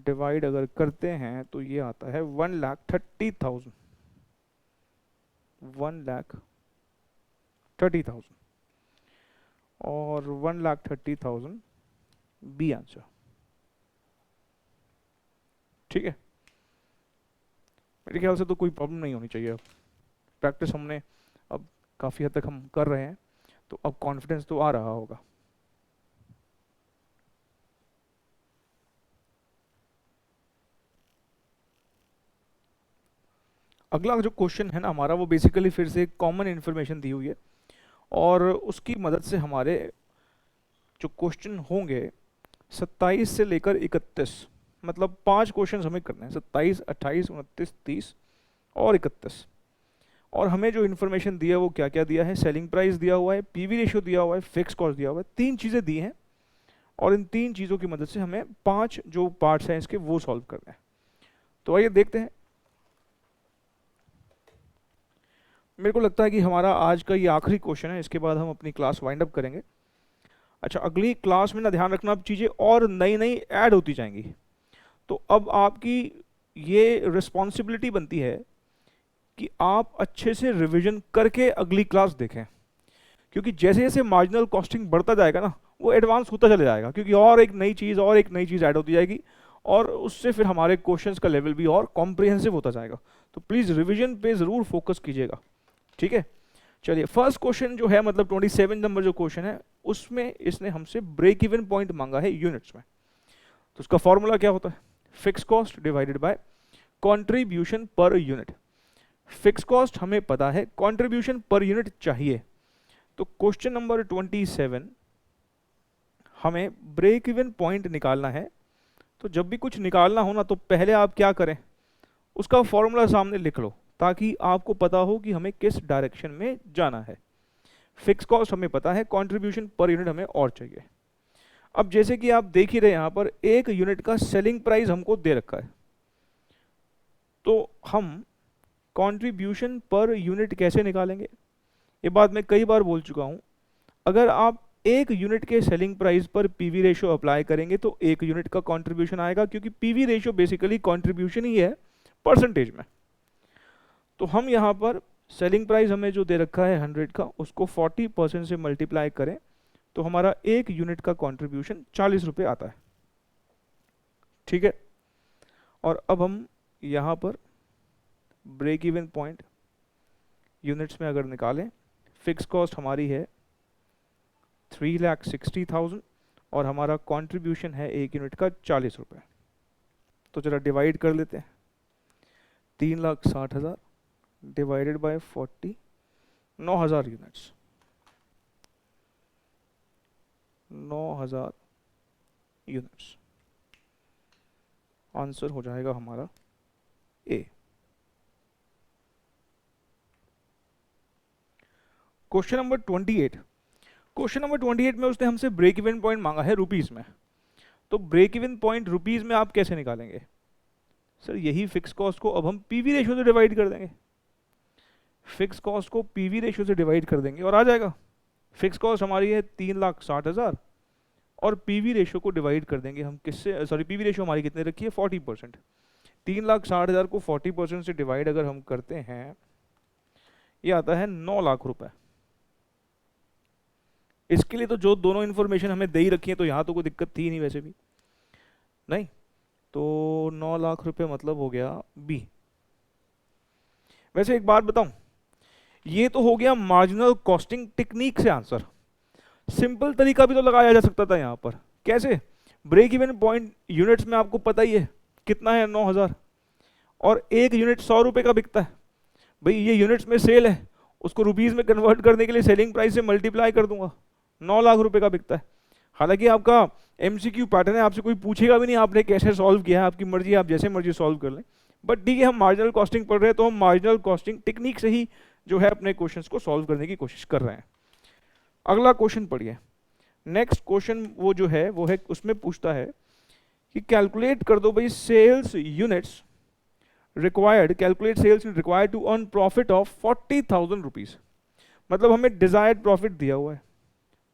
डिवाइड अगर करते हैं तो ये आता है 1,30,000, 1,30,000 और 1,30,000 बी आंसर, ठीक है। मेरे ख्याल से तो कोई प्रॉब्लम नहीं होनी चाहिए। अब प्रैक्टिस हमने अब काफ़ी हद तक हम कर रहे हैं, तो अब कॉन्फिडेंस तो आ रहा होगा। अगला जो क्वेश्चन है ना हमारा, वो बेसिकली फिर से कॉमन इन्फॉर्मेशन दी हुई है, और उसकी मदद से हमारे जो क्वेश्चन होंगे 27 से लेकर 31, मतलब 5 क्वेश्चन हमें करने हैं, 27, 28, 29, 30 और 31। और हमें जो इन्फॉर्मेशन दिया है वो क्या क्या दिया है, सेलिंग प्राइस दिया हुआ है, पीवी रेशियो दिया हुआ है, फिक्स कॉस्ट दिया हुआ है, 3 चीज़ें दी हैं, और इन 3 चीज़ों की मदद से हमें 5 जो पार्ट्स हैं इसके वो सॉल्व करने हैं। तो आइए देखते हैं। मेरे को लगता है कि हमारा आज का ये आखिरी क्वेश्चन है, इसके बाद हम अपनी क्लास वाइंड अप करेंगे। अच्छा, अगली क्लास में ना ध्यान रखना, अब चीज़ें और नई नई ऐड होती जाएंगी, तो अब आपकी ये रिस्पॉन्सिबिलिटी बनती है कि आप अच्छे से रिवीजन करके अगली क्लास देखें, क्योंकि जैसे जैसे मार्जिनल कॉस्टिंग बढ़ता जाएगा ना, वो एडवांस होता चला जाएगा, क्योंकि और एक नई चीज़ ऐड होती जाएगी, और उससे फिर हमारे क्वेश्चंस का लेवल भी और कॉम्प्रिहेंसिव होता जाएगा। तो प्लीज़ रिवीजन पे ज़रूर फोकस कीजिएगा, ठीक है। चलिए, फर्स्ट क्वेश्चन जो है, मतलब 27 नंबर जो क्वेश्चन है, उसमें इसने हमसे ब्रेक इवन पॉइंट मांगा है यूनिट्स में। तो उसका फॉर्मूला क्या होता है, fix cost divided by contribution per unit. Fix cost हमें पता है, कंट्रीब्यूशन पर यूनिट चाहिए। तो क्वेश्चन नंबर 27 हमें ब्रेक इवन पॉइंट निकालना है। तो जब भी कुछ निकालना हो ना, तो पहले आप क्या करें, उसका फॉर्मूला सामने लिख लो, ताकि आपको पता हो कि हमें किस डायरेक्शन में जाना है। फिक्स कॉस्ट हमें पता है, कंट्रीब्यूशन पर यूनिट हमें और चाहिए। अब जैसे कि आप देख ही रहे यहाँ पर, एक यूनिट का सेलिंग प्राइस हमको दे रखा है, तो हम कंट्रीब्यूशन पर यूनिट कैसे निकालेंगे, ये बात मैं कई बार बोल चुका हूँ। अगर आप एक यूनिट के सेलिंग प्राइस पर पीवी रेशियो अप्लाई करेंगे तो एक यूनिट का कंट्रीब्यूशन आएगा, क्योंकि पीवी रेशियो बेसिकली कंट्रीब्यूशन ही है परसेंटेज में। तो हम यहाँ पर सेलिंग प्राइस हमें जो दे रखा है 100 का, उसको 40% से मल्टीप्लाई करें तो हमारा एक यूनिट का कंट्रीब्यूशन 40 रुपये आता है, ठीक है। और अब हम यहाँ पर ब्रेक इवन पॉइंट यूनिट्स में अगर निकालें, फिक्स कॉस्ट हमारी है 3,60,000 और हमारा कंट्रीब्यूशन है एक यूनिट का 40 रुपये। तो जरा डिवाइड कर लेते हैं, 3,60,000 divided by 40, 9,000 units, 9,000 units answer हो जाएगा हमारा ए। क्वेश्चन नंबर 28, क्वेश्चन नंबर 28 में उसने हमसे ब्रेक इवन पॉइंट मांगा है रुपीस में। तो ब्रेक इवन पॉइंट रुपीस में आप कैसे निकालेंगे, सर यही फिक्स कॉस्ट को अब हम पीवी रेशियो से डिवाइड कर देंगे। फिक्स कॉस्ट को पीवी रेशियो से डिवाइड कर देंगे और आ जाएगा। फिक्स कॉस्ट हमारी है 3,60,000 और पीवी रेशियो को डिवाइड कर देंगे हम किससे, सॉरी पीवी रेशियो हमारी कितने रखी है 40%। 3,60,000 को 40% से डिवाइड अगर हम करते हैं ये आता है 9 लाख रुपए। इसके लिए तो जो दोनों इन्फॉर्मेशन हमें दे ही रखी है तो यहाँ तो कोई दिक्कत थी नहीं वैसे भी, नहीं तो 9 लाख रुपए मतलब हो गया बी। वैसे एक बात बताऊं, ये तो हो गया मार्जिनल कॉस्टिंग टेक्निक से आंसर। सिंपल तरीका भी तो लगाया जा सकता था यहाँ पर। कैसे? ब्रेक इवन पॉइंट यूनिट्स में आपको पता ही है कितना है 9,000 और एक यूनिट 100 रुपए का बिकता है। भाई ये यूनिट्स में सेल है, उसको रुपीस में कन्वर्ट करने के लिए सेलिंग प्राइस से मल्टीप्लाई कर दूंगा, 9 लाख रुपए का बिकता है। हालांकि आपका एमसीक्यू पैटर्न है, आपसे कोई पूछेगा भी नहीं आपने कैसे सॉल्व किया है, आपकी मर्जी, आप जैसे मर्जी सॉल्व कर लें। बट ठीक है, हम मार्जिनल कॉस्टिंग पढ़ रहे हैं तो हम मार्जिनल कॉस्टिंग टेक्निक से ही जो है अपने क्वेश्चंस को सॉल्व करने की कोशिश कर रहे हैं। अगला क्वेश्चन पढ़िए। नेक्स्ट क्वेश्चन वो जो है वो है, उसमें पूछता है कि कैलकुलेट कर दो भाई sales units required, calculate sales required to earn profit of 40,000 rupees. मतलब हमें डिजायर्ड प्रॉफिट दिया हुआ है,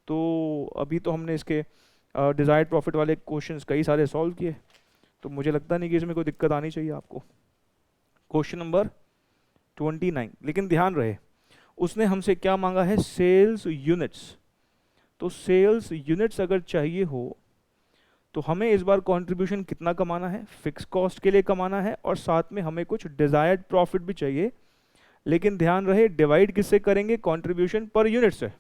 तो अभी तो हमने इसके डिजायर्ड प्रॉफिट वाले क्वेश्चंस कई सारे सॉल्व किए, तो मुझे लगता नहीं कि इसमें कोई दिक्कत आनी चाहिए आपको। क्वेश्चन नंबर 29, लेकिन ध्यान रहे उसने हमसे क्या मांगा है, सेल्स यूनिट्स। तो सेल्स यूनिट्स अगर चाहिए हो तो हमें इस बार कंट्रीब्यूशन कितना कमाना है, फिक्स कॉस्ट के लिए कमाना है और साथ में हमें कुछ डिजायर्ड प्रॉफिट भी चाहिए। लेकिन ध्यान रहे डिवाइड किससे करेंगे, कंट्रीब्यूशन पर यूनिट से।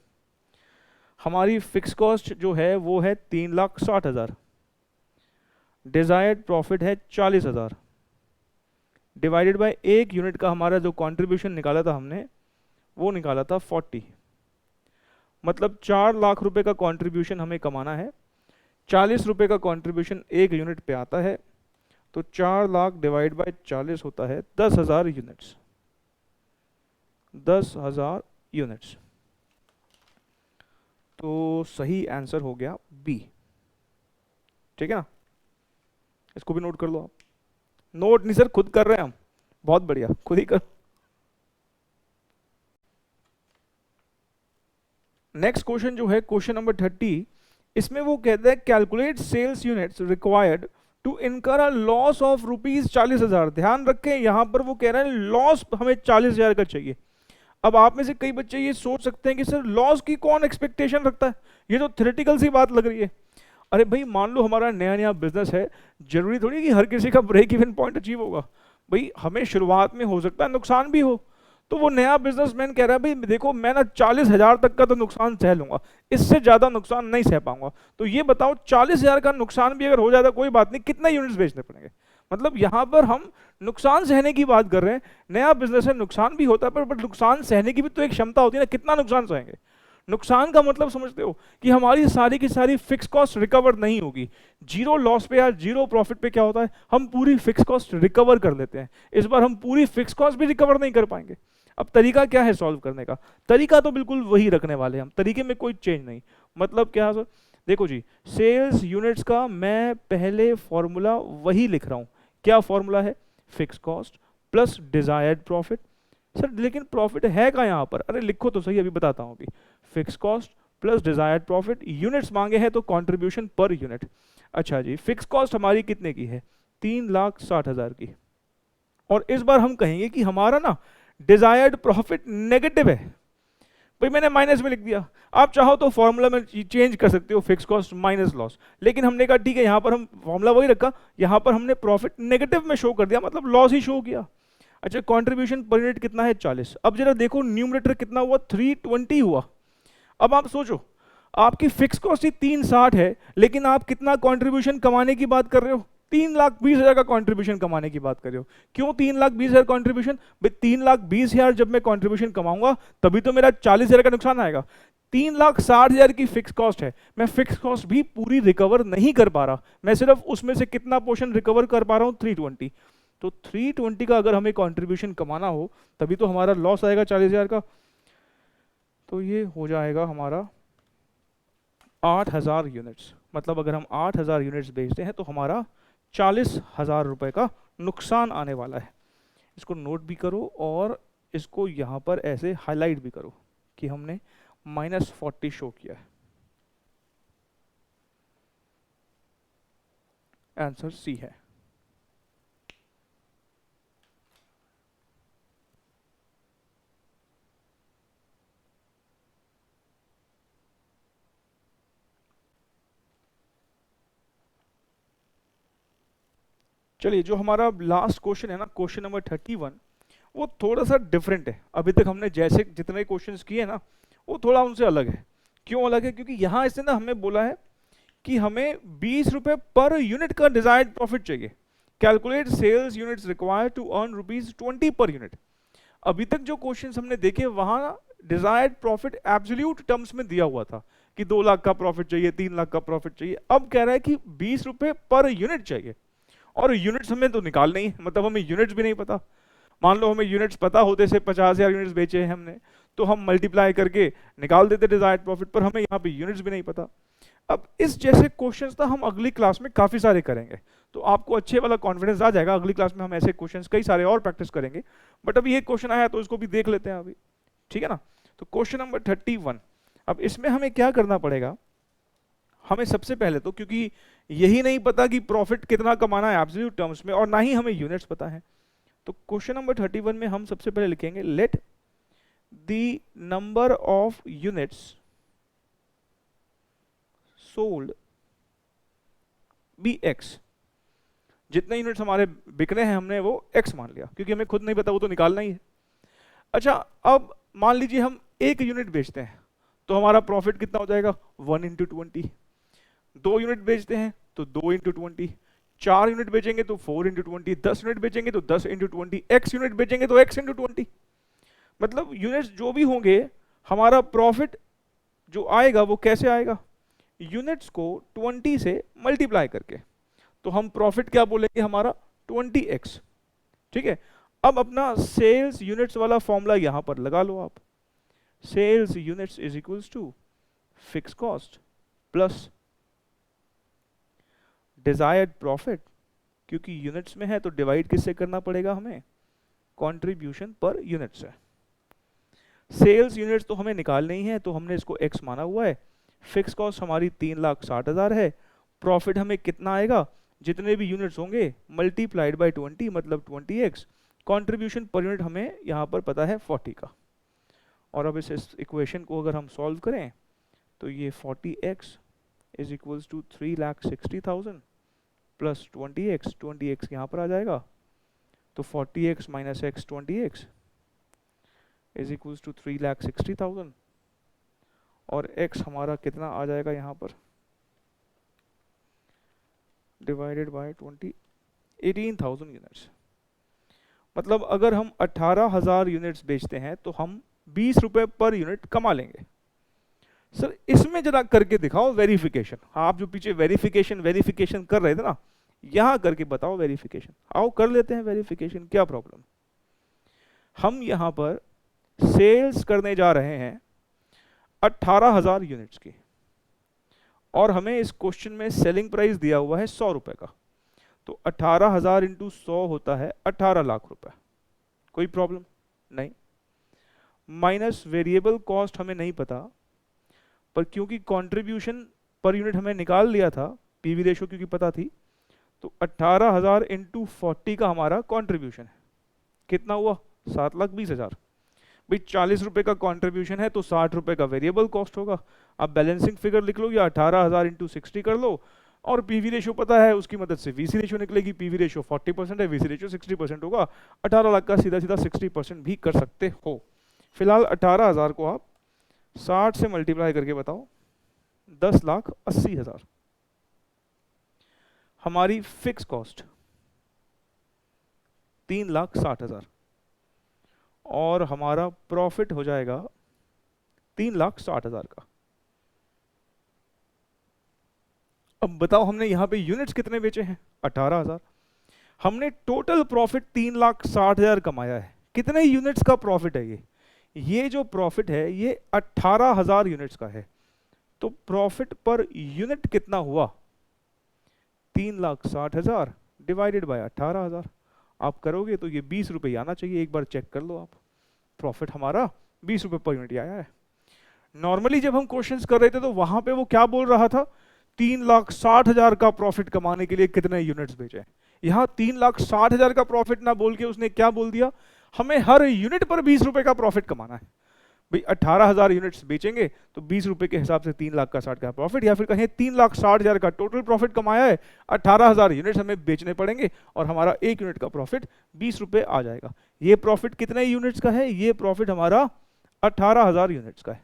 हमारी फिक्स कॉस्ट जो है वो है 3,60,000, डिजायर्ड प्रॉफिट है 40,000, डिवाइडेड बाय एक यूनिट का हमारा जो कंट्रीब्यूशन निकाला था हमने वो निकाला था 40। मतलब 4 लाख रुपए का कंट्रीब्यूशन हमें कमाना है। 40 रुपए का कंट्रीब्यूशन एक यूनिट पे आता है, तो 4 लाख डिवाइड बाय 40 होता है 10,000 यूनिट्स। 10,000 यूनिट्स, तो सही आंसर हो गया बी। ठीक है ना, इसको भी नोट कर लो आप। नोट नहीं सर, खुद कर रहे हैं हम, बहुत बढ़िया, खुद ही कर। नेक्स्ट क्वेश्चन जो है क्वेश्चन नंबर 30, इसमें वो कहता है calculate sales units required to incur a loss of rupees 40,000। ध्यान रखें यहां पर वो कह रहा है लॉस हमें 40,000 का चाहिए। अब आप में से कई बच्चे ये सोच सकते हैं कि सर लॉस की कौन एक्सपेक्टेशन रखता है, ये तो थ्योरेटिकल सी बात लग रही है। अरे भाई मान लो हमारा नया नया बिजनेस है, जरूरी थोड़ी कि हर किसी का ब्रेक इवन पॉइंट अचीव होगा। भाई हमें शुरुआत में हो सकता है नुकसान भी हो, तो वो नया बिजनेसमैन कह रहा है भाई देखो मैं ना 40,000 तक का तो नुकसान सह लूंगा, इससे ज्यादा नुकसान नहीं सह पाऊंगा। तो ये बताओ 40,000 का नुकसान भी अगर हो जाता कोई बात नहीं, कितने यूनिट्स बेचने पड़ेंगे। मतलब यहाँ पर हम नुकसान सहने की बात कर रहे हैं। नया बिजनेस है, नुकसान भी होता है, पर नुकसान सहने की भी तो एक क्षमता होती है ना, कितना नुकसान सहेंगे। नुकसान का मतलब समझते हो कि हमारी सारी की सारी फिक्स कॉस्ट रिकवर नहीं होगी। जीरो लॉस पे या जीरो प्रॉफिट पे क्या होता है, हम पूरी फिक्स कॉस्ट रिकवर कर लेते हैं। इस बार हम पूरी फिक्स कॉस्ट भी रिकवर नहीं कर पाएंगे। अब तरीका क्या है सॉल्व करने का, तरीका तो बिल्कुल वही रखने वाले हैं हम, तरीके में कोई चेंज नहीं। मतलब क्या सर, देखो जी सेल्स यूनिट्स का मैं पहले फॉर्मूला वही लिख रहा हूं। क्या फॉर्मूला है, fix cost plus desired profit. Sir लेकिन प्रॉफिट है क्या यहाँ पर, अरे लिखो तो सही, अभी बताता हूँ। अभी fix cost plus desired profit, units मांगे हैं तो कंट्रीब्यूशन पर यूनिट। अच्छा जी, फिक्स कॉस्ट हमारी कितने की है, 3,60,000 की। और इस बार हम कहेंगे कि हमारा ना डिजायर्ड प्रॉफिट नेगेटिव है। भाई मैंने माइनस में लिख दिया, आप चाहो तो फॉर्मूला में चेंज कर सकते हो, फिक्स कॉस्ट माइनस लॉस। लेकिन हमने कहा ठीक है, यहाँ पर हम फॉर्मूला वही रखा, यहाँ पर हमने प्रॉफिट नेगेटिव में शो कर दिया, मतलब लॉस ही शो किया। अच्छा, कंट्रीब्यूशन पर यूनिट कितना है, 40। अब जरा देखो न्यूमरेटर कितना हुआ, 320 हुआ। अब आप सोचो, आपकी फिक्स कॉस्ट ही 360 है, लेकिन आप कितना कंट्रीब्यूशन कमाने की बात कर रहे हो, 3,20,000 का कंट्रीब्यूशन कमाने की बात कर रहे हो। क्यों 3,20,000 कंट्रीब्यूशन, भाई 3,20,000 जब मैं कंट्रीब्यूशन कमाऊंगा तभी तो मेरा 40,000 का नुकसान आएगा। 3,60,000 की फिक्स कॉस्ट है, मैं फिक्स कॉस्ट भी पूरी रिकवर नहीं कर पा रहा, मैं सिर्फ उसमें से कितना पोर्शन रिकवर कर पा रहा हूँ, 320। तो 320 का अगर हमें कंट्रीब्यूशन कमाना हो तभी तो हमारा लॉस आएगा 40,000 का। तो ये हो जाएगा हमारा 8,000 यूनिट्स। मतलब अगर हम 8,000 यूनिट्स बेचते हैं तो हमारा 40,000 रुपए का नुकसान आने वाला है। इसको नोट भी करो और इसको यहाँ पर ऐसे हाईलाइट भी करो कि हमने -40 शो किया है। आंसर सी है। चलिए, जो हमारा लास्ट क्वेश्चन है ना, क्वेश्चन नंबर 31, वो थोड़ा सा डिफरेंट है। अभी तक हमने जैसे जितने क्वेश्चंस किए ना, वो थोड़ा उनसे अलग है। क्यों अलग है? क्योंकि यहाँ इसने ना हमें बोला है कि हमें 20 रुपए पर यूनिट का डिजायर्ड प्रॉफिट चाहिए। Calculate sales units required to earn ₹20 per unit. अभी तक जो क्वेश्चंस हमने देखे वहां डिजायर्ड प्रॉफिट एब्सोल्यूट टर्म्स में दिया हुआ था कि 2 लाख का प्रॉफिट चाहिए, 3 लाख का प्रॉफिट चाहिए। अब कह रहा है कि 20 रुपए पर यूनिट चाहिए, और यूनिट्स हमें तो निकालना ही है, मतलब हमें यूनिट्स भी नहीं पता। मान लो हमें यूनिट्स पता होते से 50,000 यूनिट्स बेचे हैं हमने, तो हम मल्टीप्लाई करके निकाल देते डिजायर्ड प्रॉफिट, पर हमें यहाँ पे यूनिट्स भी नहीं पता। अब इस जैसे क्वेश्चंस ना हम अगली क्लास में काफी सारे करेंगे, तो आपको अच्छे वाला कॉन्फिडेंस आ जाएगा। अगली क्लास में हम ऐसे क्वेश्चंस कई सारे और प्रैक्टिस करेंगे, बट अभी एक क्वेश्चन आया तो इसको भी देख लेते हैं अभी, ठीक है ना। तो क्वेश्चन नंबर 31, अब इसमें हमें क्या करना पड़ेगा? हमें सबसे पहले तो, क्योंकि यही नहीं पता कि प्रॉफिट कितना कमाना है एब्सोल्यूट टर्म्स में, और ना ही हमें यूनिट्स पता है, तो क्वेश्चन नंबर 31 में हम सबसे पहले लिखेंगे let the number of units sold be x. जितने यूनिट्स हमारे बिकने हैं हमने वो एक्स मान लिया, क्योंकि हमें खुद नहीं पता, वो तो निकालना ही है। अच्छा, अब मान लीजिए हम 1 यूनिट बेचते हैं, तो हमारा प्रॉफिट कितना हो जाएगा? 1 × 20। 2 यूनिट बेचते हैं तो 2 × 20। 4 यूनिट बेचेंगे तो 4 × 20। 10 यूनिट बेचेंगे तो 10 × 20। x यूनिट बेचेंगे तो x × 20। मतलब यूनिट्स जो भी होंगे, हमारा प्रॉफिट जो आएगा वो कैसे आएगा? यूनिट्स को 20 से मल्टीप्लाई करके। तो हम प्रॉफिट क्या बोलेंगे? हमारा 20x, ठीक है। अब अपना सेल्स यूनिट्स वाला फॉर्मूला यहां पर लगा लो आप। Sales units is equals to fix cost plus desired profit, क्योंकि यूनिट्स में है तो डिवाइड किससे करना पड़ेगा हमें? कंट्रीब्यूशन पर यूनिट से। सेल्स यूनिट्स तो हमें निकालनी ही है, तो हमने इसको x माना हुआ है। फिक्स कॉस्ट हमारी 3,60,000 है। प्रॉफिट हमें कितना आएगा? जितने भी यूनिट्स होंगे मल्टीप्लाइड बाय 20, मतलब 20x। कंट्रीब्यूशन पर यूनिट हमें यहाँ पर पता है 40 का। और अब इस इक्वेशन को अगर हम सॉल्व करें तो ये 40x is equals to 3,60,000 plus 20x। 20x यहाँ पर आ जाएगा, तो 40x minus x 20x is equals to 3,60,000, और x हमारा कितना आ जाएगा यहाँ पर? Divided by 20, 18,000 units. मतलब अगर हम 18,000 यूनिट्स बेचते हैं तो हम 20 रुपए पर यूनिट कमा लेंगे। सर इसमें जरा करके दिखाओ वेरिफिकेशन। आप जो पीछे वेरिफिकेशन कर रहे थे ना, यहां करके बताओ वेरिफिकेशन। आओ कर लेते हैं वेरिफिकेशन, क्या प्रॉब्लम। हम यहां पर सेल्स करने जा रहे हैं 18,000 यूनिट्स की, और हमें इस क्वेश्चन में सेलिंग प्राइस दिया हुआ है 100 रुपए का। तो 18,000 इंटू 100 होता है 18 लाख रुपए। कोई प्रॉब्लम नहीं। माइनस वेरिएबल कॉस्ट हमें नहीं पता, पर क्योंकि कंट्रीब्यूशन पर यूनिट हमें निकाल लिया था, पीवी रेशो क्योंकि पता थी, तो 18,000 इंटू 40 का हमारा कंट्रीब्यूशन है। कितना हुआ? 7,20,000। भाई 40 रुपए का कंट्रीब्यूशन है तो 60 रुपए का वेरिएबल कॉस्ट होगा। आप बैलेंसिंग फिगर लिख लो या 18,000 इंटू 60 कर लो, और पीवी रेशो पता है, उसकी मदद से वीसी रेशो निकलेगी। पीवी रेशो 40% है, वीसी रेशो 60% होगा। 18 लाख का सीधा सीधा 60% भी कर सकते हो। फिलहाल 18,000 को आप 60 से मल्टीप्लाई करके बताओ, 10,80,000 हमारी फिक्स कॉस्ट 3,60,000, और हमारा प्रॉफिट हो जाएगा 3,60,000 का। अब बताओ हमने यहां पे यूनिट्स कितने बेचे हैं? 18,000। हमने टोटल प्रॉफिट 3,60,000 कमाया है। कितने यूनिट्स का प्रॉफिट है ये जो प्रॉफिट है ये 18,000 यूनिट्स का है। तो प्रॉफिट पर यूनिट कितना हुआ? 3,60,000 डिवाइडेड बाय 18,000। आप करोगे तो ये 20 रुपए आना चाहिए। एक बार चेक कर लो आप। प्रॉफिट हमारा 20 रुपए पर यूनिट आया है। नॉर्मली जब हम क्वेश्चंस कर रहे थे तो वहां पे वो क्या बोल रहा था, 3,60,000 का प्रॉफिट कमाने के लिए कितने यूनिट्स बेचे। यहाँ 3,60,000 का प्रॉफिट ना बोल के उसने क्या बोल दिया, हमें हर यूनिट पर 20 रुपए का प्रॉफिट कमाना है। भाई 18,000 यूनिट्स बेचेंगे तो 20 रुपए के हिसाब से 3,60,000 का प्रॉफिट, या फिर कहें 3,60,000 का टोटल प्रॉफिट कमाया है, 18,000 यूनिट्स हमें बेचने पड़ेंगे और हमारा एक यूनिट का प्रॉफिट 20 रुपए आ जाएगा। ये प्रॉफिट कितने यूनिट्स का है, ये प्रॉफिट हमारा 18,000 यूनिट्स का है।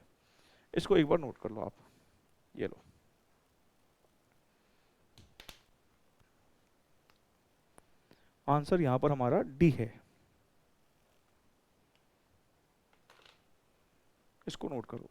इसको एक बार नोट कर लो आप, ये लो। आंसर यहां पर हमारा डी है, इसको नोट करो।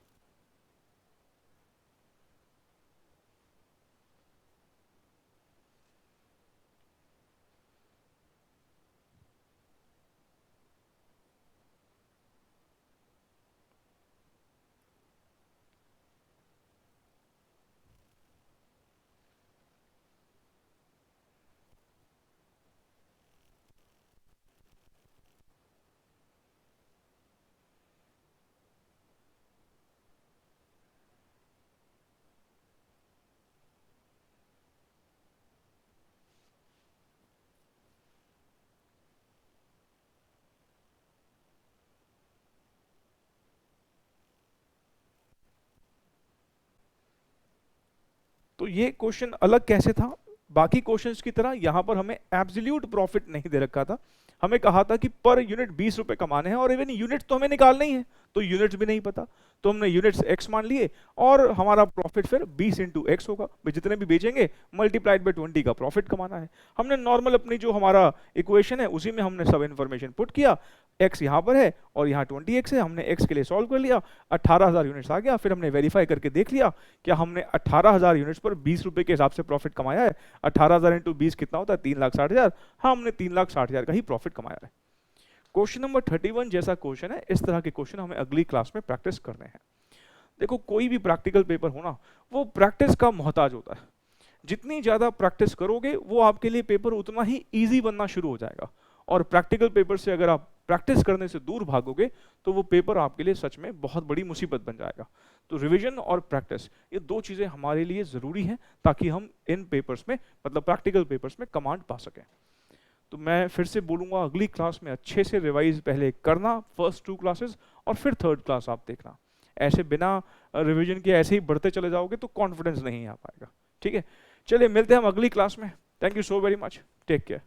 तो ये क्वेश्चन अलग कैसे था, बाकी क्वेश्चंस की तरह यहां पर हमें एब्सोल्यूट प्रॉफिट नहीं दे रखा था। हमें कहा था कि पर यूनिट 20 रुपए कमाने हैं, और इवन यूनिट तो हमें निकालना ही है, तो यूनिट्स भी नहीं पता, तो हमने यूनिट्स x मान लिए और हमारा प्रॉफिट फिर 20 इंटू एक्स होगा। जितने भी बेचेंगे मल्टीप्लाइड बाय 20 का प्रॉफिट कमाना है। हमने नॉर्मल अपनी जो हमारा इक्वेशन है उसी में हमने सब इन्फॉर्मेशन पुट किया, x यहाँ पर है और यहाँ 20x है, हमने x के लिए सॉल्व कर लिया, 18,000 यूनिट्स आ गया। फिर हमने वेरीफाई करके देख लिया क्या हमने 18,000 यूनिट्स पर 20 रुपए के हिसाब से प्रॉफिट कमाया है। 18,000 इंटू 20 कितना होता है, 3,60,000। हाँ, हमने 3,60,000 का ही प्रॉफिट कमाया है। क्वेश्चन नंबर 31 जैसा क्वेश्चन है, इस तरह के क्वेश्चन हमें अगली क्लास में प्रैक्टिस करने हैं। देखो, कोई भी प्रैक्टिकल पेपर हो ना, वो प्रैक्टिस का मोहताज होता है। जितनी ज्यादा प्रैक्टिस करोगे वो आपके लिए पेपर उतना ही इजी बनना शुरू हो जाएगा। और प्रैक्टिकल पेपर से अगर आप प्रैक्टिस करने से दूर भागोगे तो वो पेपर आपके लिए सच में बहुत बड़ी मुसीबत बन जाएगा। तो रिवीजन और प्रैक्टिस, ये दो चीजें हमारे लिए जरूरी हैं ताकि हम इन पेपर्स में, मतलब प्रैक्टिकल पेपर्स में कमांड पा सकें। तो मैं फिर से बोलूंगा, अगली क्लास में अच्छे से रिवाइज पहले करना, फर्स्ट 2 क्लासेस, और फिर थर्ड क्लास आप देखना। ऐसे बिना रिवीजन के ऐसे ही बढ़ते चले जाओगे तो कॉन्फिडेंस नहीं आ पाएगा। ठीक है, चलिए मिलते हैं हम अगली क्लास में। Thank you so very much, take care.